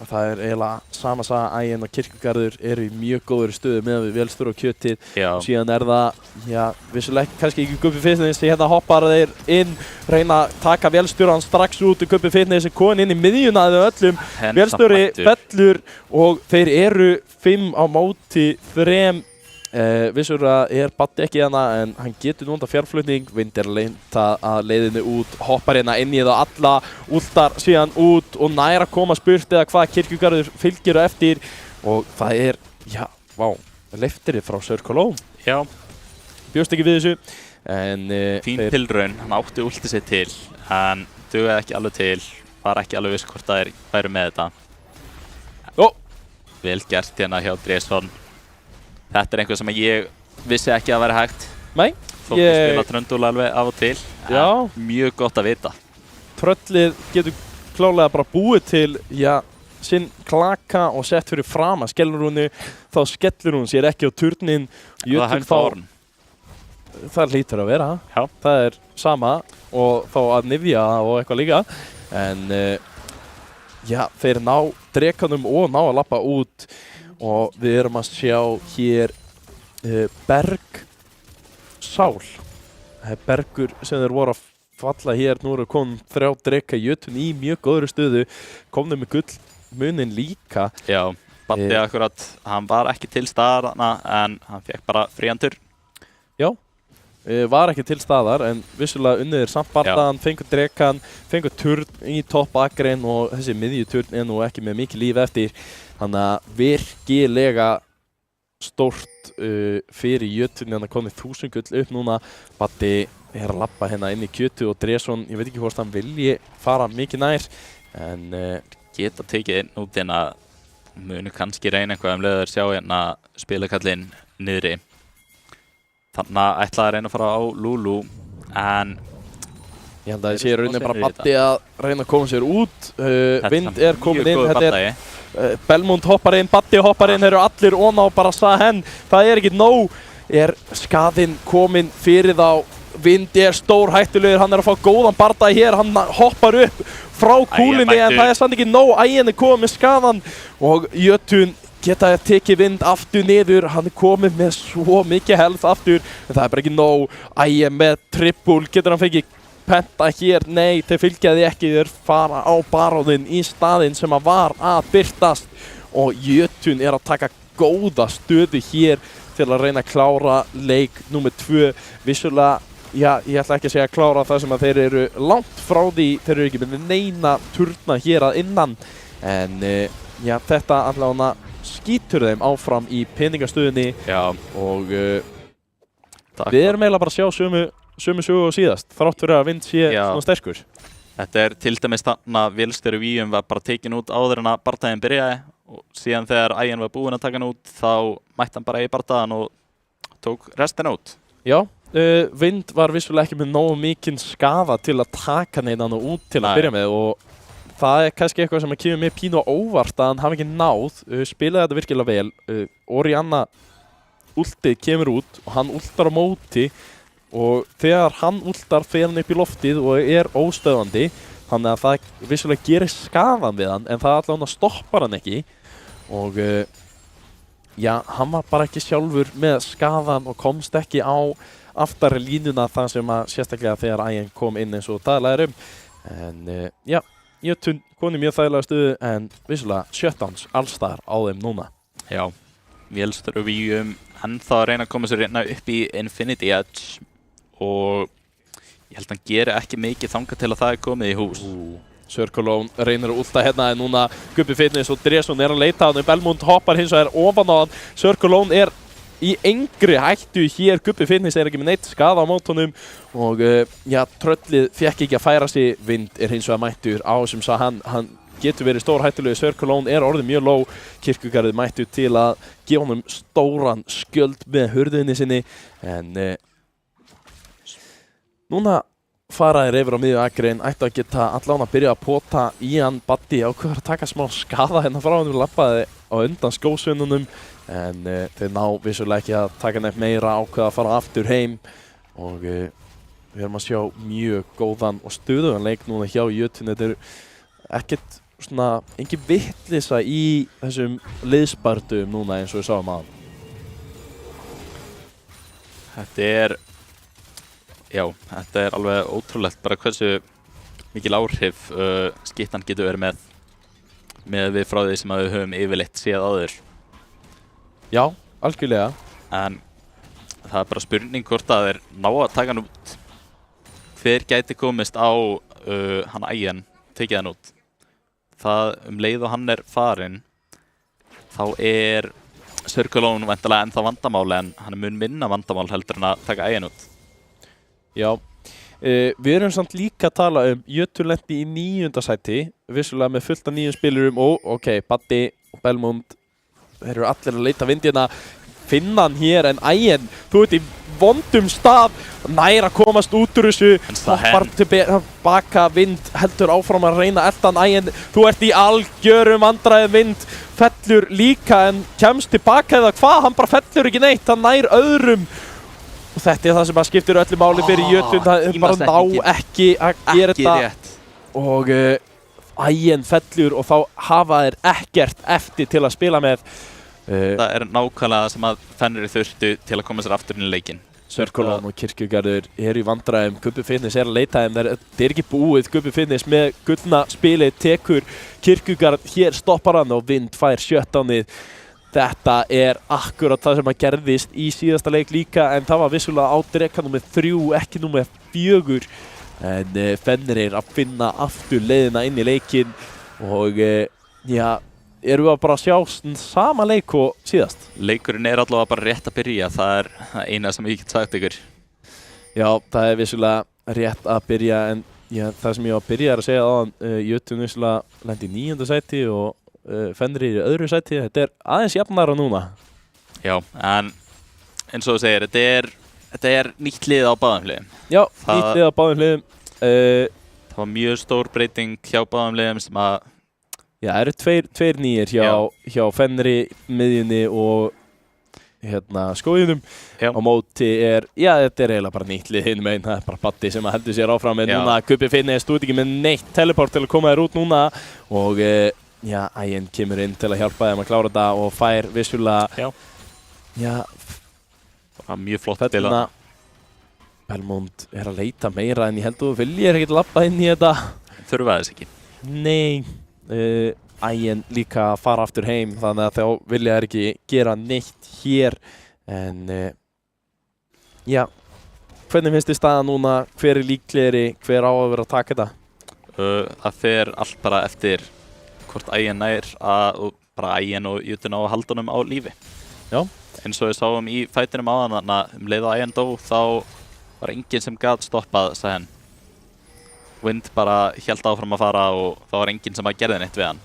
Speaker 1: að það er eiginlega sama saga. Ægin og Kirkjugarður eru í mjög góður stöðu með við vélstjóra og Kjötið og síðan er það, vissulega kannski ekki Gubbi Fitness því hérna hoppar þeir inn, reyna að taka vélstjóran strax út og Gubbi Fitness er komin inn í miðjuna að öllum. Vélstjóri fellur og þeir eru 5 á móti 3 vissulega Baddi ekki hana en hann getur nota fjárflutning. Vind leita að leiðinu út, hoppar hérna inn í það alla, últar síðan út og nær að koma spurt eða hvað Kirkjugarður fylgir á eftir og það já, vá, leiftirinn frá Sir Cologne.
Speaker 2: Já.
Speaker 1: Bjóst ekki við þessu en
Speaker 2: Fín tilraun, hann átti últi sig til en dugaði ekki alveg til, var ekki alveg viss hvort það væru með þetta. Vel gert hérna hjá Dresson. Þetta einhver sem ég vissi ekki að vera hægt.
Speaker 1: Nei.
Speaker 2: Þótt að spila Tröndúl alveg af og til.
Speaker 1: Já.
Speaker 2: Mjög gott að vita.
Speaker 1: Tröllið getur klálega bara búið til, sinn klaka og sett fyrir fram að skellurúnu. Þá skellur hún sér ekki á turnin.
Speaker 2: Það hægt á orðin.
Speaker 1: Það hlýtur að vera.
Speaker 2: Já.
Speaker 1: Það sama og þá að nifja og eitthvað líka. En þeir ná drekanum og ná að lappa út og við erum að sjá hér Berg Sál. Bergur sem þeir voru að falla hér, nú eru komin 3 dreka jötun í mjög góðri stöðu, komnum með gullmunin líka.
Speaker 2: Já, Baddi akkurat, hann var ekki til staðarna en hann fekk bara fríantur.
Speaker 1: Já. Var ekki til staðar en vissulega unniðir samt bardaðan, fengur drekan, fengur turn í topp akrein og þessi miðjuturn nú ekki með mikið líf eftir. Þannig að virkilega stórt fyrir jötunni, hann komið 1000 gull upp núna. Baddi að lappa hérna inn í kjötu og Dresson, ég veit ekki hvort hann vilji fara mikið nær en
Speaker 2: geta tekið inn út en að munu kannski reyna eitthvað leður sjá hérna spilakallinn niðri. Þannig að ætlaði að reyna að fara á Lulu, en
Speaker 1: ég held að ég sé rauninni bara Baddi að reyna að koma sér út. Vind komin inn, þetta Belmont hoppar inn, Baddi hoppar inn, þeir eru allir ofan á bara Sahen. Það ekki nóg, skaðinn kominn fyrir þá. Vind stór hættulegur, hann að fá góðan bardaði hér, hann hoppar upp frá kúlinni en það samt ekki nóg. Ægin komið með skaðan og jötun geta tekið Vind aftur niður, hann komið með svo mikið health aftur en það bara ekki nóg. Ægin með triple, getur hann fengið penta hér? Nei, þeir fylgja því ekki, þeir fara á baróðinn í staðinn sem var að birtast og jötun að taka góða stöðu hér til að reyna að klára leik nummer 2. Vissulega, ég ætla ekki að segja að klára það sem að þeir eru langt frá því, þeir eru ekki með neina turna hér að innan en þetta allavega skýtur þeim áfram í peningastöðunni.
Speaker 2: Já.
Speaker 1: Og við erum eiginlega bara að sjá sömu sögu og síðast, þrátt fyrir að Vind sé svona sterkur.
Speaker 2: Þetta til dæmis þannig að Vilstjóri Víum var bara tekin út áður en að bardaginn byrjaði og síðan þegar Ægin var búinn að taka hann út þá mætti hann bara í bardagann og tók restina út.
Speaker 1: Já, Vind var vissulega ekki með nógu mikinn skaða til að taka neinan út til að byrja með og það kannski eitthvað sem kemur með pínu óvart að hann hafi ekki náð, spilaði þetta virkilega vel. Orianna últið kemur út og hann últar á móti og þegar hann últar fer hann upp í loftið og óstöðandi þannig að það vissulega gerir skaðan við hann en það allavega stoppar hann ekki og hann var bara ekki sjálfur með skaðan og komst ekki á aftari línuna það sem að sérstaklega þegar Ægin kom inn eins og talaði en jötun koni mjög þægilega stöðu en vissulega sjöttans allstar á þeim núna.
Speaker 2: Já, Vilstjóri Víum ennþá að reyna að koma sér upp í Infinity Edge og ég held að hann geri ekki mikið þangað til að það komið í hús.
Speaker 1: Sir Cologne reynir að últa hérna en núna Gubbi Fitness og Dresson að leita hann. Belmont hoppar hins vegar ofan á hann. Sir Cologne í engri hættu hér. Gubbi Fitness ekki með neitt skaða á mótunum og tröllið fekk ekki að færa sig. Vind hins vegar mættur á sem sá hann getur verið stór hættulega. Sir Cologne orðið mjög low. Kirkjugarður mættur til að gefa honum stóran skjöld með hurðinni sinni en núna fara þeir yfir á miðju akrein, ættu að geta allan að byrja að pota í hann. Baddi ákveður að taka smá skaða hérna frá hann og lappaði á undan skósvinnunum en þeir ná vissulega ekki að taka nefn meira, ákveða að fara aftur heim og við erum að sjá mjög góðan og stöðugan leik núna hjá jötun. Þetta ekkert svona, engin vitleysa í þessum liðsbardum núna eins og við sáum að.
Speaker 2: Þetta alveg ótrúlegt bara hversu mikil áhrif skittan getur verið með við frá því sem við höfum yfirleitt séð áður.
Speaker 1: Já, algjörlega.
Speaker 2: en það bara spurning hvort að þeir ná að taka hann út. Hver gæti komist á hann Ægjan, tekið hann út. Það leið og hann farinn, þá Circle væntanlega ennþá vandamáli en hann mun minna vandamál heldur en að taka Ægjan út.
Speaker 1: Já, við erum samt líka að tala Jötunn lenti í 9. sæti, vissulega með fullt af 9 spilurum og Baddi og Belmont, þeir eru allir að leita vindina, finna hann hér en Ægjan, þú ert í vondum stað, nær að komast út úr þessu, hoppar tilbaka, Vind heldur áfram að reyna eldan Ægjan, þú ert í algjörum vandræði, Vind fellur líka en kemst tilbaka eða hvað, hann bara fellur ekki neitt, hann nær öðrum og þetta það sem að skiptir öllu máli fyrir Jötunn, það bara ná ekki að gera þetta og Ægjan fellur og þá hafa þeir ekkert eftir til að spila með.
Speaker 2: Það nákvæmlega sem að Fenrir þurftu til að koma sér aftur inn í leikinn.
Speaker 1: Circle og Kirkjugarður eru í vandræðum, Gubbi Fitness að leita þeim, það ekki búið, Gubbi Fitness með gullna spilið tekur Kirkjugarð, hér stoppar hann og Vind fær 17. Þetta akkurat það sem að gerðist í síðasta leik líka en það var vissulega á dreka númer 3, ekki númer 4 en Fenrir að finna aftur leiðina inn í leikinn og erum við að bara sjá sama leik og síðast?
Speaker 2: Leikurinn allavega bara rétt að byrja, það eina sem ég get sagt ykkur.
Speaker 1: Já, það vissulega rétt að byrja en það sem ég var að byrja að segja áðan, Jötunn vissulega lendi í 9. sæti og Fenrir í öðru sæti, þetta aðeins jafnara núna.
Speaker 2: Já, en eins og þú segir, þetta nýtt lið á báðum hliðum.
Speaker 1: Já, nýtt lið á báðum hliðum.
Speaker 2: Það var mjög stór breyting hjá báðum hliðum sem að
Speaker 1: Já, það eru tveir nýjir hjá Fenri, miðjunni og skóginum. Á móti þetta eiginlega bara nýtt lið hinum megin, það bara Baddi sem að heldur sér áfram en núna Gubbi Fitness stúið ekki með neitt teleport til að koma þér út núna og Ægjan kemur inn til að hjálpa þeim að klára þetta og fær vissulega
Speaker 2: mjög flott til að
Speaker 1: Belmont að leita meira en ég held að þú viljir ekkert labba inn í þetta.
Speaker 2: Þurfa þess ekki.
Speaker 1: Nei. Ægjan líka að fara aftur heim þannig að þá vilja þær ekki gera neitt hér en hvernig finnst þið staðan núna, hver líklegri, hver á að vera að taka þetta?
Speaker 2: Það fer allt bara eftir hvort Ægjan og bara Ægjan og Jötunn á að halda honum á lífi.
Speaker 1: Já.
Speaker 2: Eins og við sáum í fætinum áðan þannig að leið og Ægjan dó þá var enginn sem gat stoppað Sahen. Vind bara hélt áfram að fara og það var enginn sem að gerði neitt við hann.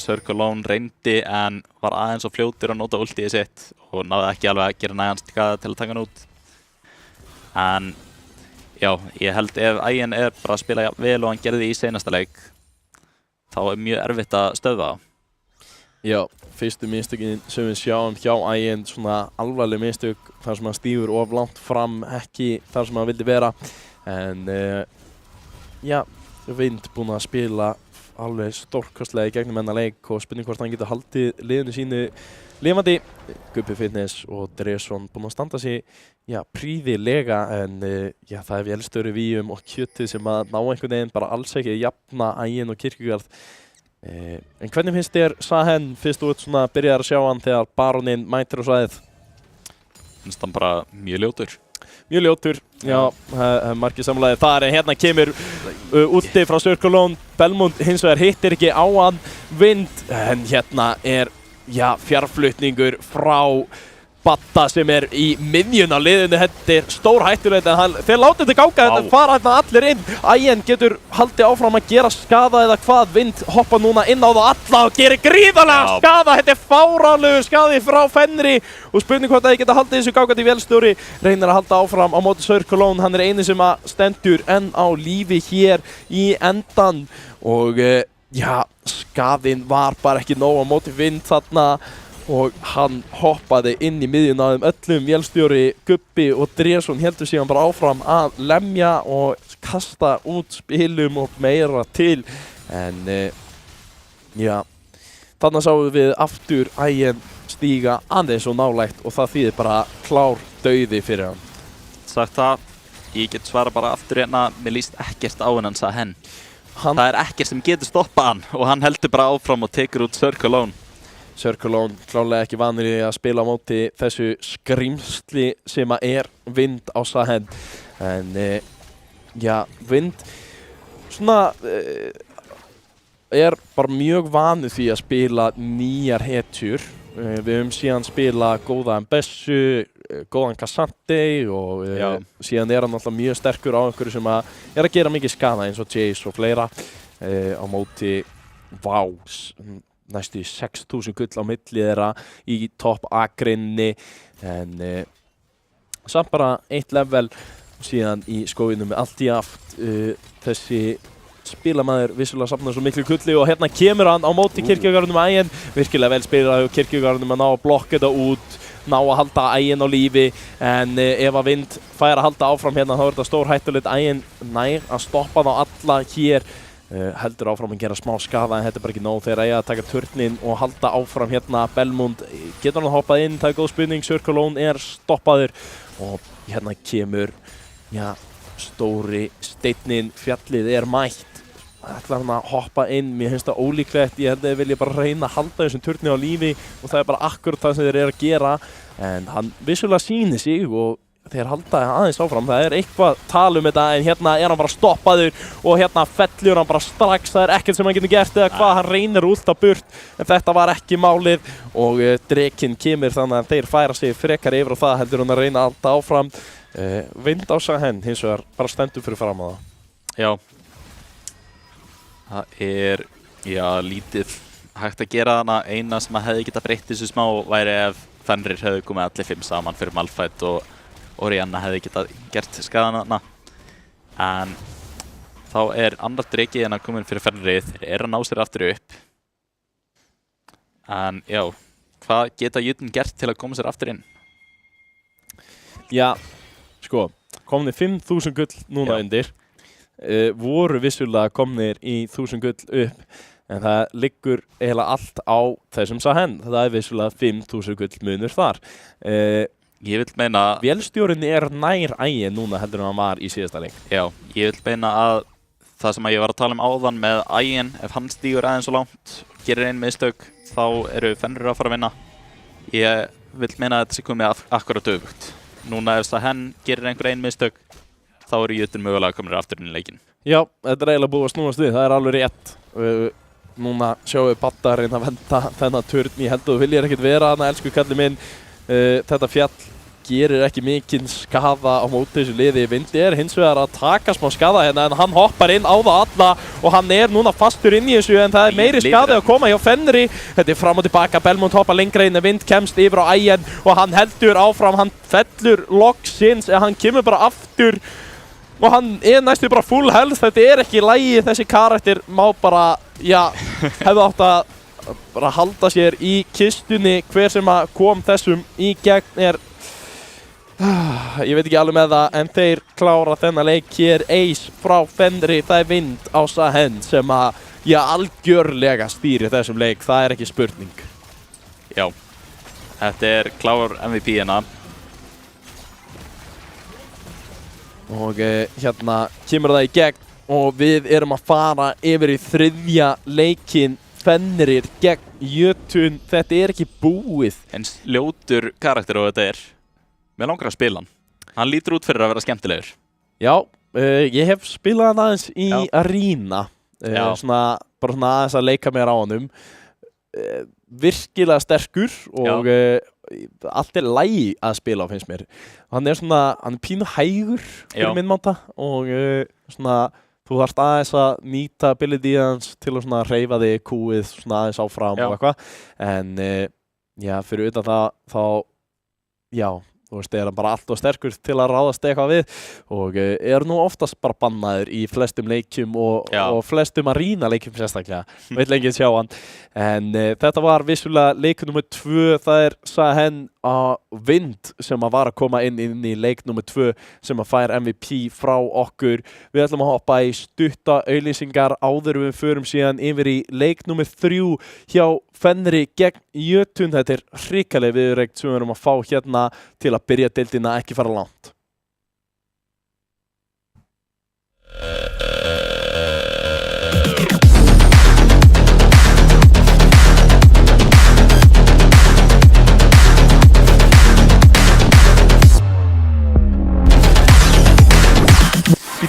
Speaker 2: Circle reyndi en var aðeins og fljótur að nota ultið sitt og náði ekki alveg að gera nægan skada til að taka hann út. En já, ég held ef Ægjan bara að spila vel og hann gerði í seinasta leik þá mjög erfitt að stöðva á.
Speaker 1: Já, fyrstu mistökin sem við sjáum hjá Ægjan, svona alvarleg mistök þar sem hann stígur of langt fram, ekki þar sem hann vildi vera en Vind búinn að spila alveg stórkostlega í gegnum þennan leik og spurning hvort hann getur haldið liðinu sínu lifandi. Gubbi Fitness og Dreson búinn að standa sig prýðilega en það vélstöru víum og kjötið sem að ná einhvern veginn bara alls ekki að jafna Ægjan og Kirkjugarð. En hvernig finnst þér Sahen fyrst þú svona byrjaðir að sjá hann þegar baróninn mætir á svæðið?
Speaker 2: Finnst hann bara mjög ljótur.
Speaker 1: Mjög ljótur, margir samlega þar en hérna kemur úti frá Circle, Belmont hins vegar hittir ekki á hann, Vind en hérna fjarflutningur frá Badda sem í miðjun á liðinu, þetta stór hættulegt en þeir láta þetta ganga, þetta fara hérna allir inn, Ægjan getur haldið áfram að gera skada eða hvað, Vind hoppa núna inn á það alla og gerir gríðarlega skada, þetta fáránlegur skadi frá Fenri og spurning hvort þeir geta haldið þessu gangandi vélstjóri, reynir að halda áfram á móti Circle, hann eini sem að stendur enn á lífi hér í endan og skadinn var bara ekki nóg á móti Vind þarna og hann hoppaði inn í miðjun á þeim öllum, vélstjóri Gubbi og Dreson heldur síðan bara áfram að lemja og kasta út spilum og meira til en þarna sáum við aftur Ægjan stíga aðeins og nálægt og það þýðir bara klár dauði fyrir hann.
Speaker 2: Sagt það, ég get svara bara aftur hérna, mér líst ekkert á hann Sahen. Það ekkert sem getur stoppað hann og hann heldur bara áfram og tekur út Circle.
Speaker 1: Circulón klálega ekki vanir í að spila á móti þessu skrimsli sem að Vind á Sahend. En Vind svona bara mjög vanur því að spila nýjar hetjur. Við höfum síðan spila góðan Bessu, góðan Cassante og síðan hann alltaf mjög sterkur á einhverju sem að gera mikið skada eins og Jace og fleira á móti næstu 6.000 gull á milli þeirra í topp A-greinni en samt bara 1 level og síðan í skóginum með allt í aft þessi spilamaður vissulega safnar svo miklu gulli og hérna kemur hann á móti Kirkjugarðinum Ægin virkilega vel spilað og Kirkjugarðinum að ná að blokka þetta út ná að halda Ægin á lífi en ef að Vind fær að halda áfram hérna þá þetta stór hættulegt Ægin nær að stoppa þá alla hér heldur áfram að gera smá skaða en þetta bara ekki nóg þegar Ægin að taka turnin og halda áfram hérna Belmund getur hann hoppað inn, það góð spurning Circulón stoppaður og hérna kemur stóri steinninn fjallið mætt ætlar hann að hoppa inn, mér finnst það ólíklegt ég held að þeir vilja bara reyna að halda þessum turni á lífi og það bara akkurat það sem þeir að gera en hann vissulega sýnir sig og þeir halda aðeins áfram það eitthvað tal þetta en hérna hann bara stoppaður og hérna fellur hann bara strax það ekkert sem hann getur gert eða hvað hann reynir út að burt en þetta var ekki málið og Drekinn kemur þannig að þeir færa sig frekar yfir og það heldur hann að reyna að halda áfram Vind á Sahend hins vegar bara stendur fyrir fram á það
Speaker 2: það lítið hægt að gera þarna eina sem að hefði getað breytt þessu smá væri ef Fenrir hefði komið allir 5 saman fyrir Malphite og Orianna hefði getað gert skaðan þarna en þá annar dreki en að komin fyrir Fenrir þeir að ná sér aftur upp en hvað geta Jútin gert til að koma sér aftur inn?
Speaker 1: Sko, komnir 5.000 gull núna undir voru vissulega komnir í 1.000 gull upp en það liggur eiginlega allt á þessum Sahend það vissulega 5.000 gull munur þar
Speaker 2: Ég vil meina
Speaker 1: Vélstjórinn nær Ægin núna heldur en hann var í síðasta leik
Speaker 2: ég vil meina að það sem ég var að tala áðan með Ægin ef hann stígur aðeins svo langt gerir einn mistök þá eru Fenrir að fara að vinna ég vil meina að þetta sé komið akkurat öfugt núna ef Sahend gerir einhver einn mistök þá eru Jútin mögulega komnir aftur inn í leikinn.
Speaker 1: Já, þetta eiginlega búið að snúast við, það alveg rétt. Núna sjáum við Badda að reyna að venda þennan turn, ég held að þú viljir ekkert vera þarna, elsku kallið minn. Þetta fjall gerir ekki mikinn skaða á móti þessu liði. Vind hins vegar að taka smá skaða hérna en hann hoppar inn á það alla og hann núna fastur inn í þessu en það meiri skaði að koma hjá Fenri. Þetta fram og tilbaka, Belmund hoppar lengra inn en Vind kemst yfir á Ægin og hann heldur áfram, hann fellur loksins en hann kemur bara aftur og hann næstu bara full health. Þetta ekki í lagi, þessi karakter má bara, hefði átt að bara halda sér í kistunni. Hver sem að kom þessum í gegn ég veit ekki alveg með það, en þeir klára þennan leik hér. Ace frá Fenri, það Vind á Sahend sem að, algjörlega stýri þessum leik, það ekki spurning.
Speaker 2: Já, þetta klár MVP hérna.
Speaker 1: Og hérna kemur það í gegn og við erum að fara yfir í þriðja leikinn. Fenrir gegn Jötun, þetta ekki búið.
Speaker 2: En ljótur karakter og þetta Mér langar að spila hann. Hann lítur út fyrir að vera skemmtilegur.
Speaker 1: Já, ég hef spilað hann aðeins í Arena. Bara svona aðeins að leika mér á honum. Virkilega sterkur og allt lægi að spila á finnst mér. Hann hann pínu hægur fyrir minn máta og svona þú þarft aðeins að nýta ability hans til að svona hreyfa þig kúið svona aðeins áfram og eitthvað. En fyrir utan það þá þú veist, hann bara allt og sterkur til að ráðast eitthvað við og nú oftast bara bannaður í flestum leikjum og flestum Arena leikjum sérstaklega, veit lengi sjá hann. En þetta var vissulega leikur nummer 2, það Sahend á Vind sem að var að koma inn í leik nummer 2 sem að fær MVP frá okkur. Við ætlum að hoppa í stutta auglýsingar áður við förum síðan yfir í leik nummer 3 hjá Fenri gegn Jötun. Þetta hrikaleg viðureign sem við erum að fá hérna til að byrja deildina ekki fara langt.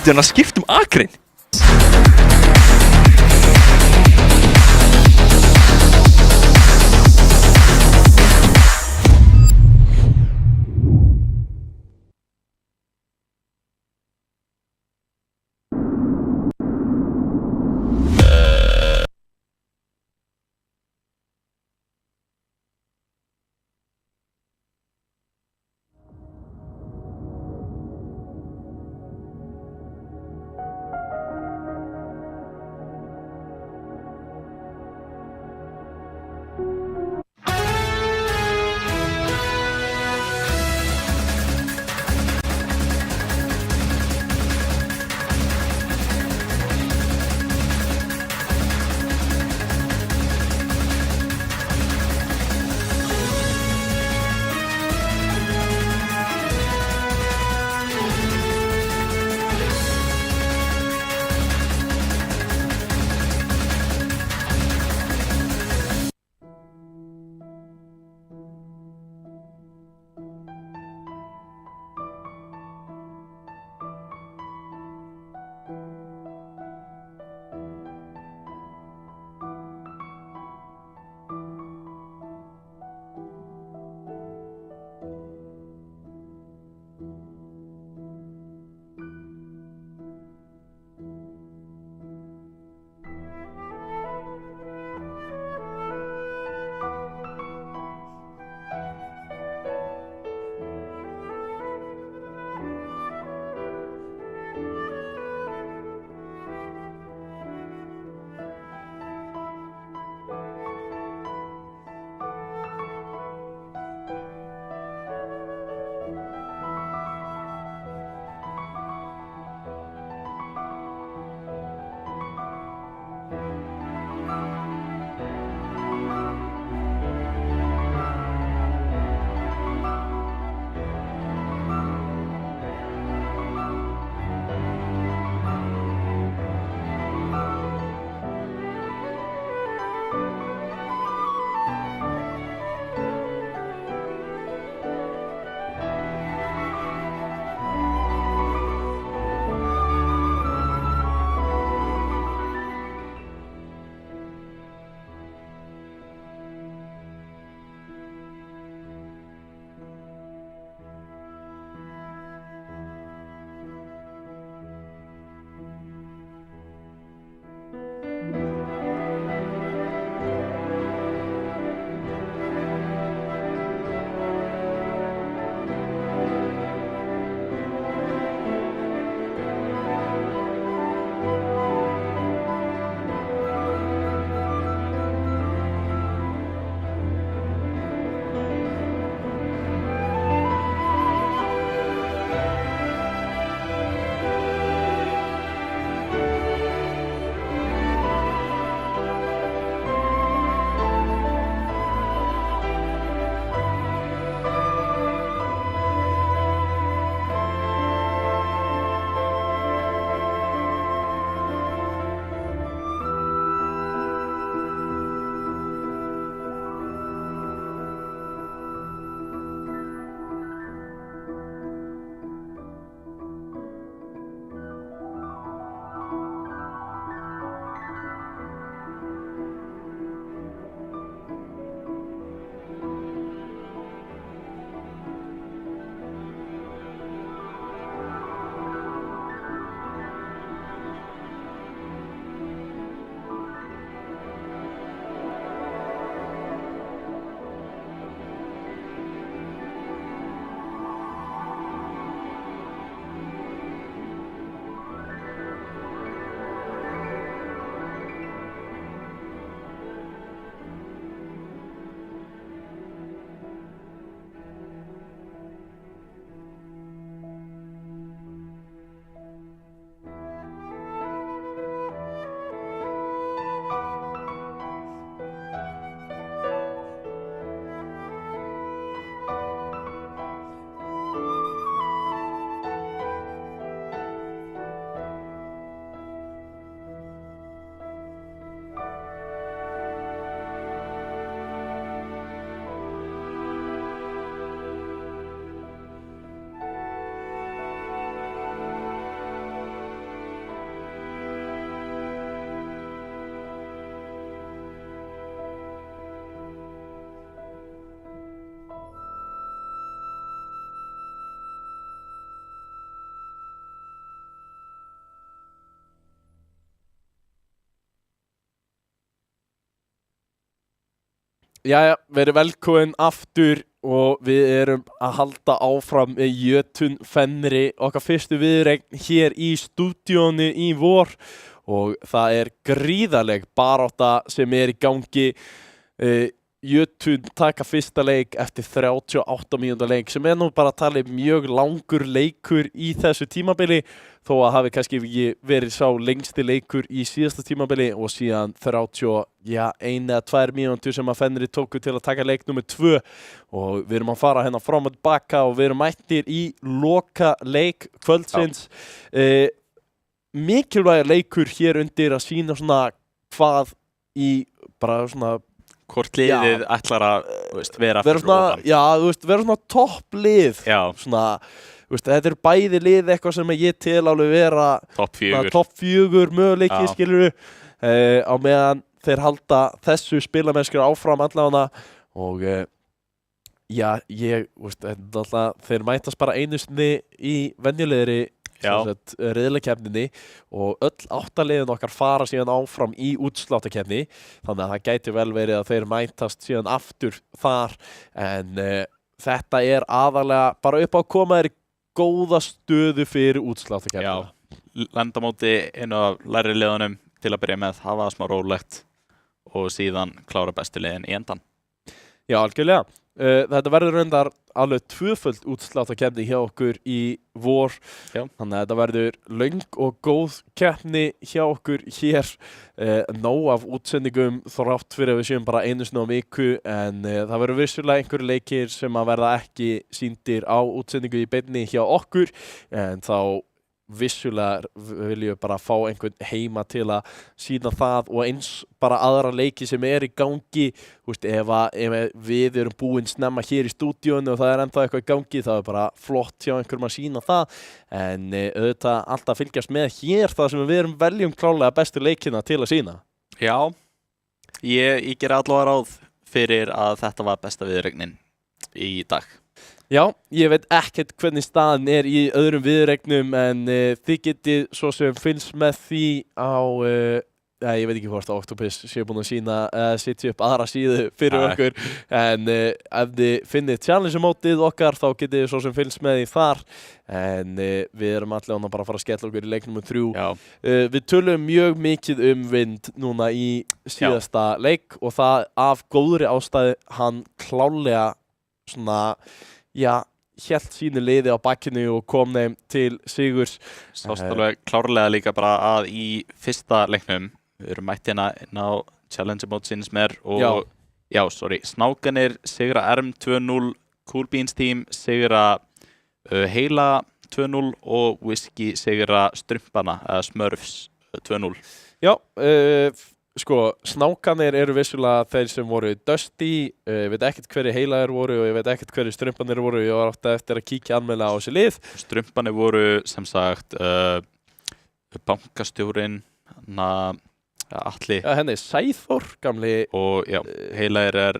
Speaker 3: Býttu hann að skipta akrein?
Speaker 1: Jæja, verið velkomin aftur og við erum að halda áfram með Jötun Fenri, okkar fyrstu viðureign hér í stúdíónu í vor og það er gríðarleg barátta sem er í gangi. Jötun taka fyrsta leik eftir 38 mínútna leik sem nú bara talið mjög langur leikur í þessu tímabili þó að hafi kannski ekki verið sá lengsti leikur í síðasta tímabili og síðan 1 eða 2 mínútur sem að Fenri tóku til að taka leik nummer 2 og við erum að fara hérna fram og tilbaka og við erum mættir í loka leik kvöldsins. Mikilvægur leikur hér undir að sýna svona hvað í bara svona
Speaker 2: Hvort liðið ætlar að vera
Speaker 1: vera svona, vera svona topplið. Svona, þetta bæði lið eitthvað sem ég tel alveg vera
Speaker 2: Topp 4
Speaker 1: möguleiki, skilurðu, á meðan þeir halda þessu spilamennskir áfram allavega og þeir mætast bara einu sinni í venjulegri riðlakeppninni og öll 8 liðin okkar fara síðan áfram í útsláttarkeppni þannig að það gæti vel verið að þeir mætast síðan aftur þar en þetta er aðalega bara upp á að koma þeir í góða stöðu fyrir útsláttarkeppnina.
Speaker 2: Lenda á móti einu af lægri liðunum til að byrja með, hafa smá rólegt og síðan klára bestu liðin í endan. Já,
Speaker 1: algjörlega. Þetta verður reyndar alveg 2-föld útsláttarkeppni hjá okkur í vor. Þannig að þetta verður löng og góð keppni hjá okkur hér. Nóg af útsendingum þrátt fyrir að við séum bara einu sinni á viku en það verður vissulega einhverju leikir sem að verða ekki sýndir á útsendingu í beinni hjá okkur en þá vissulega viljum við bara fá einhvern heima til að sýna það og eins bara aðra leiki sem er í gangi. Ef við erum búin snemma hér í stúdíónu og það er ennþá eitthvað í gangi þá er bara flott hjá einhverjum að sýna það en auðvitað alltaf fylgjast með hér þar sem við erum veljum klálega bestu leikina til að sýna.
Speaker 2: Já, ég ger allavega ráð fyrir að þetta var besta viðureignin í dag.
Speaker 1: Já, ég veit ekkert hvernig staðan er í öðrum viðureignum en þið getið svo sem fylgst með því á, ég veit ekki hvort Octopus sé búin að setja upp aðra síðu fyrir okkur en ef þið finnið challenge-mótið okkar þá getið þið svo sem fylgst með því þar en við erum allavega bara að fara að skella okkur í leiknum 3. Við tölum mjög mikið vind núna í síðasta leik og það af góðri ástæðu hann klálega svona hélt sínu liði á bakkinu og kom þeim til sigurs.
Speaker 2: Sást alveg klárlega líka bara að í fyrsta leiknum við erum mætt hérna inn á challenge mode sinns mér og Snákanir sigra Erm 2-0, Cool Beans team sigra Heila 2-0 og Whisky sigra Strumpana eða Smurfs 2-0.
Speaker 1: Já, Snákanir eru vissulega þeir sem voru Dusty, ég veit ekkert hverju Heilaðir voru og ég veit ekkert hverju Strumpanir voru, ég var alltaf eftir að kíkja almennilega á þessi lið.
Speaker 2: Strumpanir voru sem sagt bankastjórinn, Atli.
Speaker 1: Henni Sæþór, gamli.
Speaker 2: Og Heilaðir er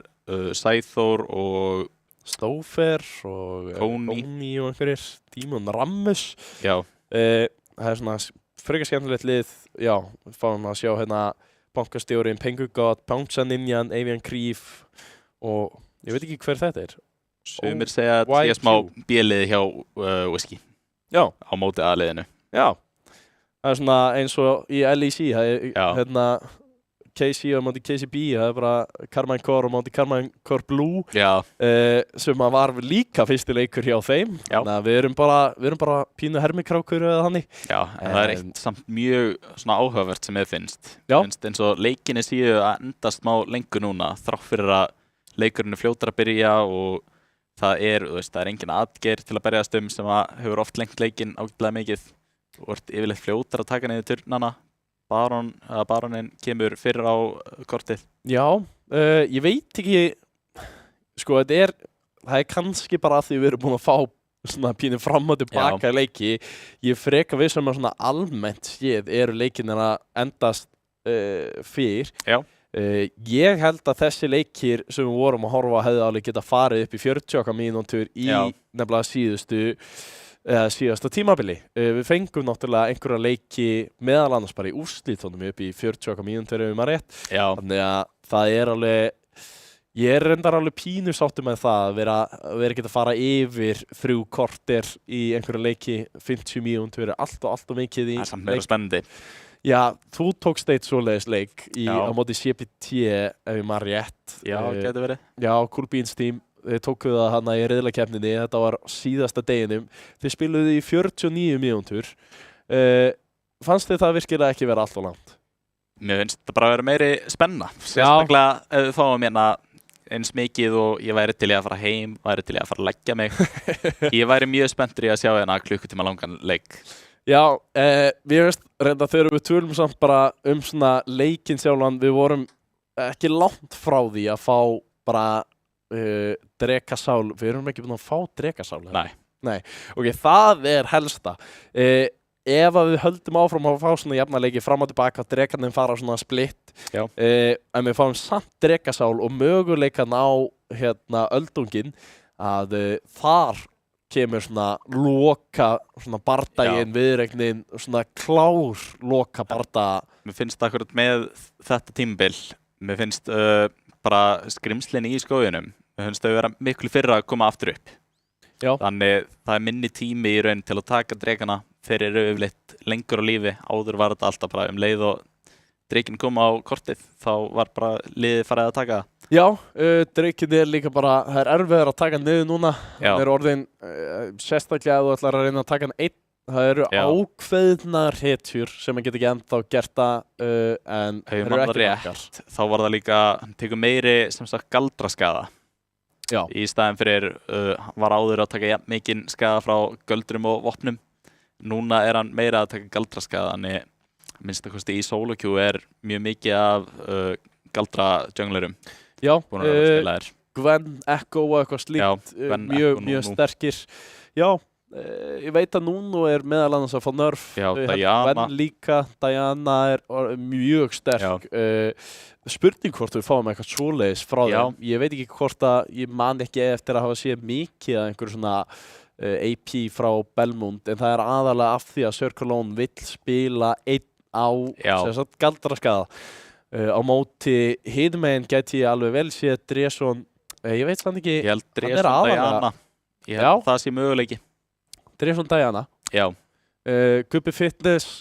Speaker 2: Sæþór og
Speaker 1: Stófer og Tóni og einhverjir, Dímon Rammus.
Speaker 2: Já.
Speaker 1: Það er svona frekar skemmtilegt lið, fáum að sjá hérna bankastjórinn, Pengugott, Pounce Ninjan, Avian Creef og ég veit ekki hver þetta er.
Speaker 2: Sumir segja að ég er smá B-liði hjá Whisky.
Speaker 1: Já.
Speaker 2: Á móti A-liðinu.
Speaker 1: Já. Það er svona eins og í LEC, hérna KC á móti KCB, það er bara Carmine Core á móti Carmine Core Blue sem var líka fyrsti leikur hjá þeim. Þannig að við erum bara pínu hermikrákur eða þannig.
Speaker 2: Já, en það er eitt samt mjög svona áhugavert sem ég finnst. Finnst eins og leikinni séu að endast smá lengur núna þrátt fyrir að leikurinn er fljótar að byrja og það er engin atgerð til að berjast sem hefur oft lengt leikinn ágætlega mikið og ert yfirleitt fljótar að taka niður turnana. Baronin kemur fyrir á kortið. Já,
Speaker 1: ég veit ekki, það er kannski bara að því við erum búin að fá svona pínu fram og tilbaka leiki. Ég freka við sem að svona almennt séð eru leikinir að endast fyrr. Ég held að þessi leikir sem við vorum að horfa hefði alveg geta farið upp í 40 mínútur í nefnilega síðasta tímabili. Við fengum náttúrulega einhverja leiki meðal annars bara í úrslitunum upp í 40 mínútur ef maður rétt. Þannig að það er alveg, Ég reyndar alveg pínu sáttur með það að vera ekki að fara yfir 3 korter í einhverja leiki 50 mínútur, allt og mikið í
Speaker 2: Það er samt meira spennandi.
Speaker 1: Já, þú tókst eitt svoleiðis leik
Speaker 2: Já.
Speaker 1: á móti CPT ef ég maður rétt.
Speaker 2: Já, gæti verið.
Speaker 1: Já, Cool Beans team, þið tókuð það hana í riðlakeppninni, þetta var síðasta deginum. Þið spiluðu í 49 mínútur. Fannst þið það virkilega ekki vera allt og langt?
Speaker 2: Mér finnst þetta bara að vera meiri spenna. Sérstaklega ef við fáum hérna eins mikið og ég væri til í að fara heim, væri til í að fara að leggja mig. Ég væri mjög spenntur í að sjá hérna klukkutíma langan leik.
Speaker 1: Já, við veist reynda þegar við tölum samt bara svona leikinn sjálfan, við vorum ekki langt frá því að fá bara drekasál, við erum ekki búin að fá drekasál. Nei, ok, það er helsta. Ef að við höldum áfram að fá svona jafna leiki fram og tilbaka, drekarnir fara svona splitt, en við fáum samt drekasál og möguleikan á hérna öldunginn að þar kemur svona loka svona bardaginn, viðregnin, svona klár loka bardaga.
Speaker 2: Mér finnst akkurat með þetta tímabil, mér finnst bara skrimslinn í skóginum, mér finnst þau vera miklu fyrra að koma aftur upp.
Speaker 1: Já.
Speaker 2: Þannig það er minni tími í raun til að taka drekana, þeir eru yfirleitt lengur á lífi, áður var þetta alltaf bara leið og drekinn kom á kortið, þá var bara liðið farið að taka það.
Speaker 1: Já, drekinn líka bara, það er erfiður að taka niður núna. Það er orðin, sérstaklega að þú ætlar að reyna að taka hann einn. Það eru ákveðnar hetjur sem geta ekki ennþá gert það, en
Speaker 2: þeir eru ekki margar. Þá var það líka, hann tekur meiri sem sagt galdraskaða.
Speaker 1: Já.
Speaker 2: Í staðinn fyrir var áður að taka mikinn skaða frá göldrum og vopnum. Núna er hann meira að taka galdraskaða, þannig minnst að kosti í solo queue er mjög mikið af galdra junglerum.
Speaker 1: Já,
Speaker 2: búin að vera spilaðir.
Speaker 1: Gwen, Echo og eitthvað slíkt, mjög sterkir. Já, ég veit að Nuno er meðal annars að fá nerf.
Speaker 2: Já, Diana.
Speaker 1: Gwen líka, Diana er mjög sterk. Spurning hvort við fáum eitthvað svoleiðis frá þeim. Ég veit ekki hvort að, ég man ekki eftir að hafa séð mikið að einhverju svona AP frá Belmont, en það er aðalega af því að Sir Cologne vill spila einn á galdraskaða. Á móti hinmegin gæti ég alveg vel séð Dreson, ég veit sann ekki,
Speaker 2: ég held Dreson Diana, ég held það sé möguleiki.
Speaker 1: Dreson Diana?
Speaker 2: Já.
Speaker 1: Gubbi Fitness,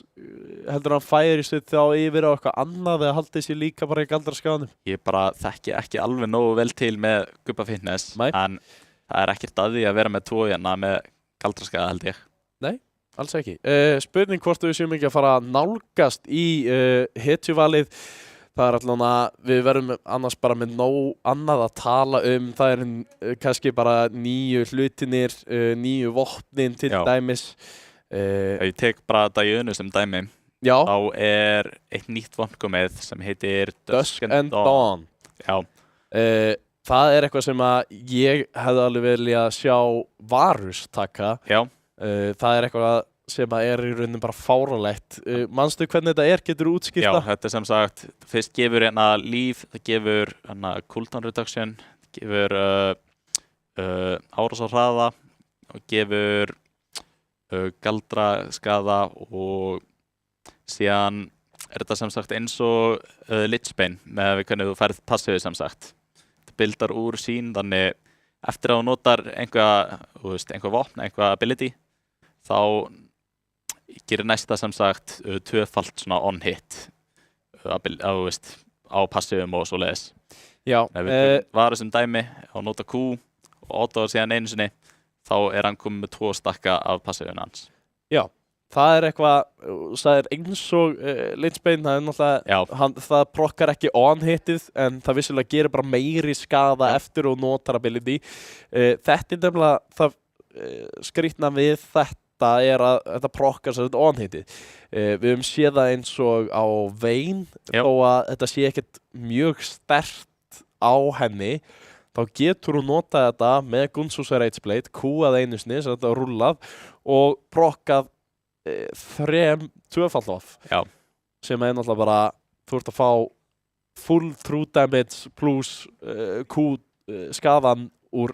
Speaker 1: heldur hann færi sig þá yfir á eitthvað annað eða haldið sér líka bara í galdraskaðanum?
Speaker 2: Ég bara þekki ekki alveg nógu vel til með Gubba Fitness, en það er ekkert að því að vera með 2 hérna með galdraskaða held ég.
Speaker 1: Nei, alls ekki. Spurning hvort við séum ekki að fara að nálgast í hetjuvalið. Það er allavega, við verðum annars bara með nóg annað að tala um. Það er kannski bara nýju hlutinir, nýju vopnin til dæmis.
Speaker 2: Ef ég tek bara Diana sem dæmi, þá er eitt nýtt vopn komið sem heitir Dusk and Dawn. Já.
Speaker 1: Það er eitthvað sem að ég hefði alveg viljað sjá Varus taka.
Speaker 2: Já.
Speaker 1: Það er eitthvað sem að er í rauninni bara fáránlegt. Manstu hvernig þetta er? Getur þú útskýrt það?
Speaker 2: Já, þetta er sem sagt, fyrst gefur hérna líf, það gefur hérna cooldown reduction, það gefur árásarhraða og gefur galdraskaða og síðan er þetta sem sagt eins og Lichbane með hvernig þú færð passífið sem sagt. Bildar úr sín, þannig eftir að þú notar einhver vopn, einhver ability, þá gerir næsta sem sagt 2-falt svona on-hit á passífum og svo leiðis.
Speaker 1: Já.
Speaker 2: Ef við varum sem dæmi á nota Q og auto síðan einu sinni, þá er hann komið með 2 stakka af passífun hans.
Speaker 1: Já. Það er eitthvað, það er eins og Lichbane, það er náttúrulega, það prokkar ekki on-hitið, en það vissulega gerir bara meiri skaða eftir og notar ability. Þetta er nefnilega, það skrýtna við þetta er að þetta prokkar sér on-hitið. Við höfum séð það eins og á Vayne, þó að þetta sé ekkert mjög sterkt á henni, þá getur hún notað þetta með Gunsúsa Rageblade, kúað einu sinni, sem þetta rúllað, og prokkað 2-falllof sem er náttúrulega bara þú ert að fá full true damage plus Q skaðan úr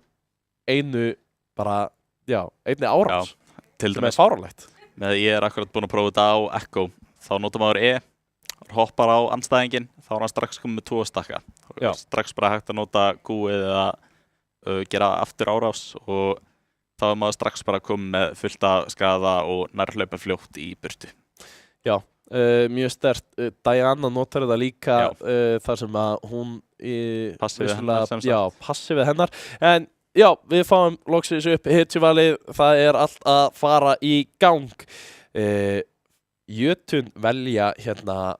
Speaker 1: einu bara, einni árás sem er fáránlegt.
Speaker 2: Ég er akkurat búinn að prófa þetta á Echo, þá notar maður E hoppar á andstæðinginn, þá hann strax komið með 2 stakka.
Speaker 1: Já.
Speaker 2: Strax bara hægt að nota gúið eða gera aftur árás og þá maður strax bara komið með fullt af skaða og nærhlaupa fljótt í burtu.
Speaker 1: Já, mjög sterkt. Diana notar þetta líka þar sem að hún
Speaker 2: Passivið hennar sem sagt.
Speaker 1: Já, passivið hennar. En já, við fáum loksins upp hitjuvalið, það er allt að fara í gang. Jötun velja hérna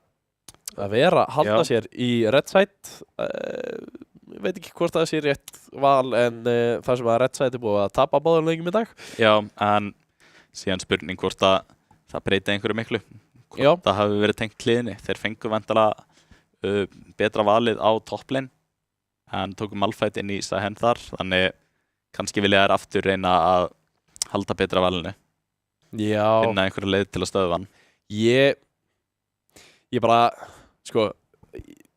Speaker 1: að halda sér í red side. Ég veit ekki hvort það sé rétt val en það sem að red side búið að tapa báðum leikjum í dag.
Speaker 2: Já, en síðan spurning hvort það breyti einhverju miklu. Hvort það hafi verið tengt hliðinni. Þeir fengu væntanlega betra valið á topplane en tóku Malphite inn í Sahen þar, þannig kannski vilja þær aftur reyna að halda betra valinu.
Speaker 1: Já.
Speaker 2: Finna einhverju leið til að stöðva hann.
Speaker 1: Ég bara, sko,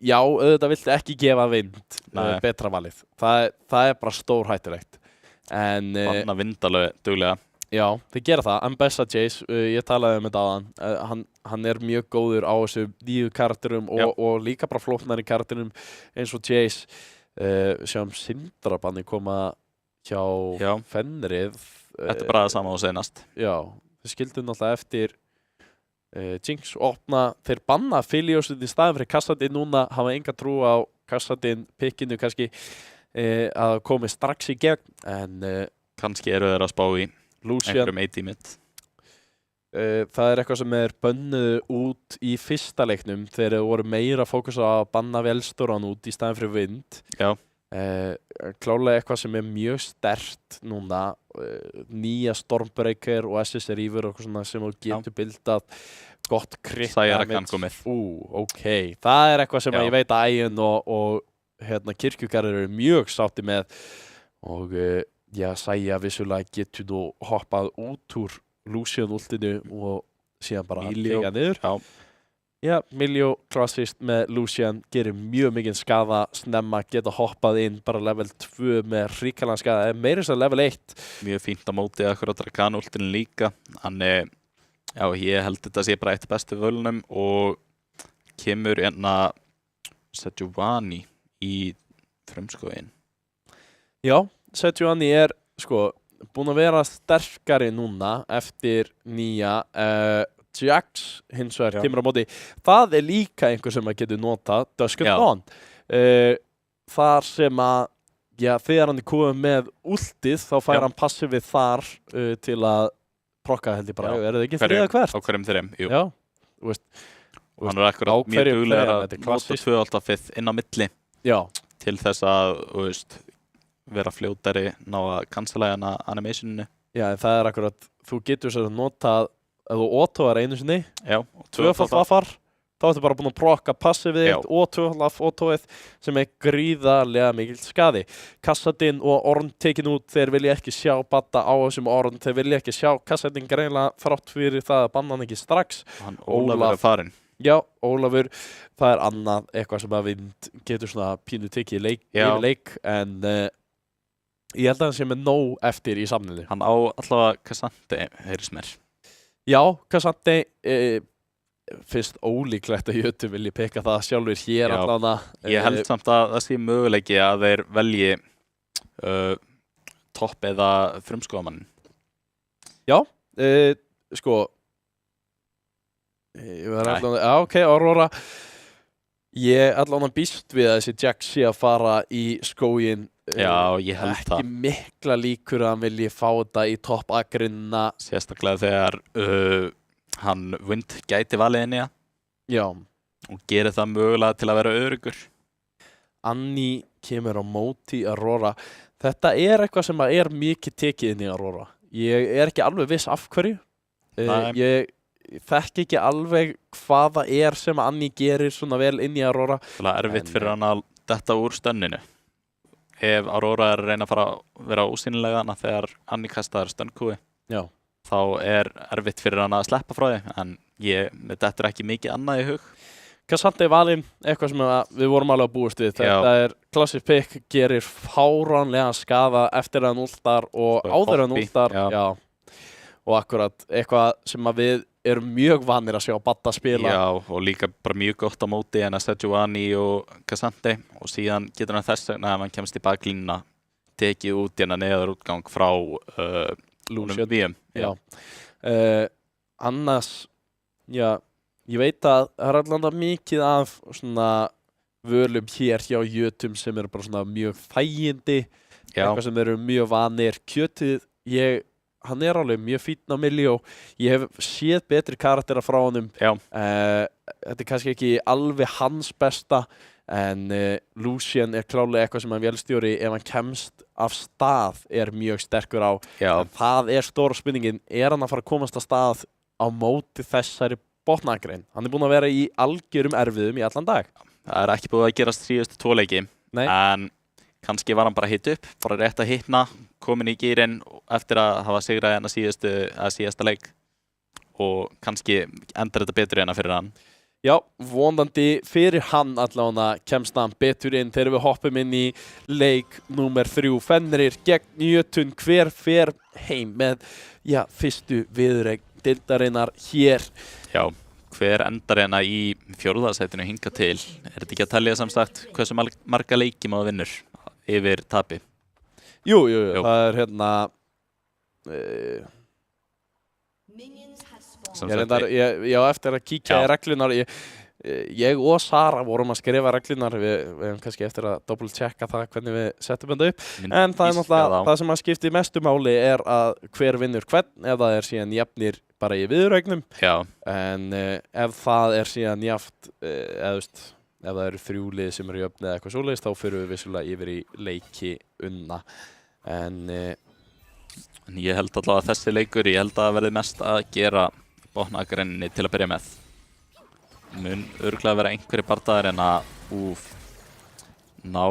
Speaker 1: já, auðvitað viltu ekki gefa vind betra valið. Það er bara stórhættulegt.
Speaker 2: Banna vind alveg duglega.
Speaker 1: Já, þeir gera það. Ambessa Jace, ég talaði um þetta áðan, hann er mjög góður á þessu nýju karakterum og líka bara flóknari karakterum eins og Jace. Sjáum Sindrabanni koma hjá Fenrið.
Speaker 2: Þetta er bara það sama á seinast.
Speaker 1: Já, þeir skildu náttúrulega eftir Jinx opna, þeir banna Philios í staðin fyrir Kassadin núna, hafa enga trú á Kassadin pickinu kannski að komi strax í gegn, en
Speaker 2: kannski eru þeir að spá í einhverjum A-teamit.
Speaker 1: Það er eitthvað sem er bönnuð út í fyrsta leiknum þegar þeir voru meira fókus á að banna Velstoran út í staðin fyrir vind.
Speaker 2: Já.
Speaker 1: Klálega eitthvað sem er mjög sterkt núna, nýja Stormbreaker og SS Reaver og eitthvað svona sem þú getur bildað gott crit damage. Ok, það er eitthvað sem ég veit að Ægin og kirkjugarður eru mjög sátti með og Sæja vissulega getur nú hoppað út úr Lucian ultinu og síðan bara teka niður. Já, Miljo klassist með Lucian gerir mjög mikið skada snemma, geta hoppað inn bara level 2 með ríkalan skada, meira sem level 1.
Speaker 2: Mjög fínt á móti akkurat Rakan-ultinu líka, þannig já, ég held þetta sé bara eitt bestu völunum og kemur Sejuani í frumskóin. Já.
Speaker 1: Sejuani er sko búin að vera sterkari núna eftir nýja Jax hins vegar kemur á móti. Það er líka einhver sem að getur nota Dusk and Dawn. Þar sem að þegar hann er komið með ultið þá fær hann passivið þar til að prokka held ég bara. Er það ekki þriða hvert?
Speaker 2: Á hverjum þeirrim, jú.
Speaker 1: Já.
Speaker 2: Og hann er akkurat mjög duglegur að nota 2 alltaf inn á milli. Já. Til þess að vera fljótari, ná að cancela hana animationinu. Já, en það er akkurat, þú getur sér að nota ef þú autóar einu sinni, tvöfalt vaffar, þá ertu bara búin að prokka passivið þitt og tvöfalt autóið sem er gríðarlega mikill skaði. Kassadin og Ornn tekin út, þeir vilja ekki sjá batta á þessum Ornn, þeir vilja ekki sjá Kassadin greinlega þrátt fyrir það að banna hann ekki strax. Ólafur er farinn.
Speaker 1: Já, Ólafur, það er annað eitthvað sem að vind getur svona pínu tekið yfir leik, en ég held að hann sé með nóg eftir í samninu. Hann á allavega Cassandra, heyrðis mér. Já, Cassandra finnst ólíklegt að Jötu vilji peka það sjálfur hér allavega. Ég held samt að það sé möguleiki að þeir velji topp eða frumskóðamann. Já, sko ég verði allavega, ok, Aurora. Ég allavega býst við að þessi Jax sé að fara í skóginn. Já, ég held það. Ekki mikla líkur að hann vilji fá þetta í topp agrina. Sérstaklega þegar hann Wind gæti valið henni. Já. Og gerir það mögulega til að vera öruggur. Annie kemur á móti Aurora. Þetta er eitthvað sem er mikið tekið inn í Aurora. Ég er ekki alveg viss af hverju. Ég þekki ekki alveg hvað það er sem Annie gerir svona vel inn í Aurora. Það er erfitt fyrir hann að detta úr stönninu. Ef Aurora er að reyna að fara að vera ósýnilega hana þegar Annie kastar stönkúi, þá er erfitt fyrir hann að sleppa frá því, en þetta er ekki mikið annað í hug. Cassandra valinn, eitthvað sem við vorum alveg að búast við. Þetta er klassisk pick, gerir fáránlega skaða eftir að hann ultar og áður að hann ultar. Og akkurat eitthvað sem við eru mjög vanir að sjá Badda spila.
Speaker 2: Já, og líka bara mjög gott á móti en að Sejuani og Cassante og síðan getur hann þess vegna ef hann kemst í baklínuna tekið út hérna neðar útgang frá
Speaker 1: Lucian.
Speaker 2: VM.
Speaker 1: Já. Annars, já, ég veit að það er allavega mikið af svona völum hér hjá Jötum sem eru bara svona mjög þægindi, eitthvað sem eru mjög vanir. Kjötið, hann er alveg mjög fínn á milli og ég hef séð betri karaktera frá honum. Þetta er kannski ekki alveg hans besta en Lucian er klálega eitthvað sem hann vélstjóri ef hann kemst af stað er mjög sterkur á. En það er stóra spurningin, er hann að fara að komast af stað á móti þessari botnagrein? Hann er búinn að vera í algjörum erfiðum í allan dag.
Speaker 2: Það er ekki búið að gerast síðustu 2 leiki.
Speaker 1: Nei.
Speaker 2: En kannski var hann bara hitt upp, bara rétt að hitna, komin í gírinn eftir að hafa sigrað hérna síðasta leik og kannski endar þetta betur hérna fyrir hann.
Speaker 1: Já, vonandi fyrir hann allavega kemst hann betur inn þegar við hoppum inn í leik númer 3. Fenrir gegn Jötun, hver fer heim með fyrstu viðureign deildarinnar hér?
Speaker 2: Já, hver endar hérna í 4. sætinu hingað til? Er þetta ekki að talja samsagt hversu marga leiki maður vinnur yfir tapi?
Speaker 1: Jú, það er hérna ég á eftir að kíkja í reglunar. Ég og Sara vorum að skrifa reglunar, við hefum kannski eftir að double checka það hvernig við setjum þetta upp. En það er náttúrulega það sem að skipti mestu máli er að hver vinnur hvern, ef það er síðan jafnir bara í viðureignum. En ef það er síðan jafnt, ef það eru 3 lið sem eru jöfn eða eitthvað svoleiðis, þá fyrir við vissulega yfir í leiki unna. En
Speaker 2: ég held allavega að þessi leikur, ég held að verði mest að gera botnagrenninni til að byrja með. Mun örugglega vera einhverjir bardaðir en að ná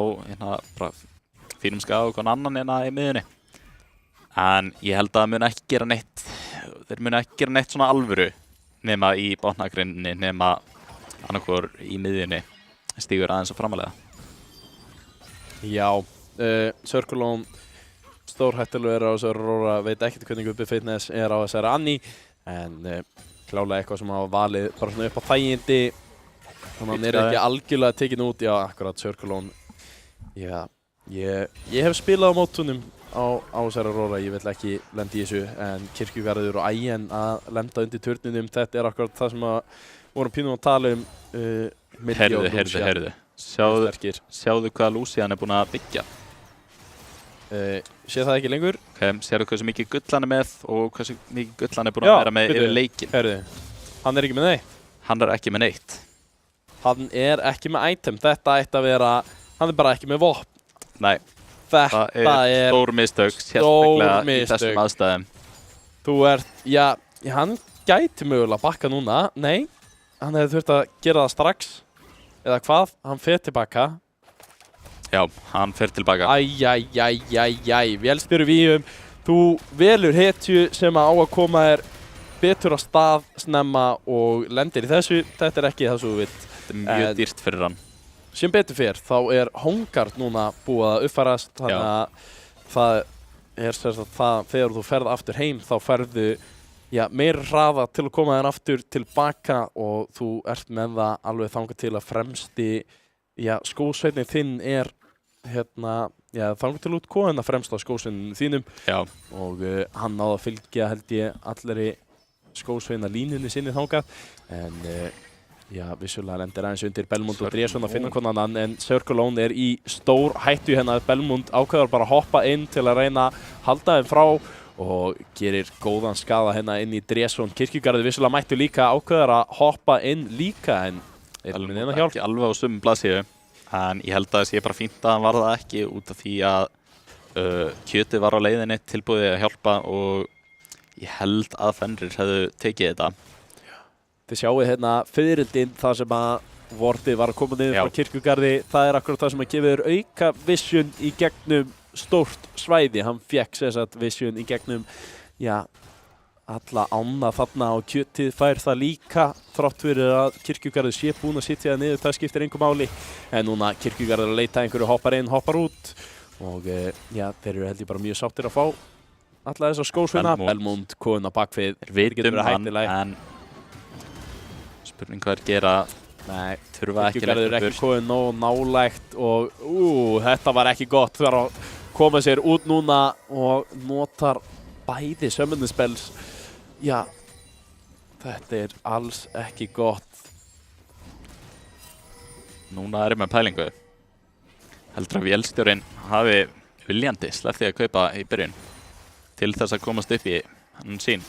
Speaker 2: bara fínum skaga og hvern annan í miðunni. En ég held að það mun ekki gera neitt, þeir mun ekki gera neitt svona alvöru nema í botnagrenninni, nema annarkvor í miðjunni stígur aðeins að framalega.
Speaker 1: Já, Circulone stórhættulegur á þessari Aurora, veit ekkert hvernig Ubbi Fitness er á þessari Annie, en klálega eitthvað sem hafa valið bara svona upp á þægindi, þannig að hann er ekki algjörlega tekin út. Já, akkurat Circulone. Já, ég hef spilað á mótunum á þessari Aurora, ég vil ekki lenda í þessu, en Kirkjugarður og Ægjen að lenda undir turninum, þetta er akkurat það sem að vorum pínum að tala um. Heyrðu. Sjáðu hvað Lucian er búinn að byggja.
Speaker 3: Sé það ekki lengur.
Speaker 2: Sérðu hversu mikið gull hann er með og hversu mikið gull hann er búinn að vera með yfir leikinn.
Speaker 3: Heyrðu, hann er ekki með neitt.
Speaker 2: Hann er ekki með neitt.
Speaker 1: Hann er ekki með item, þetta ætti að vera, hann er bara ekki með vopn.
Speaker 2: Nei,
Speaker 1: þetta er
Speaker 2: stór mistök, sérstaklega í þessum aðstæðum.
Speaker 1: Þú ert, hann gæti mögulega bakka núna, nei. Hann hefði þurft að gera það strax, eða hvað, hann fer tilbaka.
Speaker 2: Já, hann fer tilbaka.
Speaker 1: Vélstjóri Víum, þú velur hetju sem á að koma þér betur á stað snemma og lendir í þessu, þetta er ekki það svo þú vilt.
Speaker 2: Þetta er mjög dýrt fyrir hann.
Speaker 1: Sem betur fer, þá er Hongard núna búið að uppfærast, þannig að það er sérstaklega það, þegar þú ferð aftur heim, þá ferðu meira hraða til að koma þér aftur tilbaka og þú ert með það alveg þangað til að fremsti skósveinninn þinn er þangað til út kóðina fremst á skósveinninn þínum. Og hann náði að fylgja held ég allri skósveina línunni sinni þangað, en vissulega lendir aðeins undir Belmund og Dresson að finna konan annan, en Circulone er í stór hættu hérna. Belmund ákveður bara að hoppa inn til að reyna að halda þeim frá og gerir góðan skaða hérna inn í Dresson. Kirkjugarður vissulega mættu líka ákveður að hoppa inn líka, en
Speaker 2: ekki alveg á sömu blaðsíðu, en ég held að það sé bara fínt að hann var það ekki út af því að Kjötið var á leiðinni tilbúið að hjálpa og ég held að Fenrir hefðu tekið þetta.
Speaker 1: Þið sjáuð hérna fiðrildinn þar sem að Vortið var að koma niður frá Kirkjugarði. Það er akkurat það sem að gefa þér auka vision í gegnum stórt svæði. Hann fékk sérsagt vision í gegnum alla ána þarna og Kjötið fær það líka þrátt fyrir að Kirkjugarður sé búinn að sitja það niður. Það skiptir engu máli. En núna Kirkjugarður að leita einhverju, hoppar inn, hoppar út og þeir eru held ég bara mjög sáttir að fá alla þessa skósveina. Belmund, kona bakvið.
Speaker 2: Vitum hann, en Spurning hvað gera.
Speaker 1: Nei,
Speaker 2: Þurfa ekki
Speaker 1: Kirkjugarður
Speaker 2: lengt
Speaker 1: ekki
Speaker 2: burt.
Speaker 1: komið nógu nálægt og þetta var ekki gott. Það var að koma sér út núna og notar bæði sömmundispels. Já, þetta alls ekki gott.
Speaker 2: Núna er ég með pælingu. Heldur að vélstjórinn hafi viljandi sleppt því að kaupa í byrjun til þess að komast upp í hann sín.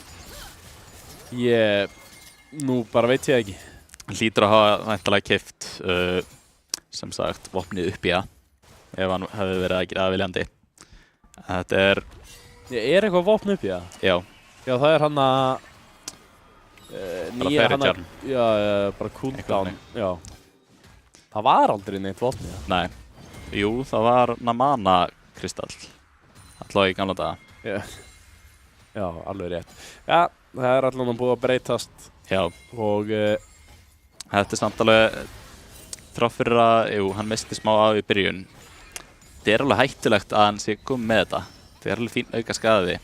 Speaker 1: Nú bara veit ég ekki.
Speaker 2: Hann hlýtur að hafa væntanlega keypt sem sagt vopnið upp í það ef hann hefði verið að gera það viljandi. Þetta er,
Speaker 1: Eitthvað vopn upp í það?
Speaker 2: já,
Speaker 1: Já, það er hann að nýja
Speaker 2: fairy
Speaker 1: hann
Speaker 2: charm.
Speaker 1: Já, bara cooldown.
Speaker 2: Eitthvað
Speaker 1: Já. Það var aldrei neitt vopn í það.
Speaker 2: nei. Jú, það var Namana kristall. Allavega í gamla daga.
Speaker 1: Já, alveg rétt. Já, það er allan búið að breytast
Speaker 2: Já,
Speaker 1: og
Speaker 2: þetta er samt alveg þrátt fyrir að, hann misti smá af í byrjun. Þetta er alveg hættulegt að hann sé komið með þetta. Þetta er alveg fín auka skaði.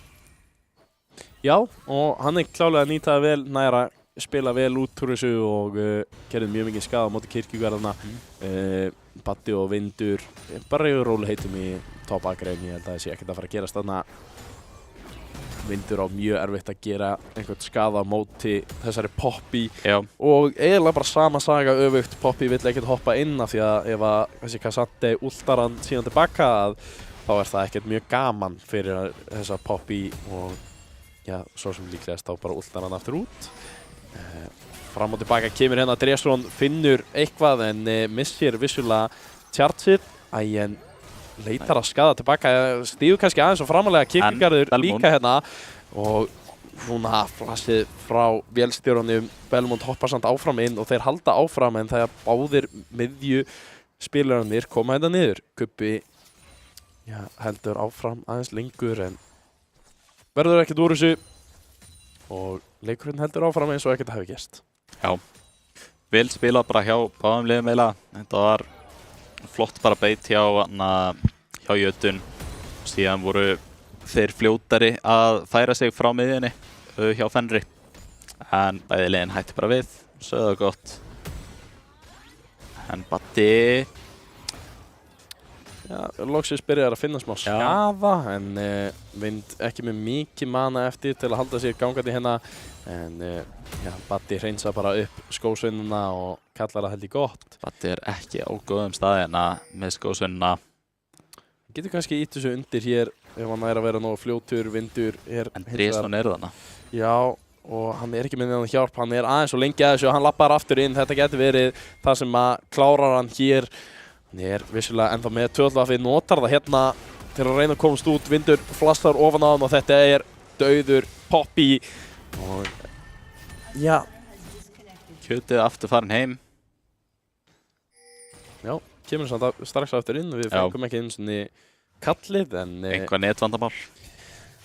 Speaker 1: já, og hann klálega að nýta það vel, næra spila vel út úr þessu og gerði mjög mikið skaða á móti Kirkjugarðana. Batti og Vindur, bara yfir róluheitum í top A-grein. Ég held að það sé ekkert að fara að gerast þarna. Vindur á mjög erfitt að gera einhvern skaða á móti þessari Poppy.
Speaker 2: Já,
Speaker 1: Og eiginlega bara sama saga öfugt. Poppy vill ekkert hoppa inn af því að ef að þessi Cassante últar hann síðan tilbaka þá er það ekkert mjög gaman fyrir þessa Poppy og já, svo sem líklegast þá bara últar hann aftur út. Fram og tilbaka kemur hérna Dresson, finnur eitthvað en missir vissulega Tjartsir. En leitar að skaða tilbaka, stígur kannski aðeins og framalega Kirkjugarður líka hérna og núna flassið frá vélstjórunum. Belmont hoppar samt áfram inn og þeir halda áfram en þegar báðir miðju spilararnir koma hérna niður. Kubbi heldur áfram aðeins lengur en verður ekkert úr þessu og leikurinn heldur áfram eins og ekkert hafi gerst.
Speaker 2: já. Vel spilað bara hjá báðum liðum eiginlega. Þetta var flott bara beit hjá Jötun. Síðan voru þeir fljótari að færa sig frá miðjunni hjá Fenri. En bæði liðin hætti bara við, sögðu það gott. En Batti,
Speaker 1: Já, loksins byrjar að finna smá skaða en Vind ekki með mikið mana eftir til að halda sér gangandi hérna en Batti hreinsa bara upp skósvinnuna og kallar það held í gott.
Speaker 2: Batti er ekki á góðum staðina með skósvinnuna.
Speaker 1: Getur kannski ítt þessu undir hér ef hann að vera nógu fljótur. Vindur er
Speaker 2: En Dresson er þarna.
Speaker 1: Já, og hann er ekki með neðan hjálp, hann er aðeins og lengi að þessu og hann lappar aftur inn. Þetta getur verið það sem að klárar hann hér. Hann er vissulega ennþá með tvöldvafið, notar það hérna til að reyna að komast út. Vindur flassar ofan á hann og þetta er dauður Poppy. Og já,
Speaker 2: Kjötið aftur farin heim.
Speaker 1: já, kemur samt strax aftur inn. Við fengum ekki eins og kallið en
Speaker 2: Eitthvað netvandamál.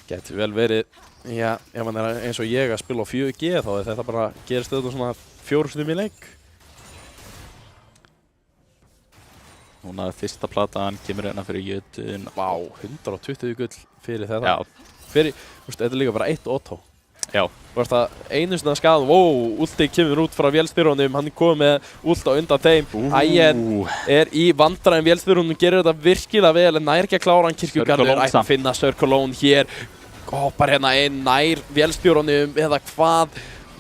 Speaker 1: getur vel verið, já, ef hann er eins og ég að spila á 4G þá er þetta bara gerist þetta svona 4 stundum í leik.
Speaker 2: Núna fyrsta platan kemur hérna fyrir Jötun.
Speaker 1: Vá, 120 gull fyrir þetta.
Speaker 2: Já,
Speaker 1: Fyrir, þetta er líka bara 1 auto.
Speaker 2: já.
Speaker 1: Þú veist að einu svona skaðan, últi kemur út frá vélstyrunum, hann er komið með últ á undan þeim. Ægir er í vandræðum, vélstyrunum gerir þetta virkilega vel en nær ekki að klára hann. Kirkjugarður ætti að finna Sörkolón hér. Hoppar hérna inn, nær vélstyrunum eða hvað.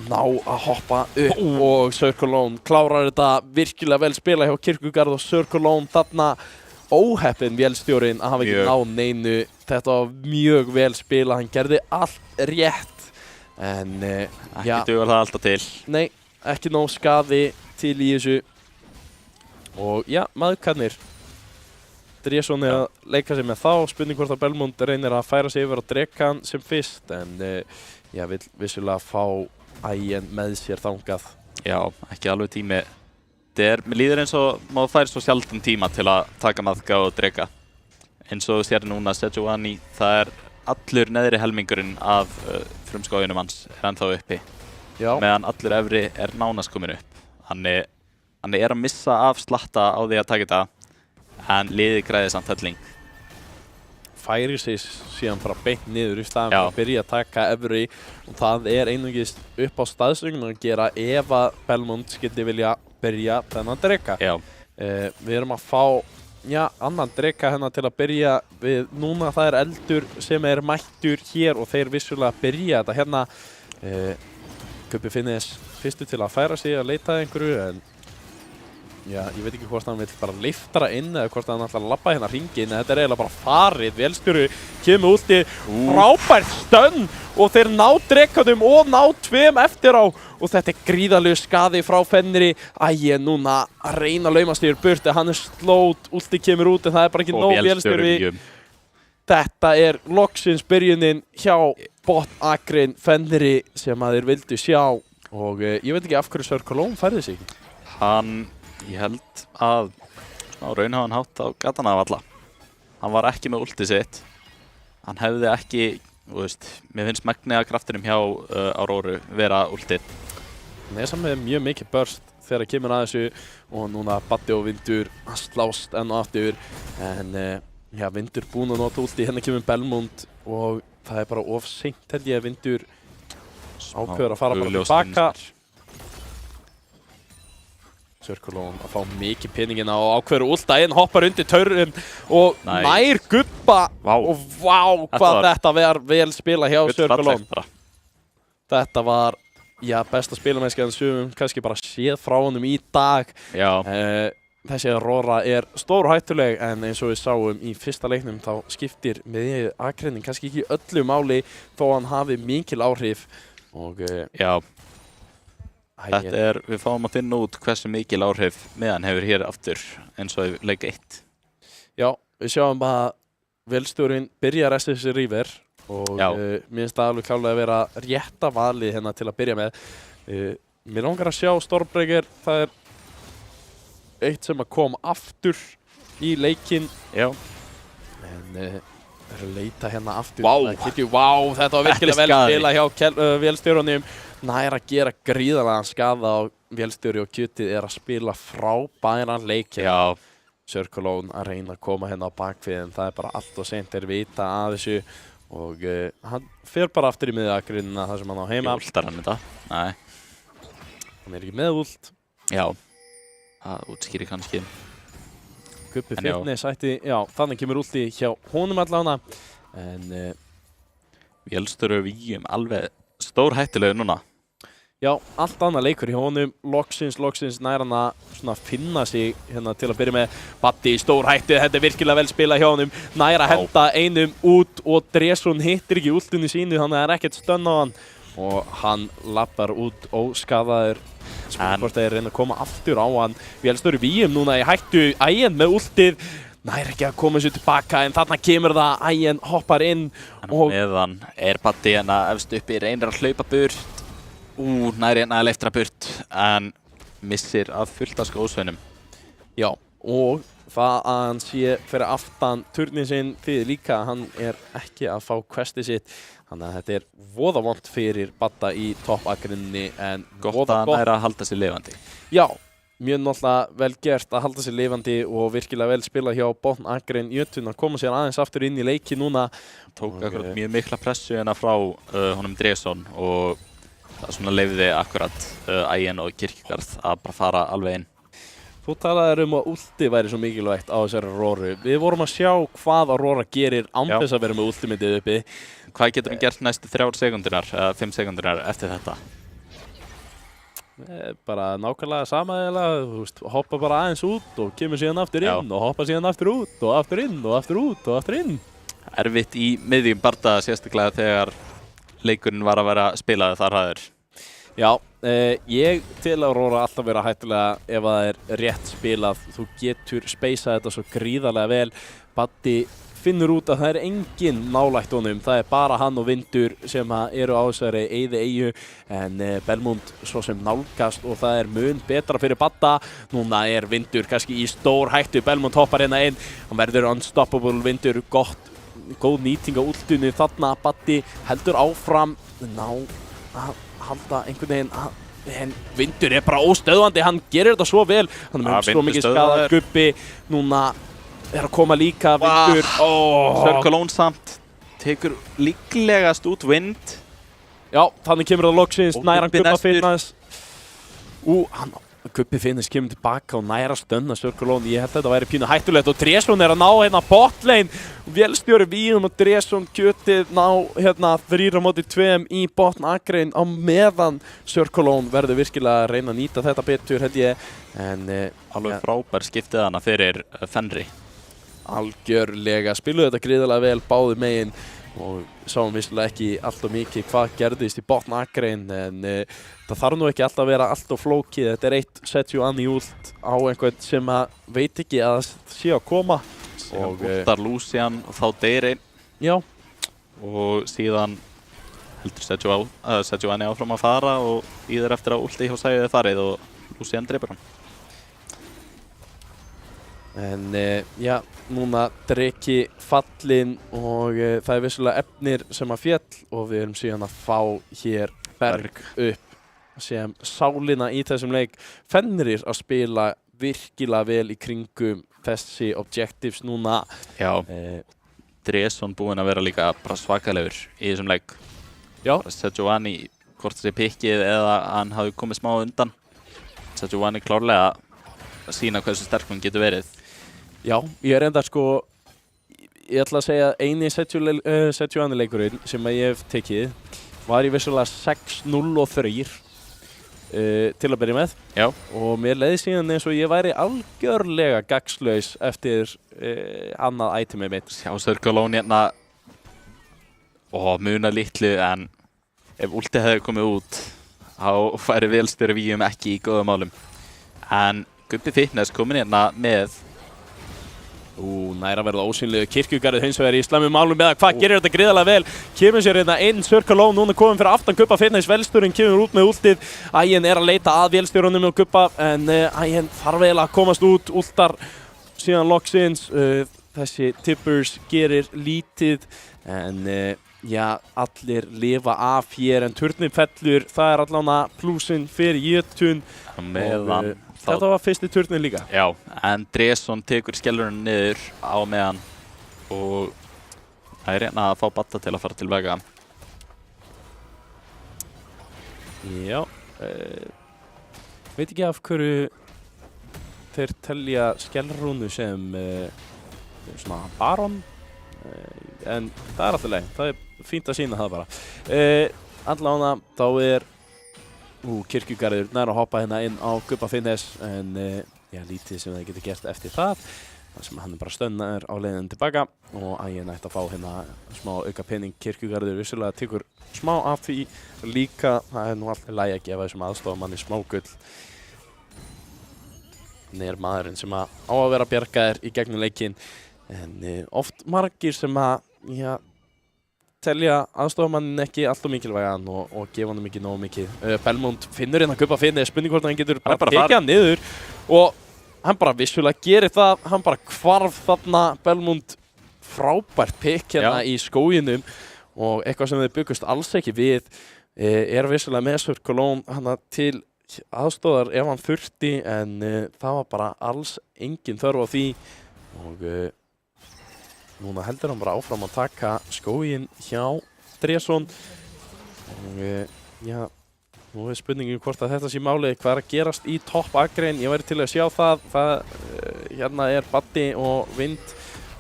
Speaker 1: Ná að hoppa upp og Sörkolón klárar þetta virkilega vel spila hjá Kirkjugarð og Sörkolón þarna óheppinn vélstjórin að hafa ekki náð neinu. Þetta var mjög vel spila, hann gerði allt rétt. En
Speaker 2: Ekki dugar það alltaf til.
Speaker 1: nei, ekki nóg skaði til í þessu. Og já, maðurkarnir. Dresson er að leika sig með þá. Spurning hvort að Belmont reynir að færa sig yfir á Drekan sem fyrst. En vill vissulega fá Ægin með sér þangað.
Speaker 2: Já, ekki alveg tími. Mér líður eins og maður fær svo sjaldan tíma til að taka maðka og drega. Eins og sér núna Sejuani, það er allur neðri helmingurinn af frumskóginum hans er ennþá uppi.
Speaker 1: Já.
Speaker 2: Meðan allur efri er nánast komin upp. Hann er að missa af slatta á því að taka þetta, en liðið græði samt helling.
Speaker 3: færir sig síðan bara beint niður í staðan fyrir að byrja að taka Evri og það einungis upp á staðsögn að gera ef að Belmont skildi vilja byrja þennan dreka. Við erum að fá annan dreka hérna til að byrja við. Núna það eldur sem mættur hér og þeir vissulega byrja þetta hérna. Gubbi Finnes fyrstu til að færa sig að leita að einhverju en ég veit ekki hvort hann vill bara lyfta það inn eða hvort hann ætlar að labba hérna hringinn. Þetta eiginlega bara farið. Vélstjóri kemur úti, frábært stönn og þeir ná drekanum og ná tveim eftir á og þetta gríðarlegur skaði frá Fenri. Núna að reyna að laumast yfir burti, hann slót, últi kemur út en það bara ekki nóg Vélstjóri. Þetta loksins byrjunin hjá botn-akrin Fenri sem að þeir vildu sjá og ég veit ekki af hverju Sir Cologne færði sig ekki.
Speaker 2: Ég held að á raunhafan hátt á gatana af alla. Hann var ekki með ulti sitt. Hann hefði ekki, mér finnst megnið af kraftinum hjá Auroru vera ultið.
Speaker 3: Hann samt með mjög mikið burst þegar það kemur að þessu og núna Baddi og Vindur að slást enn og aftur en Vindur búinn að nota ulti, hérna kemur Belmont og það bara of seint held ég að Vindur ákveður að fara bara tilbaka. Sir Cologne að fá mikið peningina og ákveður últa inn, hoppar undir törrun og nær Gubba og hvað þetta var vel spila hjá Sir Cologne. Þetta var besta spilamennska sem við kannski bara séð frá honum í dag. Þessi Aurora stórhættuleg en eins og við sáum í fyrsta leiknum þá skiptir með akrenning kannski ekki öllu máli þó hann hafi mikil áhrif og
Speaker 2: við fáum að finna út hversu mikil áhrif meðan hefur hér aftur eins og leik 1.
Speaker 3: Við sjáum að Vélstjórinn byrjar SSC River og mér finnst það alveg klálega að vera rétta valið hérna til að byrja með. Mér langar að sjá Stormbreaker, það eitt sem að kom aftur í leikinn. En að leita hérna aftur. Þetta var virkilega vel spila hjá Vélstjórunum. Nær að gera gríðarlegan skaða á Vélstjóri og Kjutið að spila frábæran leik. Sir Cologne að reyna að koma hérna á bakvið en það bara allt og seint vita að þessu og hann fer bara aftur í miðagrunna þar sem hann á heima.
Speaker 2: Últar hann þetta? Nei.
Speaker 3: Hann ekki með últ.
Speaker 2: Það útskýri kannski.
Speaker 3: Gubbi Finnes ætti, þannig kemur últi hjá honum allavega en
Speaker 2: Vélstjóri Víum alveg stórhættulegur núna.
Speaker 3: Allt annað leikur hjá honum, loksins nær hann að finna sig hérna til að byrja með. Baddi stórhættu, þetta virkilega vel spila hjá honum, nær að henda einum út og Dresson hittir ekki últunni sínu, þannig að ekkert stönn á hann og hann lappar út óskaðaður. Hvort þeir reyna að koma aftur á hann. Vélstjóri Víum núna í hættu, Ægjen með últið, nær ekki að koma sér tilbaka en þarna kemur það, Ægjen hoppar inn og
Speaker 2: meðan Baddi hérna efst uppi reynir að hlaupa burt. Nær að leiftra burt en missir af fullt af skósveinum.
Speaker 3: Og það að hann sé fyrir aftan turnin sinn fyrir líka hann ekki að fá questið sitt. Þannig að þetta voða vont fyrir Badda í toppakrinni en
Speaker 2: gott að nær að halda sér lifandi.
Speaker 3: Mjög náttúrulega vel gert að halda sér lifandi og virkilega vel spila hjá botn-akrin Jötun að koma sér aðeins aftur inn í leiki núna.
Speaker 2: Tók akkurat mjög mikla pressu hérna frá honum Dresson og það svona leyfði akkurat Ægjen og Kirkjugarð að bara fara alveg inn.
Speaker 3: Þú talaðir að ulti væri svo mikilvægt á þessari Auroru. Við vorum að sjá hvað Aurora gerir án þess að vera með ultimitið uppi.
Speaker 2: Hvað getur hann gert næstu 3 sekúndunar, 5 sekúndunar eftir þetta?
Speaker 3: Bara nákvæmlega sama hoppa bara aðeins út og kemur síðan aftur inn og hoppa síðan aftur út og aftur inn og aftur út og aftur inn.
Speaker 2: Erfitt í miðjum bardaga sérstaklega þegar leikurinn var að vera spilaði þar hafður.
Speaker 3: Ég til Aurora alltaf vera hættulega ef það rétt spilað. Þú getur speysað þetta svo gríðarlega vel. Baddi finnur út að það engin nálægt honum. Það bara hann og Vindur sem eru á þessari eyðu en Belmont svo sem nálgast og það mun betra fyrir Badda. Núna Vindur kannski í stór hættu. Belmont hoppar hérna inn. Hann verður unstoppable Vindur. Góð nýting á últunni þarna. Baddi heldur áfram. Að halda einhvern veginn en Vindur bara óstöðvandi. Hann gerir þetta svo vel. Hann mun svo mikið skada Gubbi. Núna að koma líka, vindur.
Speaker 2: Circle samt tekur líklegast út Wind.
Speaker 3: Já, þannig kemur það loksins, nær hann
Speaker 2: Gubbi
Speaker 3: Gubba
Speaker 2: næstur.
Speaker 3: Finnas. Gubbi Finnas kemur tilbaka og nær að stönna Circle. Ég held að þetta væri pínu hættulegt og Dresson að ná hérna botlane. Vélstjóri víðum og Dresson kjötið ná hérna 3-2 í botn Akrein á meðan Circle verður virkilega að reyna að nýta þetta betur held ég. En
Speaker 2: Alveg frábær skiptið hana fyrir Fenrir.
Speaker 3: Algjörlega, spiluðu þetta gríðarlega vel báði megin og sáum vissulega ekki alltaf mikið hvað gerðist í botn Akrein en það þarf nú ekki alltaf að vera alltaf flókið. Þetta er eitt Sejuani ult á einhvern sem að veit ekki að það sé að koma
Speaker 2: og úttar Lucian og þá deyr einn.
Speaker 3: Já.
Speaker 2: Og síðan heldur Sejuani áfram að fara og íður eftir að ulti hjá Sæði farið og Lucian dreipur hann.
Speaker 3: En já, núna Dreki fallinn og það er vissulega efnir sem að féll og við erum síðan að fá hér Berg upp sem sálina í þessum leik. Fenrir að spila virkilega vel í kringum þessi objectives núna.
Speaker 2: Já, Dresson búinn að vera líka bara svakalegur í þessum leik.
Speaker 3: Já.
Speaker 2: Sejuani, hvort þessi pikkið eða hann hafi komið smá undan. Sejuani klárlega að sína hversu sterk hann getur verið.
Speaker 3: Já, ég er enda sko, ég ætla að segja eini Sejuani leikurinn sem að ég hef tekið var í vissulega 6-0 og 3 til að byrja með.
Speaker 2: Já.
Speaker 3: Og mér leiði síðan eins og ég væri algjörlega gagnslaus eftir annað itemið mitt.
Speaker 2: Sjá Circle hérna og muna litlu en ef ulti hefði komið út þá færi Vélstjóri víum ekki í góðum málum. En Gubbi Fitness komin hérna með
Speaker 3: Nær að verða ósynlegu kirkjugarðið hins vegar í slæmum málum eða hvað gerir þetta gríðarlega vel. Kemur sér hérna inn Circle núna komin fyrir aftan Gubba Fitness. Vélstjórinn kemur út með ultið. Ægin er að leita að Vélstjórunum og Gubba en Ægin þarf vel að komast út. Ultar síðan loksins. Þessi Tippers gerir lítið en já, allir lifa af hér en turnin fellur. Það er allavega plúsinn fyrir Jötun.
Speaker 2: Meðan
Speaker 3: Þetta var fyrsti turnin líka.
Speaker 2: Já, en Dresson tekur skellurinn niður á meðan og það er hérna að fá Batta til að fara til vega.
Speaker 3: Já, veit ekki af hverju þeir telja skellrúnu sem svona baron, en það er alltaf leið, það er fínt að sína það bara. Allavega þá er kirkjugarður nær að hoppa hérna inn á Gubba Fitness en já, lítið sem það getur gert eftir það. Það sem hann er bara stönnaður á leiðinu tilbaka og Ægin ætti að fá hérna smá auka pening. Kirkjugarður vissulega tekur smá af því líka. Það er nú alltaf lægi að gefa þessum aðstofamanni smá gull. Hann er maðurinn sem á að vera bjargaður í gegnum leikinn en oft margir sem að já, telja aðstofamannin ekki alltaf mikilvægan og gefa hann ekki nógu mikið. Belmont finnur hérna Gubba Fitness, spurning hvort hann getur bara tekið hann niður og hann bara vissulega gerir það, hann bara hvarf þarna. Belmont frábært pick hérna í skóginum og eitthvað sem þau byggust alls ekki við er vissulega með Circle hana til aðstofar ef hann þurfti en það var bara alls engin þörf á því og núna heldur hann bara áfram að taka skóginn hjá Dresson og já, nú er spurningin hvort að þetta sé málið, hvað er að gerast í topp Akrein. Ég væri til að sjá það hérna er Batti og Wind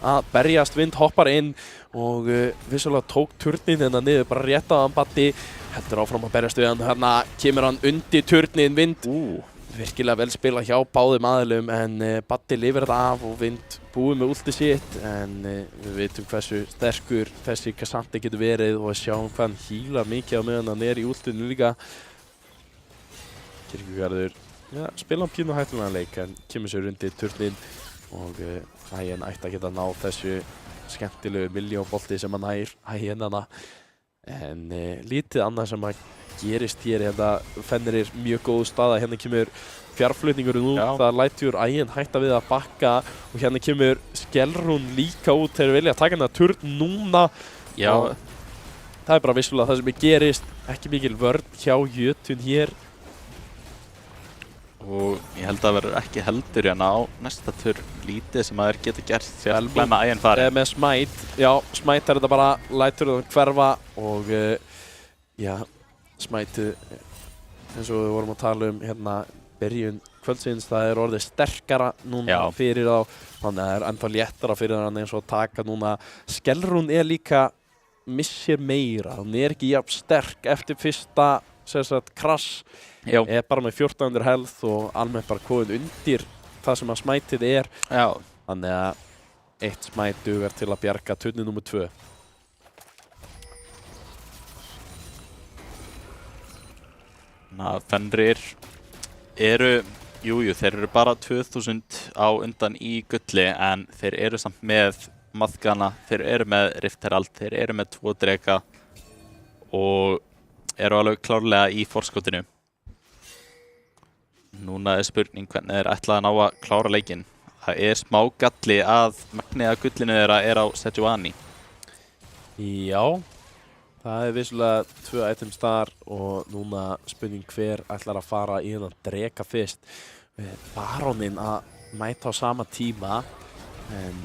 Speaker 3: að berjast. Wind hoppar inn og vissulega tók turnin hérna niður, bara rétt á hann. Batti heldur áfram að berjast við hann, hérna kemur hann undir turnin. Wind virkilega vel spila hjá báðum aðilum en Batti lifir þetta af og Wind búið með ulti sitt en við veitum hversu sterkur þessi Cassandra getur verið og sjáum hvað hann hílar mikið á meðan hann er í ultinu líka. Kirkjugarður spila hann pínu hættulegan leik en kemur sér undir turnin og Ægin ætti að geta náð þessu skemmtilegu miljónbolti sem hann nær Ægin hana en lítið annað sem að gerist hér. Hérna Fenrir mjög góð staða, hérna kemur fjarflutningurinn út, það lætur Ægin hætta við að bakka og hérna kemur Skellrún líka út þegar vilja taka hérna turn núna. Já. Það er bara vissulega það sem gerist, ekki mikil vörn hjá Jötun hér.
Speaker 2: og ég held að það verður ekki heldur hérna á næsta tur lítið sem að þeir geta gert sérstaklega með Ægin fari.
Speaker 3: Með smæt, já, smæt þetta bara lætur það hverfa og já, smætið eins og við vorum að tala hérna byrjun kvöldsins, það er orðið sterkara núna fyrir þá, þannig að það er ennþá léttara fyrir hann eins og að taka núna. Skellrún líka missir meira, hún ekki jafn sterk eftir fyrsta krass, bara með 1400 health og almennt bara komin undir það sem að smætið
Speaker 2: Já.
Speaker 3: Þannig að eitt smæt dugar til að bjarga turni nummer 2.
Speaker 2: Fenrir eru, jújú, þeir eru bara 2000 á undan í gulli en þeir eru samt með maðgana, þeir eru með Rift Herald, þeir eru með 2 dreka og eru alveg klárlega í forskotinu. Núna er spurning hvernig þeir ætla að ná að klára leikinn. Það er smá galli að magnið að gullinu þeirra er á Sejuani.
Speaker 3: Já, það er vissulega 2 items þar og núna spurning hver ætlar að fara í þennan dreka fyrst. Baroninn að mæta á sama tíma en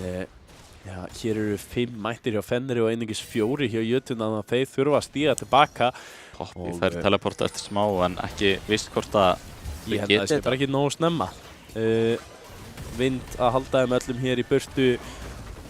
Speaker 3: já, hér eru 5 mættir hjá Fenrir og einungis 4 hjá Jötun, þannig að þeir þurfa að stíga tilbaka.
Speaker 2: Poppy fær teleporta eftir smá en ekki viss hvort að
Speaker 3: ég held að það sé bara ekki nógu snemma. Vind að halda þeim öllum hér í burtu.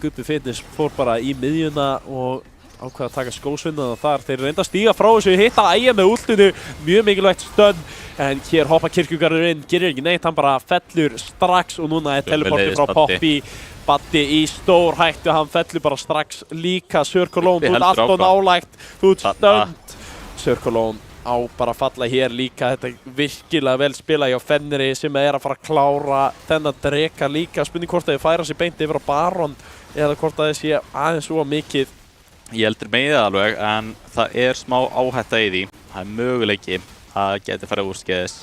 Speaker 3: Gubbi Fitness fór bara í miðjuna og ákveða að taka skósvinnaðan þar. Þeir reynda að stíga frá þessu, hitta Ægin með últinu, mjög mikilvægt stönn. En hér hoppa Kirkjugarður inn, gerir ekki neitt, hann bara fellur strax og núna er teleporti frá Poppy. Baddi í stór hættu, hann fellur bara strax líka. Sörkolón, þú ert allt og nálægt, þú ert stönd. Sörkolón á bara að falla hér líka, þetta er virkilega vel spilað hjá Fenri sem er að fara að klára þennan dreka líka. Spurning hvort að þið færa sér beint yfir á Baron eða hvort að þið sé aðeins svo mikið.
Speaker 2: Ég heldur með það alveg en það er smá áhætta í því. Það er möguleiki að geti farið úrskeiðis.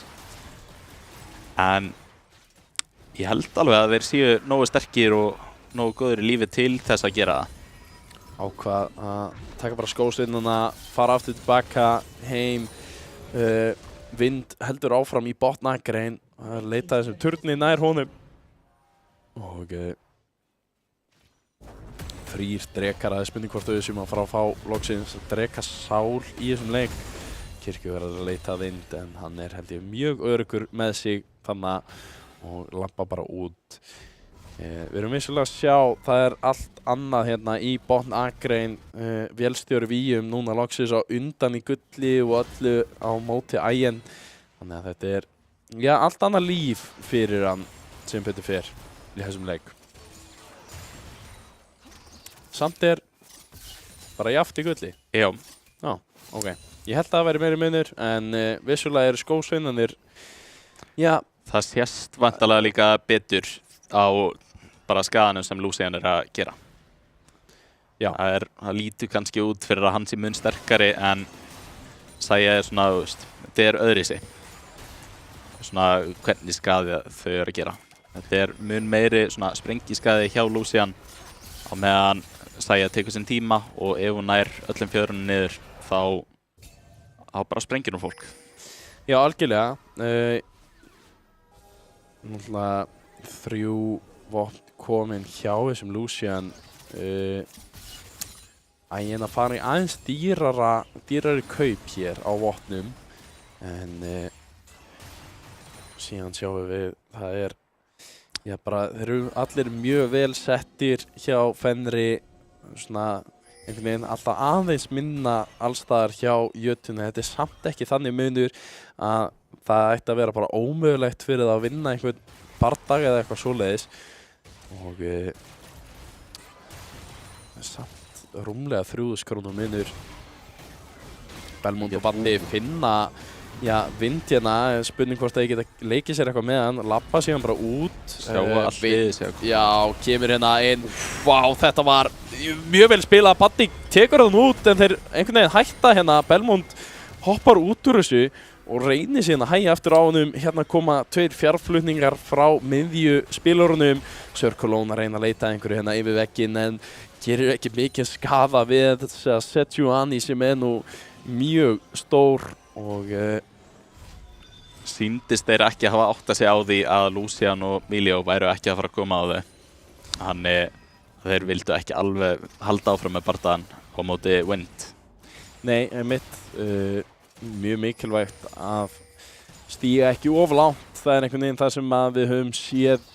Speaker 2: En ég held alveg að þeir séu nógu sterkir og nógu góður í lífi til þess að gera það.
Speaker 3: Ákvað að taka bara skósvinnuna, fara aftur tilbaka heim. Vind heldur áfram í botnagrein, leita þessum turni nær honum. Og 3 drekar, það er spurning hvort þau sem að fara að fá loksins drekasál í þessum leik. Kirkju verður að leita Vind en hann er held ég mjög öruggur með sig þannig og lappa bara út. Við erum vissulega að sjá, það er allt annað hérna í botnagrein. Vélstjóri Víum núna loksins á undan í gulli og öllu á móti Ægin. Þannig að þetta er, já, allt annað líf fyrir hann sem betur fer í þessum leik. Samt er bara jaft í gulli.
Speaker 2: Já.
Speaker 3: Já, ok. Ég held að það væri meiri munur en vissulega eru skósvinnanir, já.
Speaker 2: Það sést vantarlega líka betur á bara skaðanum sem Lucian er að gera.
Speaker 3: Já.
Speaker 2: Það lítur kannski út fyrir að hann sé mun sterkari en Sæja er svona, þetta er öðruvísi. Svona hvernig skaði þau eru að gera. Þetta er mun meiri svona sprengiskaði hjá Lucian á meðan Sæja tekur sinn tíma og ef hún nær öllum fjörunum niður þá bara sprengir hún fólk.
Speaker 3: Já, algjörlega. Náttúrulega 3 vopn komin hjá þessum Lucian. Ægin að fara í aðeins dýrari kaup hér á vopnum en síðan sjáum við það er, já bara, þeir eru allir mjög vel settir hjá Fenri, svona einhvern veginn alltaf aðeins minna allstaðar hjá Jötunni. Þetta er samt ekki þannig munur að það ætti að vera bara ómögulegt fyrir það að vinna einhvern bardag eða eitthvað svoleiðis og samt rúmlega 3000 krónur munur. Belmont og Baddi finna, já, Vind hérna, spurning hvort að ég geta leikið sér eitthvað með hann, lappa síðan bara út.
Speaker 2: Sjá allt liðið sér.
Speaker 3: Já, kemur hérna inn. Vá, þetta var mjög vel spilað. Baddi tekur hann út en þeir einhvern veginn hætta hérna. Belmont hoppar út úr þessu og reynir síðan að hægja eftir á honum. Hérna koma 2 fjarflutningar frá miðju spilurunum. Sörkolón að reyna að leita einhverju hérna yfir vegginn en gerir ekki mikið skaða við þess að Sejuani sem er nú mjög stór og
Speaker 2: sýndist þeir ekki hafa áttað sig á því að Lucian og Milio væru ekki að fara að koma á þau. Þannig þeir vildu ekki alveg halda áfram með bardagan á móti Wind.
Speaker 3: Nei, einmitt, mjög mikilvægt að stíga ekki of langt. Það er einhvern veginn það sem að við höfum séð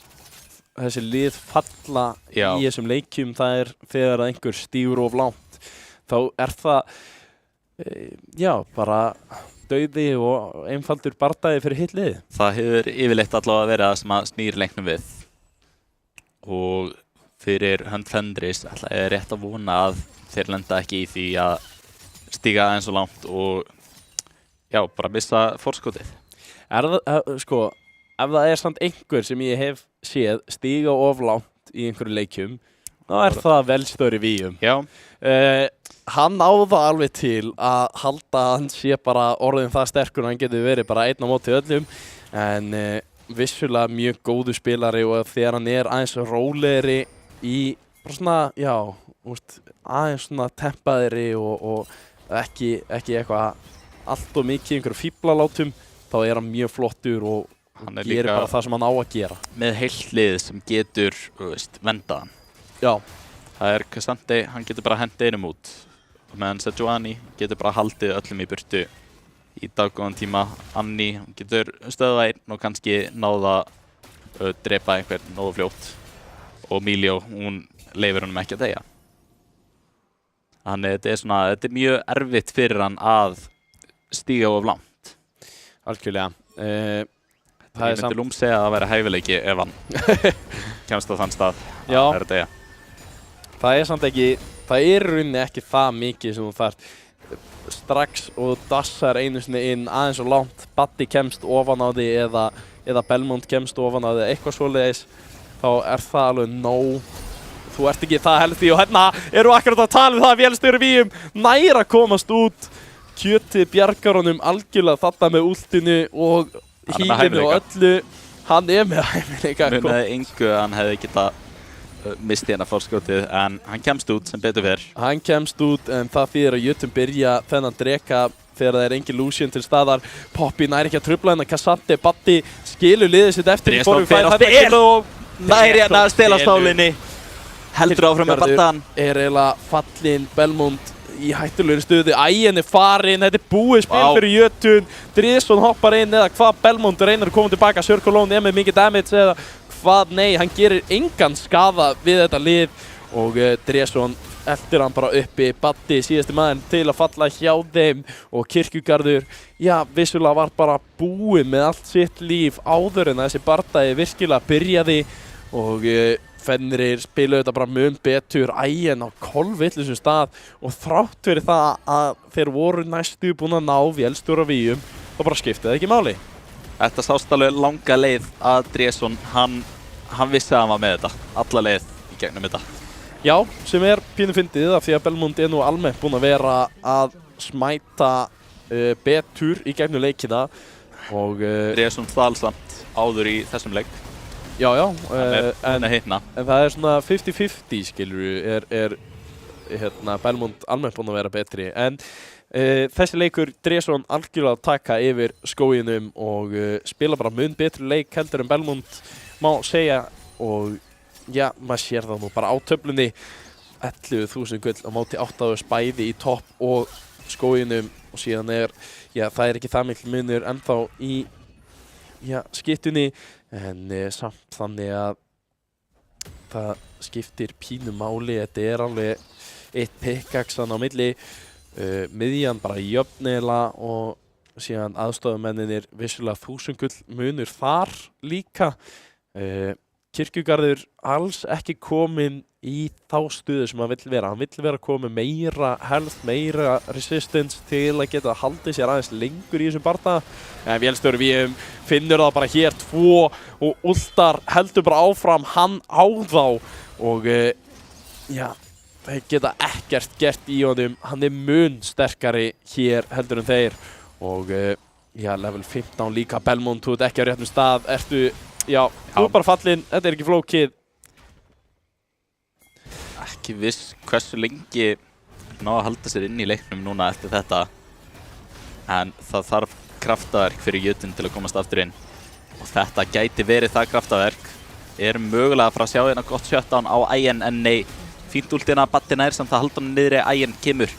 Speaker 3: þessi lið falla
Speaker 2: Já.
Speaker 3: í þessum leikjum. Það er þegar að einhver stígur of langt. Þá er það, já, bara dauði og einfaldur bardagi fyrir hitt liðið.
Speaker 2: Það hefur yfirleitt allavega verið það sem að snýr leiknum við. Og fyrir hönd Fenris er rétt að vona að þeir lenda ekki í því að stíga aðeins svo langt og já, bara missa forskotið.
Speaker 3: Sko, ef það er samt einhver sem ég hef séð stíga of langt í einhverju leikjum, þá er það Velstöri Víum.
Speaker 2: Já.
Speaker 3: Hann á það alveg til að halda að hann sé bara orðin það sterkur og hann getur verið bara einn á móti öllum, en vissulega mjög góðu spilari og þegar hann er aðeins rólegri í bara svona, já, aðeins svona tempaðri og ekki eitthvað allt og mikið einhverju fíblalátum, þá er hann mjög flottur og hann gerir bara það sem hann á að gera.
Speaker 2: Með heilt lið sem getur, vendaðan.
Speaker 3: Já.
Speaker 2: Það er Cassante, hann getur bara hendið einum út. Meðan Sejuani getur bara haldið öllum í burtu í daggóðan tíma. Annie getur stöðvað einn og kannski náða drepa einhvern nógu fljótt. Og Milio, hún leyfir honum ekki að deyja. Þannig þetta er mjög erfitt fyrir hann að stíga of langt.
Speaker 3: Algjörlega.
Speaker 2: Ég myndi lúm segja að það væri hæfileiki ef hann kemst á þann stað
Speaker 3: Já.
Speaker 2: að vera að deyja.
Speaker 3: Það er samt ekki, það er í rauninni ekki það mikið sem þú þarft strax og dassar einu sinni inn aðeins og langt, Baddi kemst ofan á því eða Belmont kemst ofan á því, eitthvað svoleiðis, þá er það alveg nóg. Þú ert ekki það heldur því og hérna eru akkurat að tala um það að Velstöri Víum nær að komast út. Kjötið bjargar honum algjörlega þarna með últinu og hílinu og öllu. Hann er með hæfileika.
Speaker 2: Munaði engu að hann hefði getað misti hérna forskotið, en hann kemst út sem betur fer.
Speaker 3: Hann kemst út, en það þýðir að Jötum byrja þennan dreka þegar það er engin Lucian til staðar. Poppy nær ekki að trufla hennar, Cassante, Baddi skilur liðið sitt eftir.
Speaker 2: Dresson fer á stel og nær hérna að stela stálinni. Heldur áfram með Baddan.
Speaker 3: Er eiginlega fallinn, Belmont í hættulegri stöðu. Ægin er farin, þetta er búið spil fyrir Jötun. Dresson hoppar inn eða hvað, Belmont reynir að koma tilbaka. Sörkolón er með mikið damage eða hvað, nei, hann gerir engan skaða við þetta lið og Dresson eltir hann bara uppi. Baddi síðasti maður til að falla hjá þeim og Kirkjugarður, já, vissulega var bara búið með allt sitt líf áður en þessi bardagi virkilega byrjaði og Fenrir spiluðu þetta bara mun betur. Ægin á kolvillusum stað og þrátt fyrir það að þeir voru næstu búin að ná Velstöri Víum, þá bara skipti það ekki máli.
Speaker 2: Þetta sást alveg langa leið að Dresson, hann vissi að hann var með þetta, alla leið í gegnum þetta.
Speaker 3: Já, sem er pínu fyndið af því að Belmont er nú almennt búinn að vera að smæta betur í gegnum leikina og
Speaker 2: Dresson þalsamt áður í þessum leik.
Speaker 3: Já,
Speaker 2: en
Speaker 3: það er svona 50-50 skilur hérna Belmont almennt búinn að vera betri, en þessi leikur Dresson algjörlega að taka yfir skóginum og spila bara mun betri leik heldur en Belmont má segja og já, maður sér það nú bara á töflunni 11.000 gull á móti 8.000 bæði í topp og skóginum og síðan það er ekki það mikil munur ennþá í skiptunni, en samt þannig að það skiptir pínu máli. Þetta er alveg eitt pickaxan á milli, miðjan bara jöfnilega og síðan aðstofamenninir vissulega 1000 gull munur þar líka. Kirkjugarður alls ekki kominn í þá stuðu sem hann vill vera. Hann vill vera komið meira health, meira resistance til að geta haldið sér aðeins lengur í þessum bardaga. En Velstöri Víum finnur það bara hér 2 og Ultar heldur bara áfram, hann á þá og þeir geta ekkert gert í honum. Hann er mun sterkari hér heldur en þeir og level 15 líka. Belmont, þú ert ekki á réttum stað, þú er bara fallinn, þetta er ekki flókið.
Speaker 2: Ekki viss hversu lengi ná að halda sér inn í leiknum núna eftir þetta, en það þarf kraftaverk fyrir Jötun til að komast aftur inn. Og þetta gæti verið það kraftaverk. Erum mögulega að fara að sjá hérna gott shutdown á Ægin, en nei, fínt últina Batti nær samt að halda hann niðri. Ægin kemur.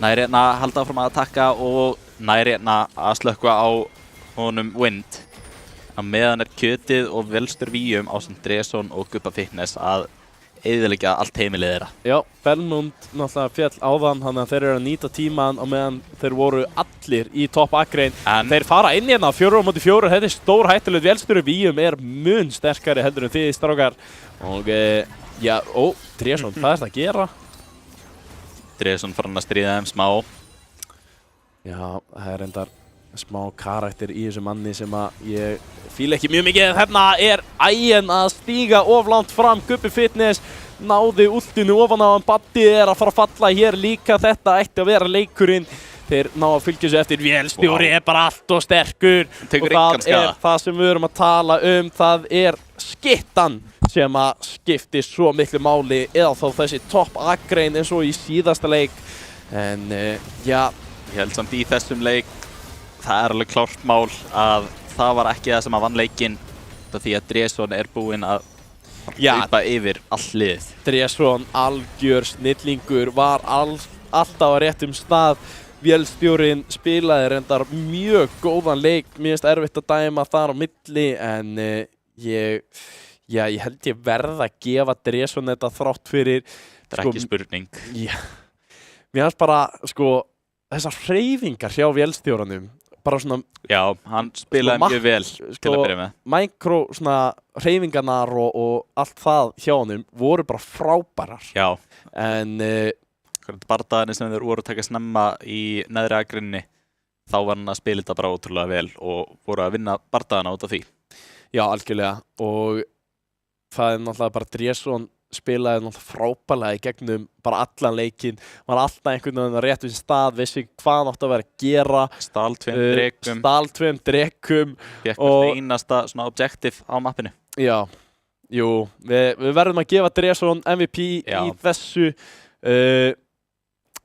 Speaker 2: Nær hérna að halda áfram að atakka og nær hérna að slökkva á honum Wind. Á meðan Kjötið og Velstur Víum ásamt Dreson og Gubba Fitness að eyðileggja allt heimilið þeirra.
Speaker 3: Já, Belmont náttúrulega fjall áðan, þannig að þeir eru að nýta tíman á meðan þeir voru allir í topp akrein. Þeir fara inn hérna 4-4, þetta er stór hættulegt. Velstur Víum er mun sterkari heldur en þið strákar. Og já, Dreson, hvað er það að gera?
Speaker 2: Dreson farin að stríða þeim smá.
Speaker 3: Já, það er reyndar smá karakter í þessu manni sem að ég fíla ekki mjög mikið. Hérna er Ægin að stíga of langt fram. Gubbi Fitness náði últinu ofan á hann. Batti er að fara að falla hér líka. Þetta ætti að vera leikurinn. Þeir ná að fylgja sig eftir. Vélstjóri er bara allt og sterkur. Og það er það sem við erum að tala um. Það er skyttan sem að skipti svo miklu máli, eða þá þessi topp akrein eins og í síðasta leik. En já,
Speaker 2: ég held samt í þessum leik það er alveg klárt mál að það var ekki það sem að vann leikinn, því að Dreson er búinn að hlaupa yfir all liðið.
Speaker 3: Dreson, algjör snillingur, var alltaf á réttum stað. Vélstjórinn spilaði reyndar mjög góðan leik. Mér finnst erfitt að dæma þar á milli, en ég held ég verð að gefa Dreson þetta þrátt fyrir.
Speaker 2: Þetta er ekki spurning.
Speaker 3: Já, mér finnst bara, þessar hreyfingar hjá vélstjóranum, bara svona...
Speaker 2: Já, hann spilaði mjög vel til að byrja með.
Speaker 3: Micro hreyfingarnar og allt það hjá honum voru bara frábærar.
Speaker 2: Já.
Speaker 3: En...
Speaker 2: bardaðinni sem þeir voru að taka snemma í neðri akrinni, þá var hann að spila þetta bara ótrúlega vel og voru að vinna bardaðina út af því. Já,
Speaker 3: algjörlega. Og það er náttúrulega bara Dreson spilaði náttúrulega frábærlega í gegnum bara allan leikinn, var alltaf einhvern veginn á réttum stað, vissi hvað hann átti að vera að gera.
Speaker 2: Stál tveim drekum.
Speaker 3: Fékk
Speaker 2: einasta svona objective á mappinu.
Speaker 3: Já, jú, við verðum að gefa Dreson MVP í þessu.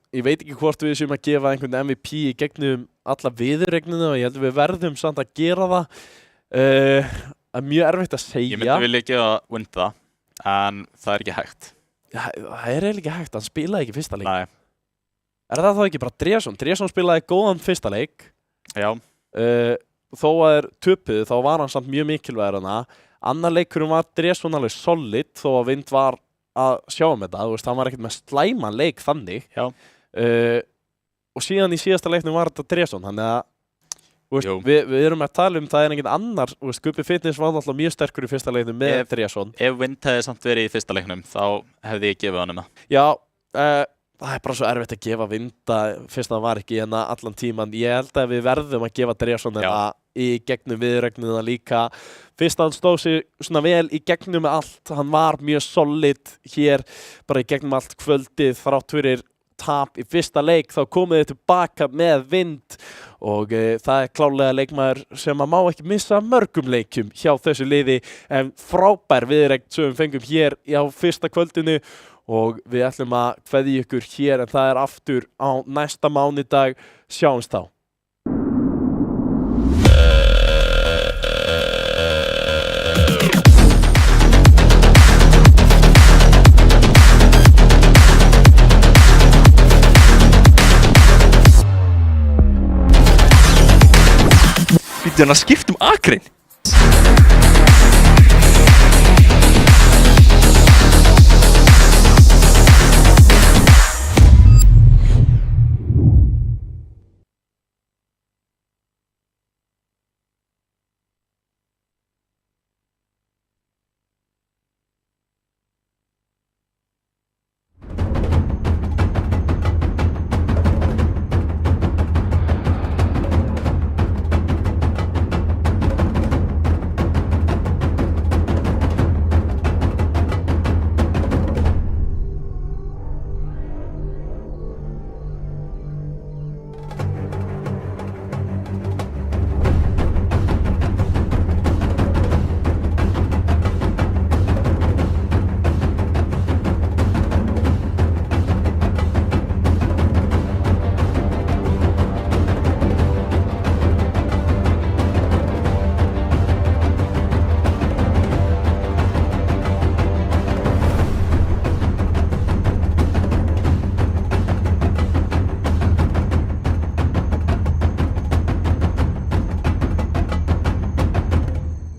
Speaker 3: Ég veit ekki hvort við séum að gefa einhvern MVP í gegnum alla viðurregnina, og ég held að við verðum samt að gera það. Það er mjög erfitt að segja.
Speaker 2: Ég myndi vilja gefa Wind það, en það er ekki hægt.
Speaker 3: Já, það er eiginlega ekki hægt, hann spilaði ekki fyrsta leik.
Speaker 2: Nei.
Speaker 3: Er það þá ekki bara Dreson? Dreson spilaði góðan fyrsta leik.
Speaker 2: Já.
Speaker 3: Þó að þeir töpuðu, þá var hann samt mjög mikilvægur hana. Annar leikurinn var Dreson alveg solid, þó að Wind var að sjá um þetta. Þú veist, hann var ekkert með slæman leik þannig.
Speaker 2: Já.
Speaker 3: Og síðan í síðasta leiknum var þetta Dreson, þannig að við erum að tala um það er enginn annar. Gubbi Fitness var alltaf mjög sterkur í fyrsta leiknum með Dreson.
Speaker 2: Ef Wind hefði samt verið í fyrsta leiknum, þá hefði ég gefið honum það.
Speaker 3: Já, það er bara svo erfitt að gefa Wind fyrst að hann var ekki hérna allan tíman. Ég held að við verðum að gefa Dreson þetta í gegnum viðregnina líka. Fyrst að hann stóð sig svona vel í gegnum með allt. Hann var mjög solid hér bara í gegnum allt kvöldið, þrátt fyrir tap í fyrsta leik, þá komið þið tilbaka með Wind, og það er klárlega leikmaður sem að má ekki missa mörgum leikjum hjá þessu liði, en frábær viðuregn sem við fengum hér á fyrsta kvöldinu, og við ætlum að kveðja ykkur hér, en það er aftur á næsta mánudag. Sjáumst þá.
Speaker 1: Býttu hann að skipta akrein?